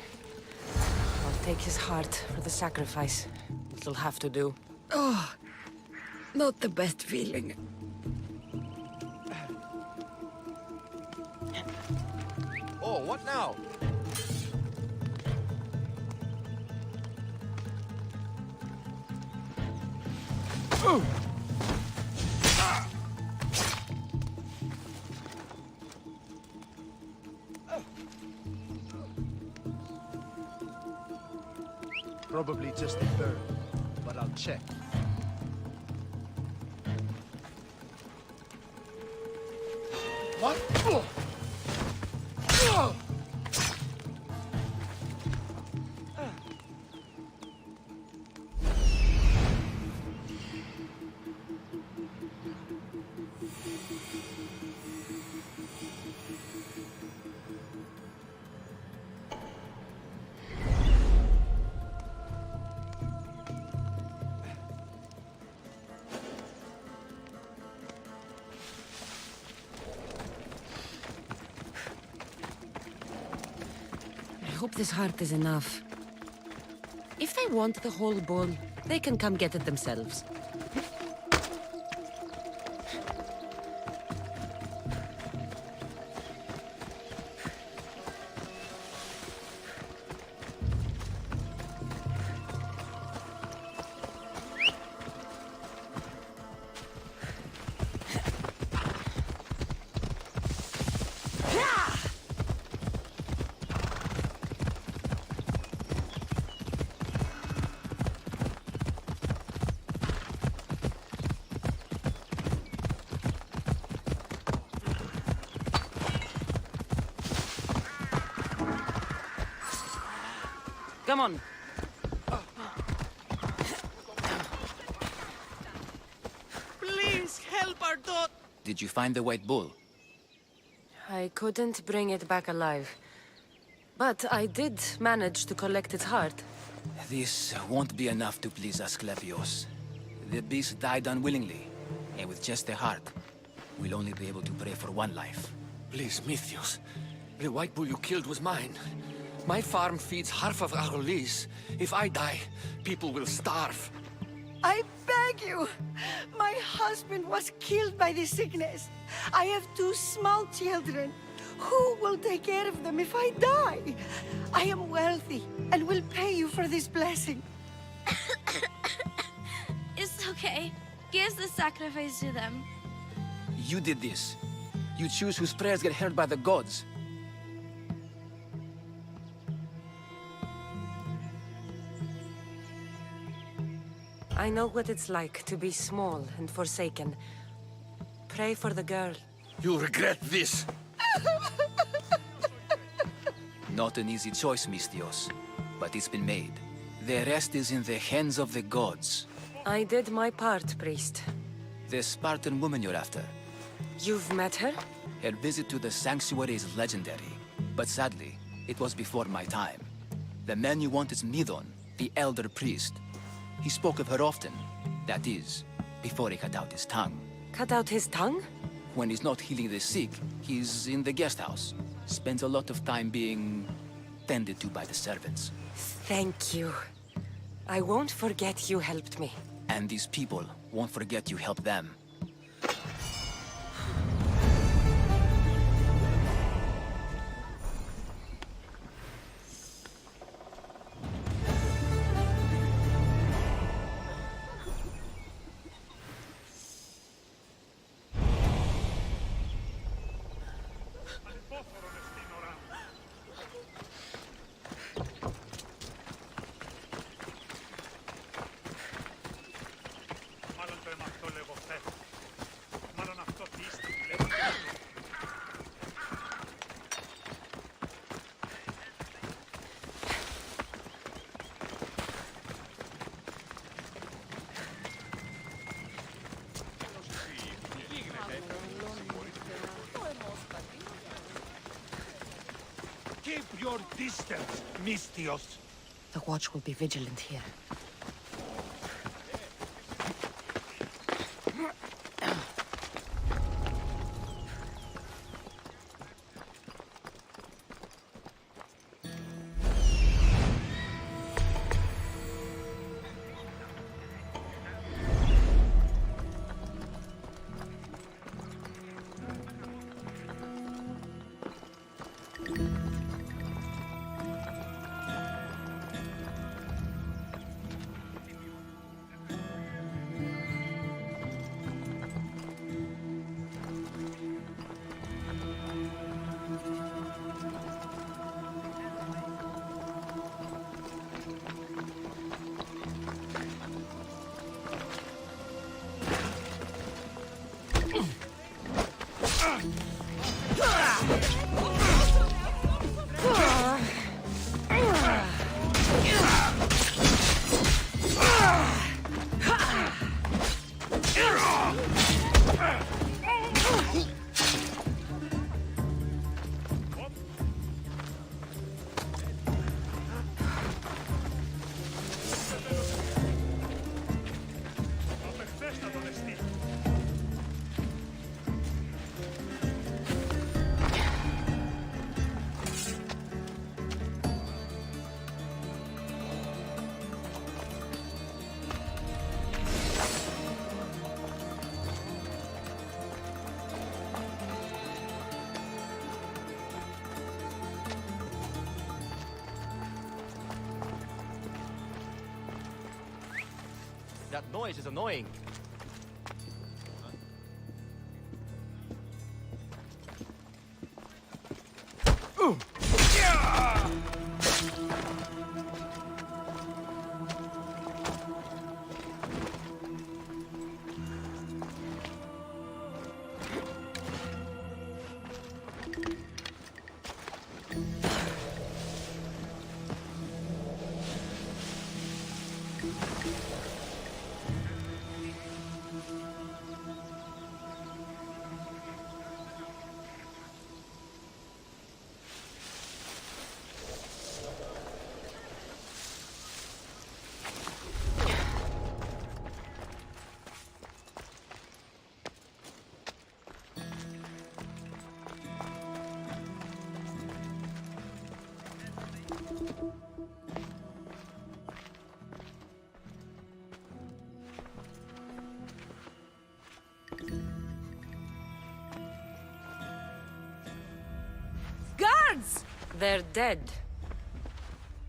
I'll take his heart for the sacrifice. It'll have to do. Oh, not the best feeling. Oh, what now? Probably just a bird, but I'll check. What? I hope this heart is enough. If they want the whole bull, they can come get it themselves. Come on. Please help our daughter. Did you find the white bull? I couldn't bring it back alive. But I did manage to collect its heart. This won't be enough to please Asclepios. The beast died unwillingly, and with just the heart, we'll only be able to pray for one life. Please, Mythios. The white bull you killed was mine. My farm feeds half of Arolis. If I die, people will starve. I beg you! My husband was killed by this sickness. I have 2 small children. Who will take care of them if I die? I am wealthy and will pay you for this blessing. It's okay. Give the sacrifice to them. You did this. You choose whose prayers get heard by the gods. I know what it's like to be small and forsaken. Pray for the girl. You'll regret this. Not an easy choice, Mystios, but it's been made. The rest is in the hands of the gods. I did my part, priest. The Spartan woman you're after. You've met her? Her visit to the sanctuary is legendary, but sadly, it was before my time. The man you want is Midon, the elder priest. He spoke of her often. That is, before he cut out his tongue. Cut out his tongue? When he's not healing the sick, he's in the guest house. Spends a lot of time being tended to by the servants. Thank you. I won't forget you helped me. And these people won't forget you helped them. Μάλλον το αίμα αυτό λέγω φεύγει. Μάλλον αυτό πίστη που λέγω. Keep your distance, Mistios. The watch will be vigilant here. That noise is annoying. Guards! They're dead.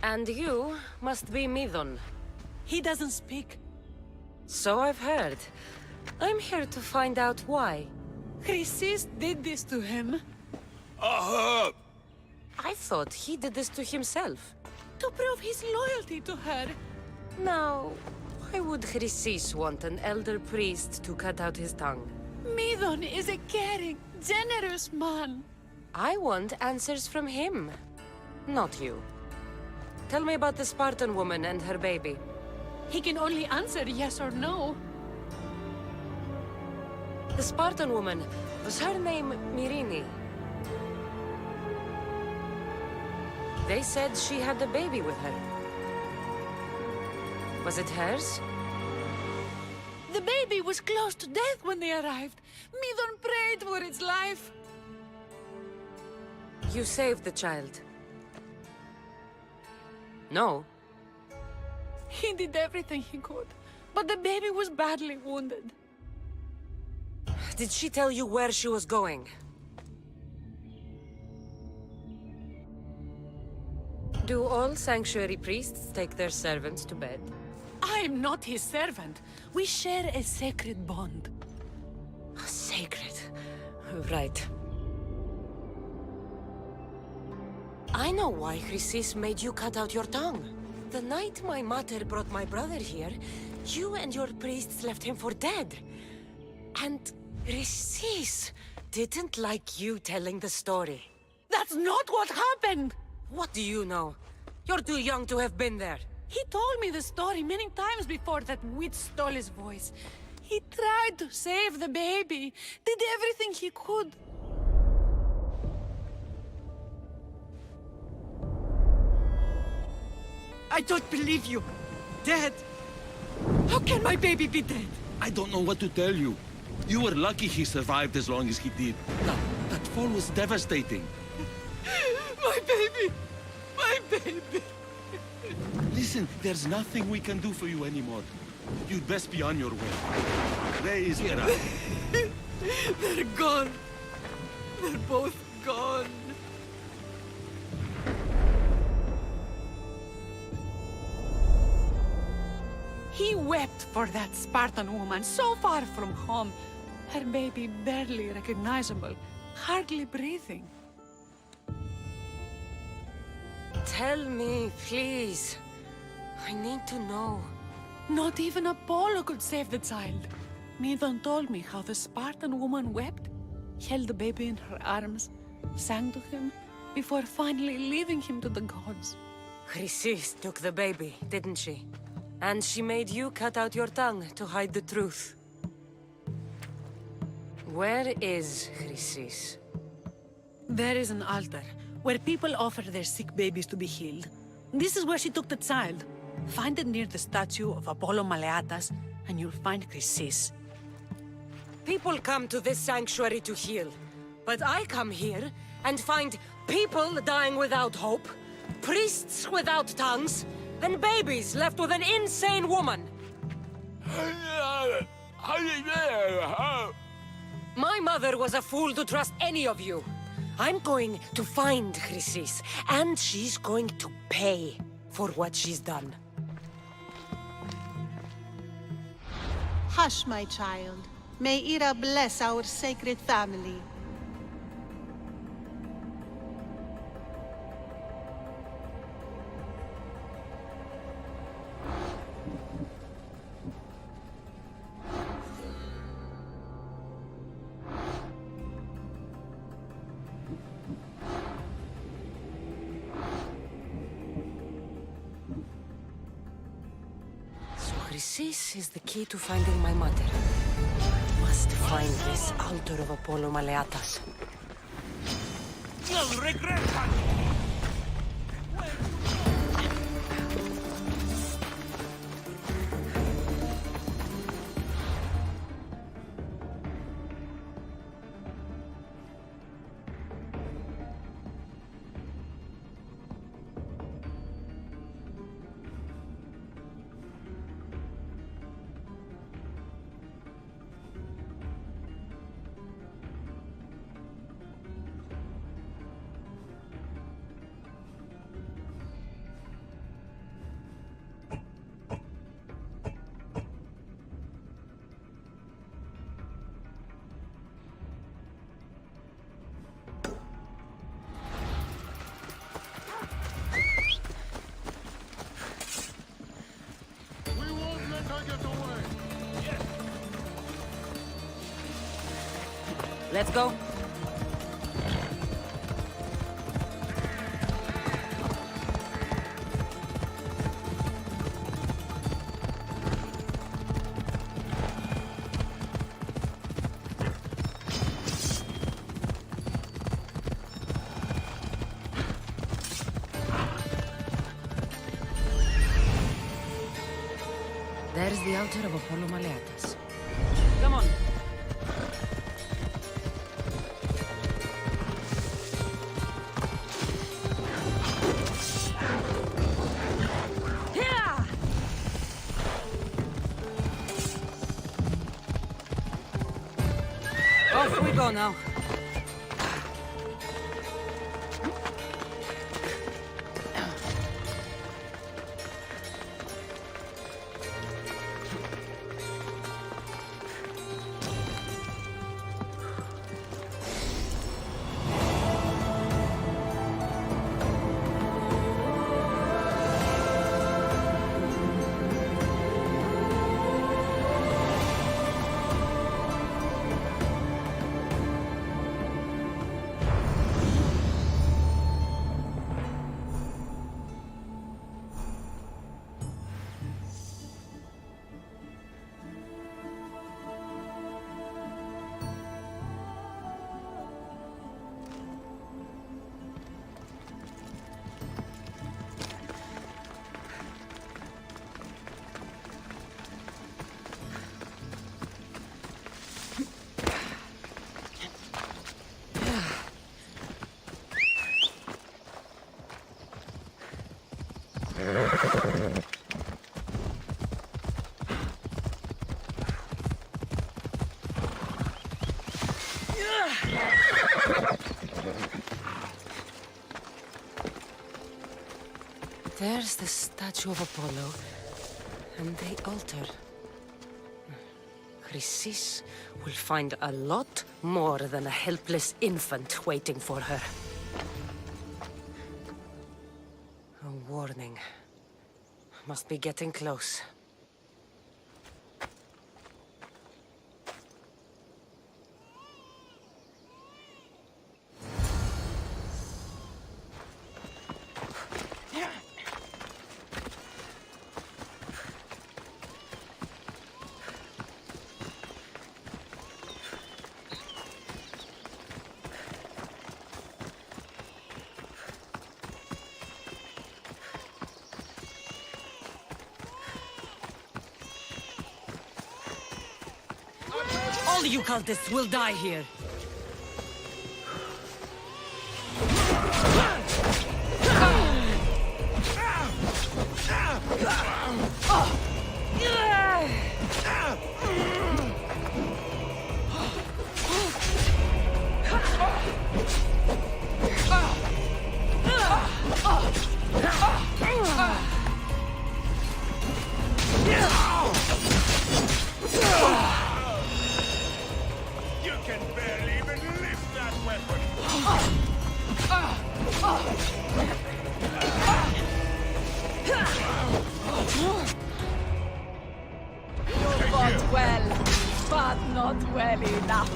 And you must be Midon. He doesn't speak. So I've heard. I'm here to find out why. Chrysis did this to him. I thought he did this to himself. To prove his loyalty to her. Now, why would Chrysis want an elder priest to cut out his tongue? Midon is a caring, generous man. I want answers from him, not you. Tell me about the Spartan woman and her baby. He can only answer yes or no. The Spartan woman, was her name Myrine? They said she had a baby with her. Was it hers? The baby was close to death when they arrived. Midon prayed for its life. You saved the child. No. He did everything he could, but the baby was badly wounded. Did she tell you where she was going? Do all sanctuary priests take their servants to bed? I'm not his servant. We share a sacred bond. Sacred. Right. I know why Chrysis made you cut out your tongue. The night my mater brought my brother here, you and your priests left him for dead. And Chrysis didn't like you telling the story. That's not what happened! What do you know? You're too young to have been there. He told me the story many times before that witch stole his voice. He tried to save the baby, did everything he could. I don't believe you. Dead. How can my baby be dead? I don't know what to tell you. You were lucky he survived as long as he did. That fall was devastating. My baby! My baby! Listen, there's nothing we can do for you anymore. You'd best be on your way. Raise it up. They're gone. They're both gone. He wept for that Spartan woman so far from home. Her baby barely recognizable, hardly breathing. Tell me, please. I need to know. Not even Apollo could save the child. Medon told me how the Spartan woman wept, held the baby in her arms, sang to him, before finally leaving him to the gods. Chrysis took the baby, didn't she? And she made you cut out your tongue to hide the truth. Where is Chrysis? There is an altar, where people offer their sick babies to be healed. This is where she took the child. Find it near the statue of Apollo Maleatas, and you'll find Chrysis. People come to this sanctuary to heal. But I come here and find people dying without hope, priests without tongues, and babies left with an insane woman. My mother was a fool to trust any of you. I'm going to find Chrysis, and she's going to pay for what she's done. Hush, my child. May Ira bless our sacred family. Chrysis is the key to finding my mother. Must find this altar of Apollo Maleatas. No regretan! Let's go. There's the altar of Apollo Maleatas. Come on. Off we go now. There's the statue of Apollo, and the altar. Chrysis will find a lot more than a helpless infant waiting for her. A warning. Must be getting close. All you cultists will die here. You can barely even lift that weapon! You fought well, but not well enough.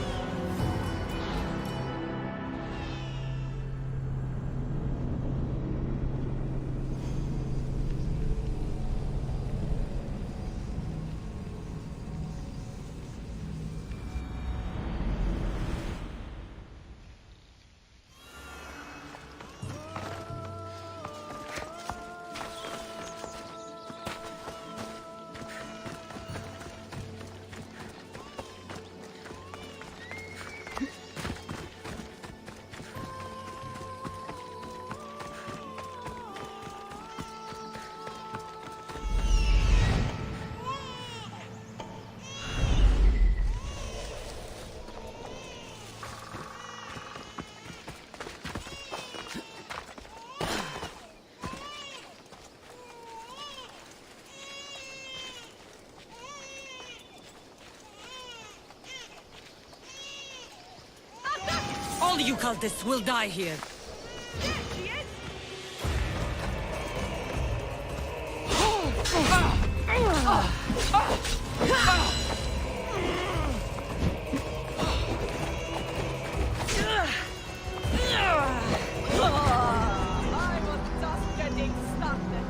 All you cultists will die here. I was just getting started.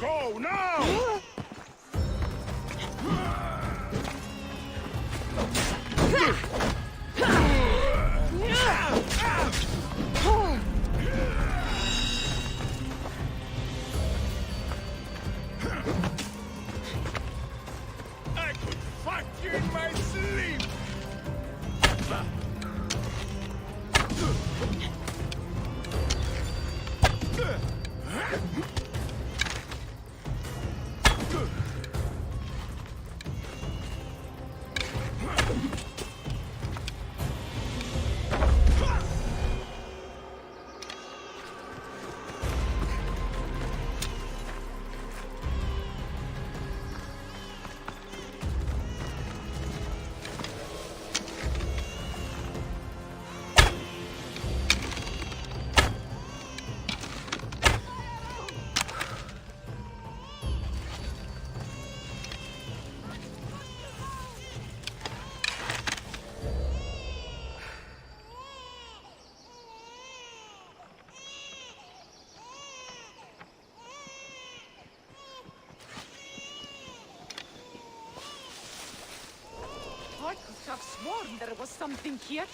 Go now! I could fuck you in my sleep! sworn there was something here.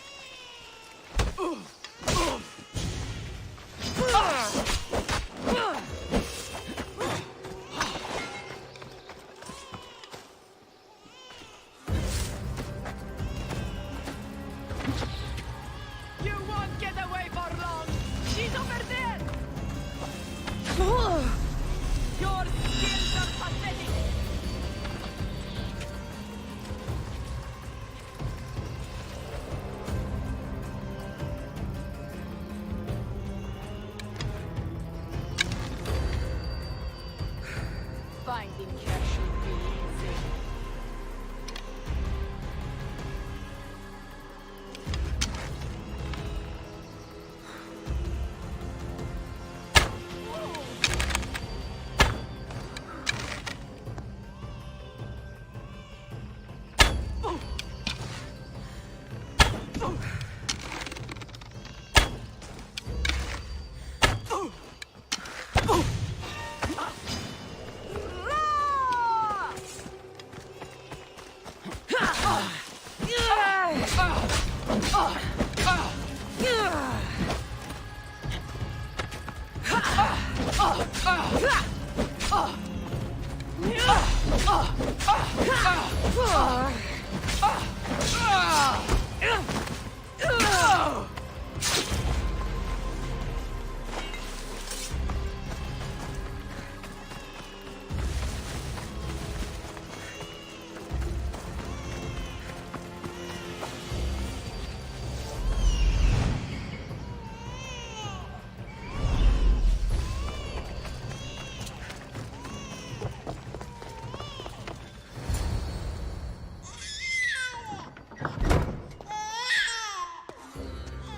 You won't get away for long. She's over there. Your skills are pathetic. Finding her should be easy.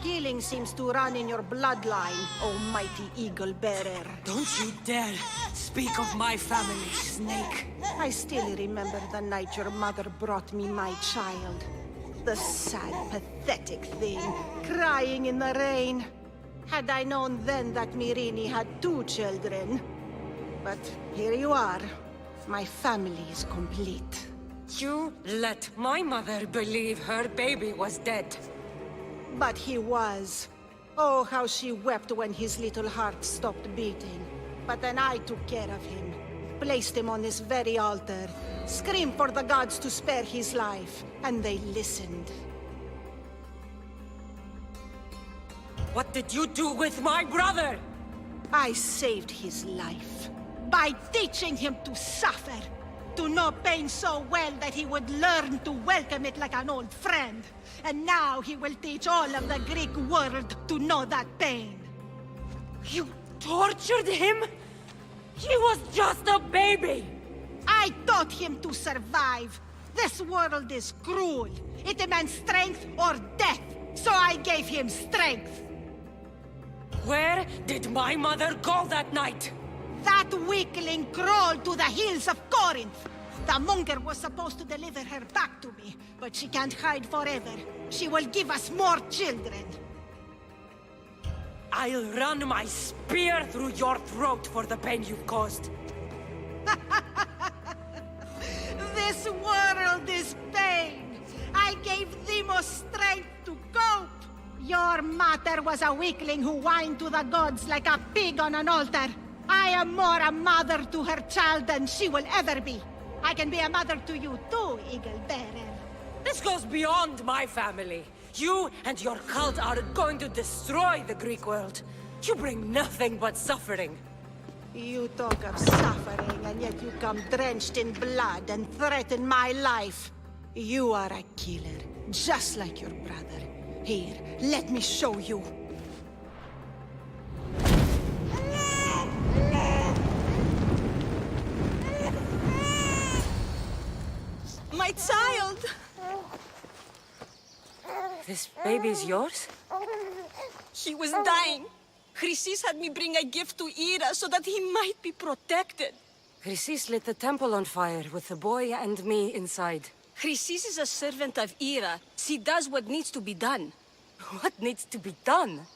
Killing seems to run in your bloodline, almighty eagle bearer. Don't you dare speak of my family, Snake. I still remember the night your mother brought me my child. The sad, pathetic thing, crying in the rain. Had I known then that Mirini had 2 children. But here you are. My family is complete. You let my mother believe her baby was dead. But he was. Oh, how she wept when his little heart stopped beating. But then I took care of him. Placed him on this very altar. Screamed for the gods to spare his life. And they listened. What did you do with my brother? I saved his life. By teaching him to suffer. To know pain so well that he would learn to welcome it like an old friend. And now he will teach all of the Greek world to know that pain. You tortured him? He was just a baby! I taught him to survive. This world is cruel. It demands strength or death. So I gave him strength. Where did my mother go that night? That weakling crawled to the hills of Corinth. The monger was supposed to deliver her back to me, but she can't hide forever. She will give us more children. I'll run my spear through your throat for the pain you've caused. This world is pain. I gave Demos strength to cope. Your mother was a weakling who whined to the gods like a pig on an altar. I am more a mother to her child than she will ever be. I can be a mother to you too, Eagle Bearer. This goes beyond my family. You and your cult are going to destroy the Greek world. You bring nothing but suffering. You talk of suffering, and yet you come drenched in blood and threaten my life. You are a killer, just like your brother. Here, let me show you. My child! This baby's yours? He was dying. Chrysis had me bring a gift to Ira so that he might be protected. Chrysis lit the temple on fire with the boy and me inside. Chrysis is a servant of Ira. She does what needs to be done. What needs to be done?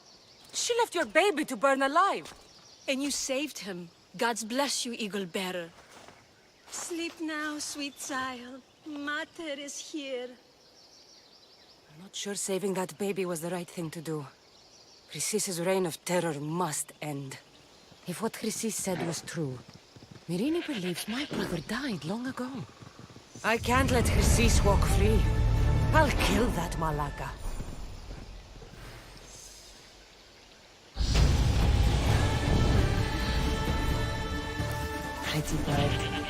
She left your baby to burn alive. And you saved him. Gods bless you, Eagle Bearer. Sleep now, sweet child. Mater is here. I'm not sure saving that baby was the right thing to do. Chrysis' reign of terror must end. If what Chrysis said was true, Myrine believes my brother died long ago. I can't let Chrysis walk free. I'll kill that Malaka. Pretty bird.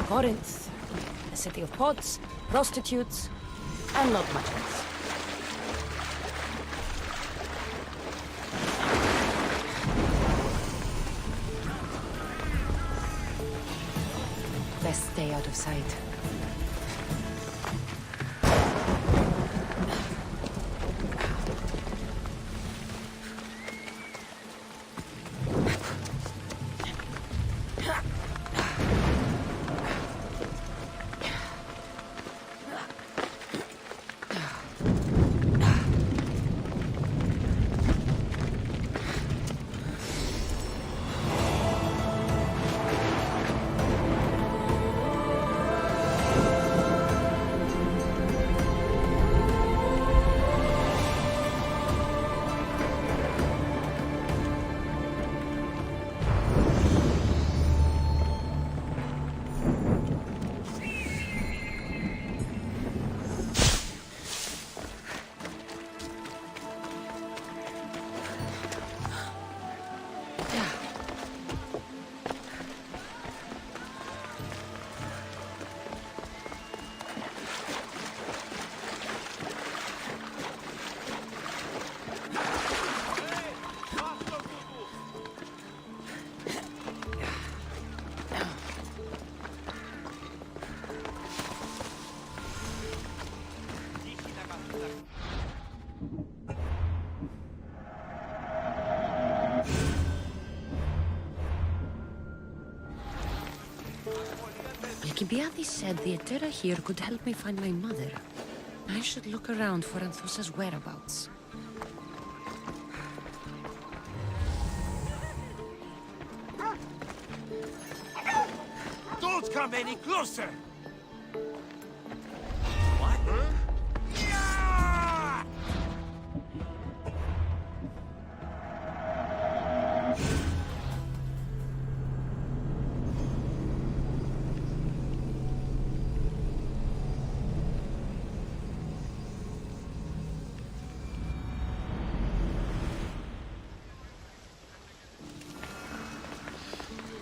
Corinth, a city of pots, prostitutes, and not much else. Best stay out of sight. Alcibiades said the Etera here could help me find my mother. I should look around for Anthusa's whereabouts. Don't come any closer!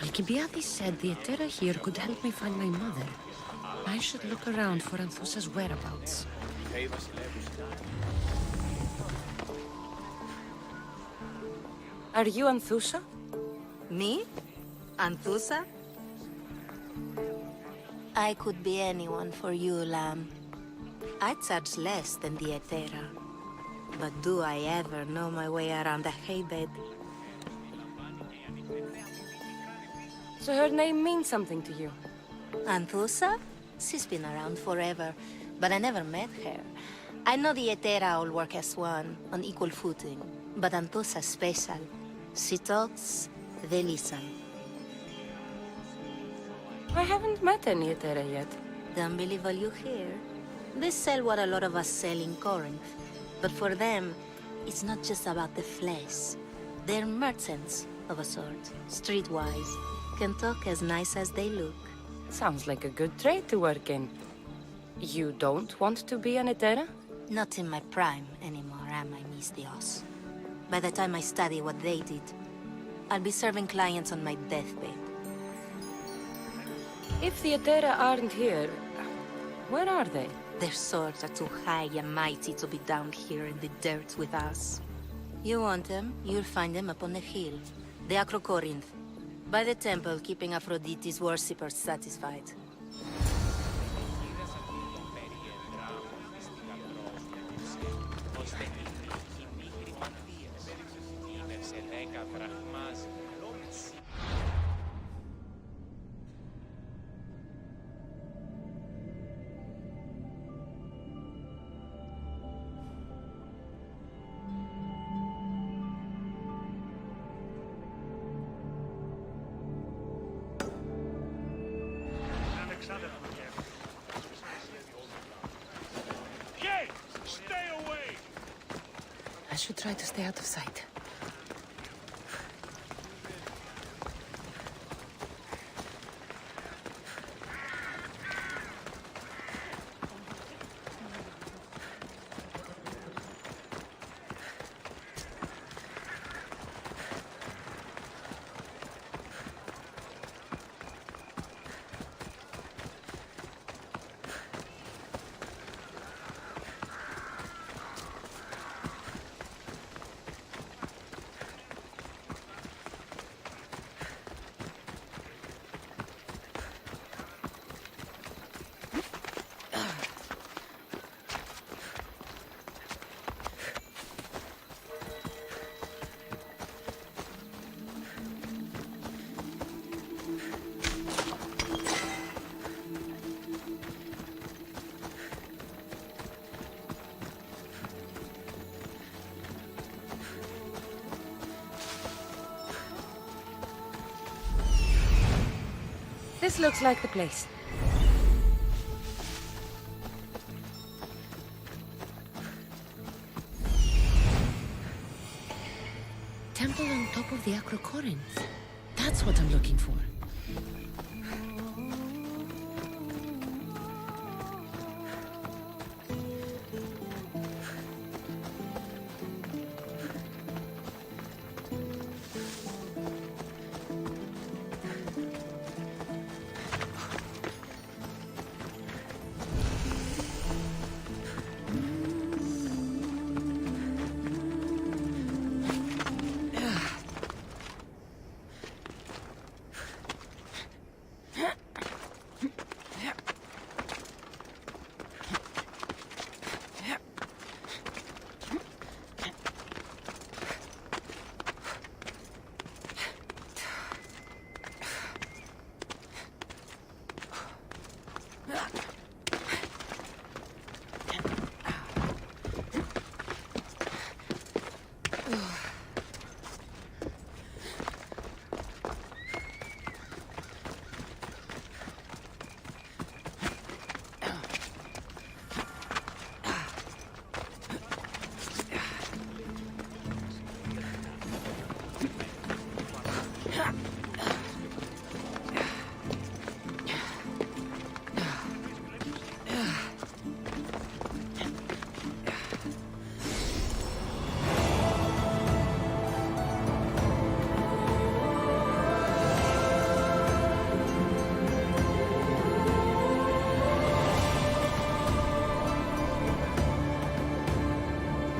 Alcibiades said the Etera here could help me find my mother. I should look around for Anthusa's whereabouts. Are you Anthusa? Me? Anthusa? I could be anyone for you, lamb. I charge less than the Etera. But do I ever know my way around a haybed? So her name means something to you? Anthusa? She's been around forever, but I never met her. I know the Etera all work as one, on equal footing. But Anthusa's special. She talks, they listen. I haven't met any Etera yet. Don't believe all you hear. They sell what a lot of us sell in Corinth. But for them, it's not just about the flesh. They're merchants, of a sort, streetwise. Can talk as nice as they look. Sounds like a good trade to work in. You don't want to be an Etera? Not in my prime anymore, am I, Miss Dios? By the time I study what they did, I'll be serving clients on my deathbed. If the Etera aren't here, where are they? Their swords are too high and mighty to be down here in the dirt with us. You want them, you'll find them up on the hill. The Acro Corinth. By the temple, keeping Aphrodite's worshippers satisfied. εξάδελφο γέρος. Yay! Stay away! I should try to stay out of sight. This looks like the place. Temple on top of the Acrocorinth. That's what I'm looking for.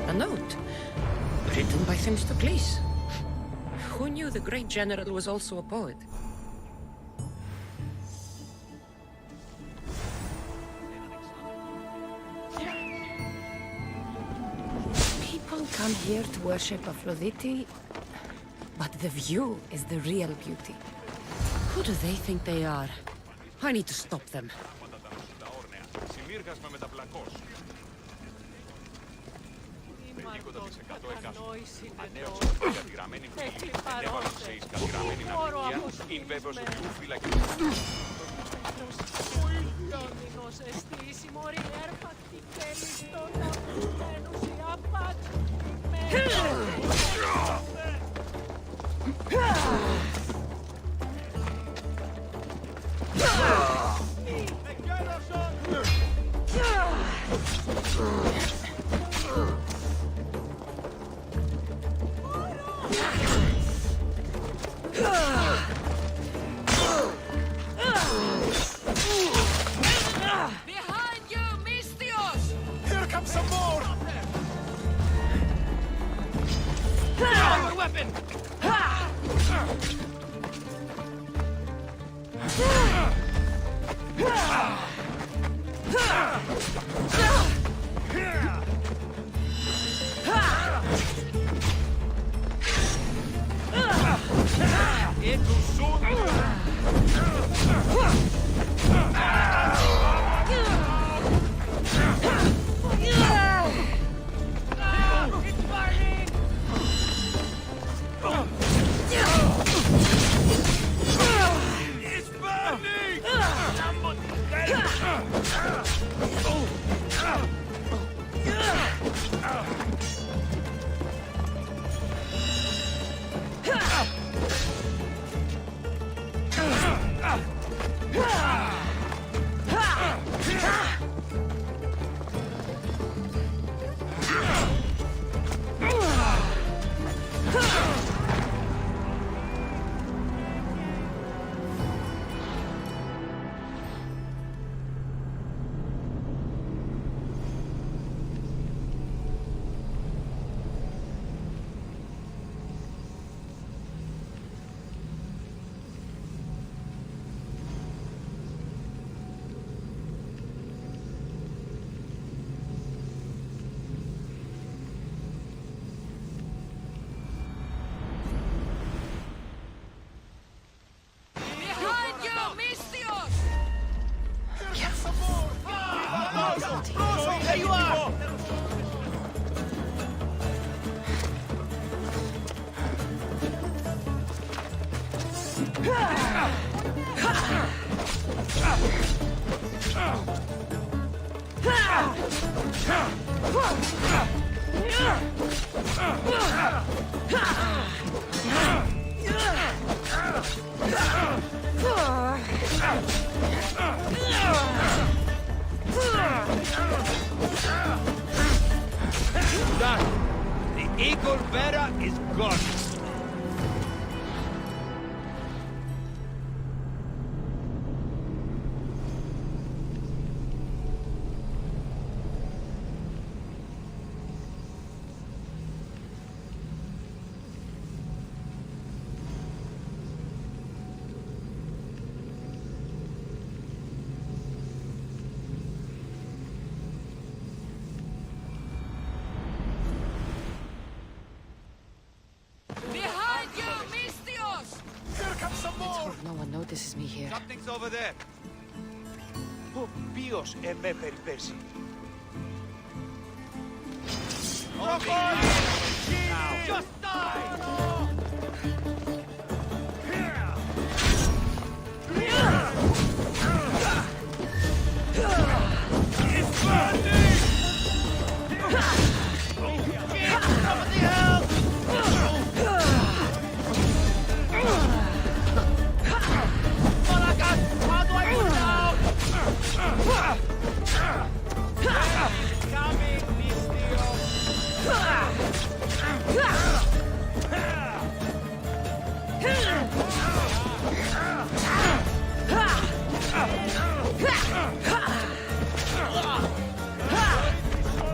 A note, written by Themistocles. Who knew the great general was also a poet? People come here to worship Aphrodite, but the view is the real beauty. Who do they think they are? I need to stop them. Συνήργασμα με τα πλακός. 50% εκάστοτε. Ανέωσαν την κατηγραμμένη μνήμη, ενέβαλαν σε εις κατηγραμμένη ναυπηγεία, ειν βέβαιος ότι ου φυλακή. Ο Ιλιώνινος εστί η συμμορή έρπακτη και λιστών απουμένους η απάτη Behind you, Mystios! Here comes some more! Draw your weapon! Into soon! It's burning! It's burning! Done. The Eagle Vera is gone. Behind you, Mistios! Here comes some more! No one notices me here. Something's over there. Ο οποίος εμέ περιπέσει. Just die! It's burning! Somebody help! Malakas, how do I put down? It's coming, Mistio.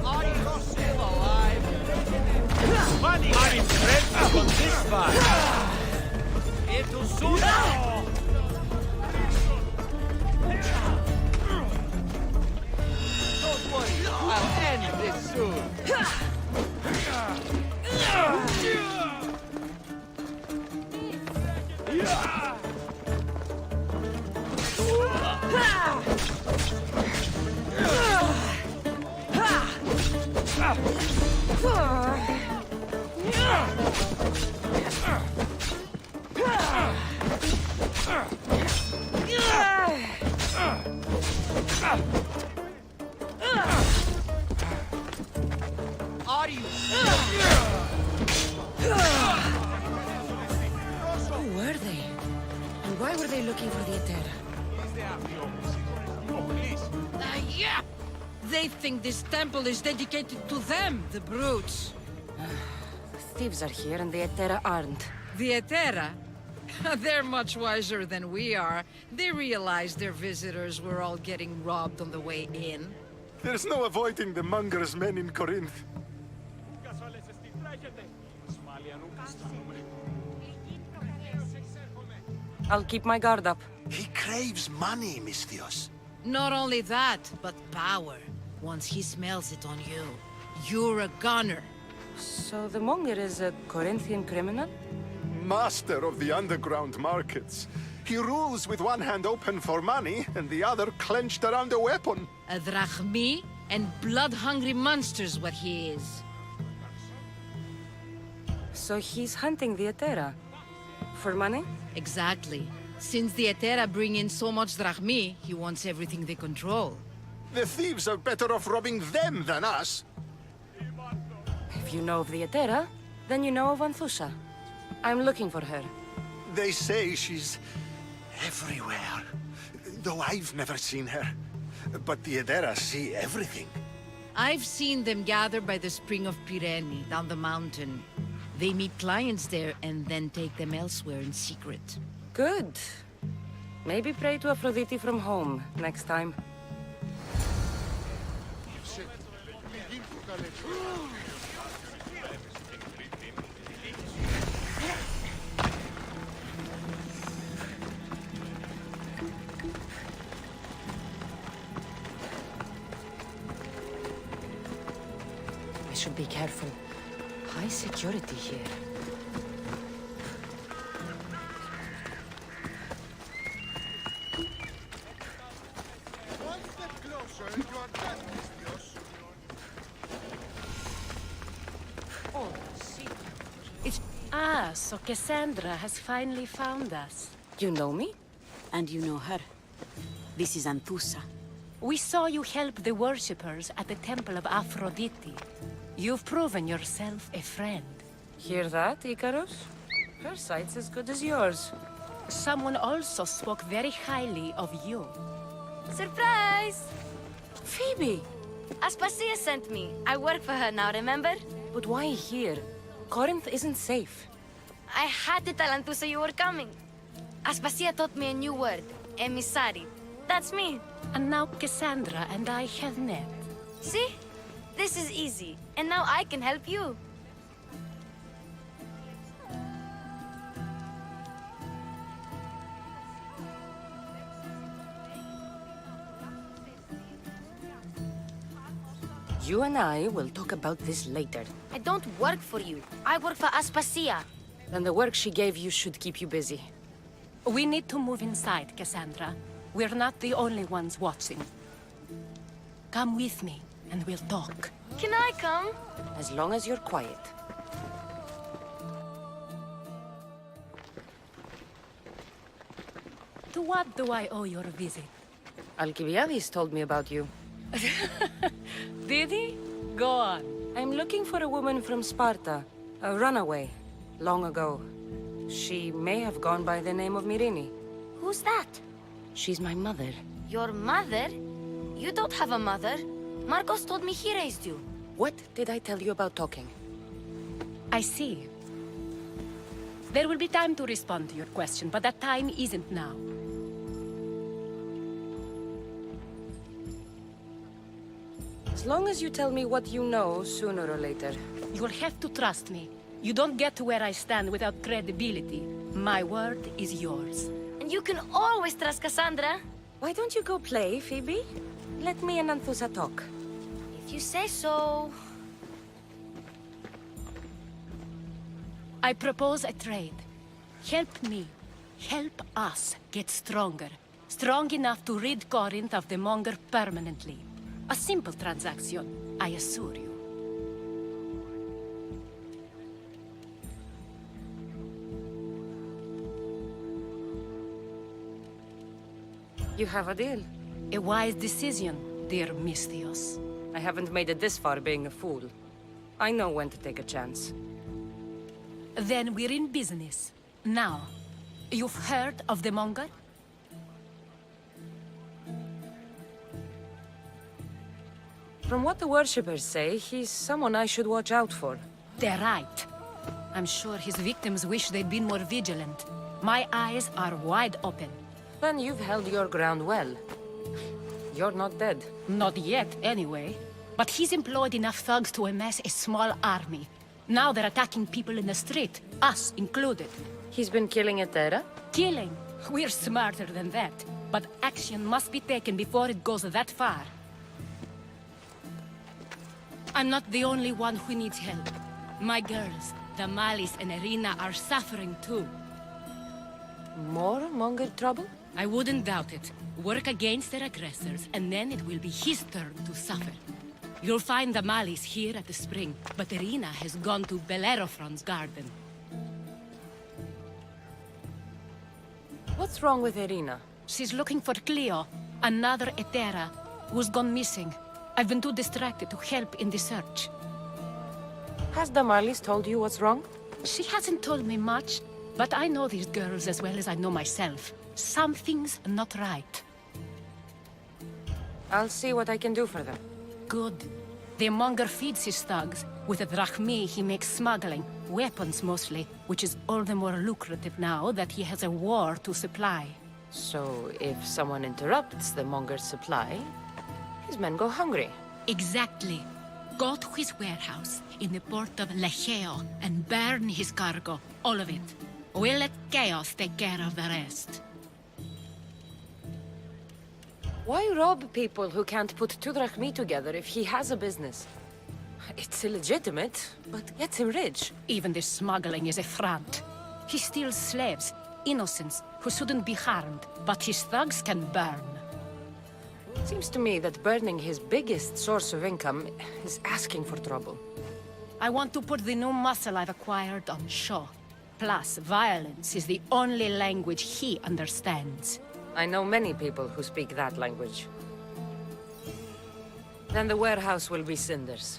Are still alive? I'm impressed on this one. It'll soon. Don't worry, I'll end this soon. Are you? Who were they? And why were they looking for the Etera? Yeah! They think this temple is dedicated to them, the brutes. The thieves are here and the Etera aren't. The Etera? They're much wiser than we are. They realized their visitors were all getting robbed on the way in. There's no avoiding the monger's men in Corinth. I'll keep my guard up. He craves money, Misthios. Not only that, but power. Once he smells it on you, you're a gunner. So the monger is a Corinthian criminal? Master of the underground markets. He rules with one hand open for money and the other clenched around a weapon. A drachmi and blood-hungry monster's what he is. So he's hunting the Etera. For money? Exactly. Since the Etera bring in so much drachmi, he wants everything they control. The thieves are better off robbing them than us. If you know of the Etera, then you know of Anthusha. I'm looking for her. They say she's everywhere, though I've never seen her. But the Edera see everything. I've seen them gather by the spring of Pirene, down the mountain. They meet clients there and then take them elsewhere in secret. Good. Maybe pray to Aphrodite from home next time. I should be careful. High security here. One step closer and you are dead, Misthios. Oh, see. It's... Ah, so Cassandra has finally found us. You know me? And you know her. This is Anthusa. We saw you help the worshippers at the Temple of Aphrodite. You've proven yourself a friend. Hear that, Icarus? Her sight's as good as yours. Someone also spoke very highly of you. Surprise! Phoebe! Aspasia sent me. I work for her now, remember? But why here? Corinth isn't safe. I had to tell Anthusa you were coming. Aspasia taught me a new word, emissary. That's me. And now Cassandra and I have met. See? This is easy. And now I can help you. You and I will talk about this later. I don't work for you. I work for Aspasia. Then the work she gave you should keep you busy. We need to move inside, Cassandra. We're not the only ones watching. Come with me, and we'll talk. Can I come? As long as you're quiet. To what do I owe your visit? Alcibiades told me about you. Did he? Go on. I'm looking for a woman from Sparta. A runaway. Long ago. She may have gone by the name of Myrine. Who's that? She's my mother. Your mother? You don't have a mother. Marcos told me he raised you. What did I tell you about talking? I see. There will be time to respond to your question, but that time isn't now. As long as you tell me what you know, sooner or later. You'll have to trust me. You don't get to where I stand without credibility. My word is yours. And you can always trust Cassandra. Why don't you go play, Phoebe? Let me and Anthusa talk. If you say so. I propose a trade. Help me. Help us get stronger. Strong enough to rid Corinth of the Monger permanently. A simple transaction, I assure you. You have a deal. A wise decision, dear Misthios. I haven't made it this far being a fool. I know when to take a chance. Then we're in business. Now, you've heard of the Monger? From what the worshippers say, he's someone I should watch out for. They're right. I'm sure his victims wish they'd been more vigilant. My eyes are wide open. Then you've held your ground well. You're not dead. Not yet, anyway. But he's employed enough thugs to amass a small army. Now they're attacking people in the street, us included. He's been killing Etera? Killing? We're smarter than that. But action must be taken before it goes that far. I'm not the only one who needs help. My girls, Damalis and Irina, are suffering too. More Monger trouble? I wouldn't doubt it. Work against their aggressors, and then it will be his turn to suffer. You'll find Damalis here at the spring, but Irina has gone to Bellerophon's garden. What's wrong with Irina? She's looking for Cleo, another Etera, who's gone missing. I've been too distracted to help in the search. Has Damalis told you what's wrong? She hasn't told me much, but I know these girls as well as I know myself. Something's not right. I'll see what I can do for them. Good. The Monger feeds his thugs. With the drachmi, he makes smuggling. Weapons, mostly. Which is all the more lucrative now that he has a war to supply. So, if someone interrupts the Monger's supply, his men go hungry. Exactly. Go to his warehouse in the port of Lecheo and burn his cargo. All of it. We'll let chaos take care of the rest. Why rob people who can't put 2 drachmi together if he has a business? It's illegitimate, but gets him rich. Even the smuggling is a front. He steals slaves, innocents, who shouldn't be harmed, but his thugs can burn. Seems to me that burning his biggest source of income is asking for trouble. I want to put the new muscle I've acquired on show. plus violence is the only language he understands. I know many people who speak that language. Then the warehouse will be cinders.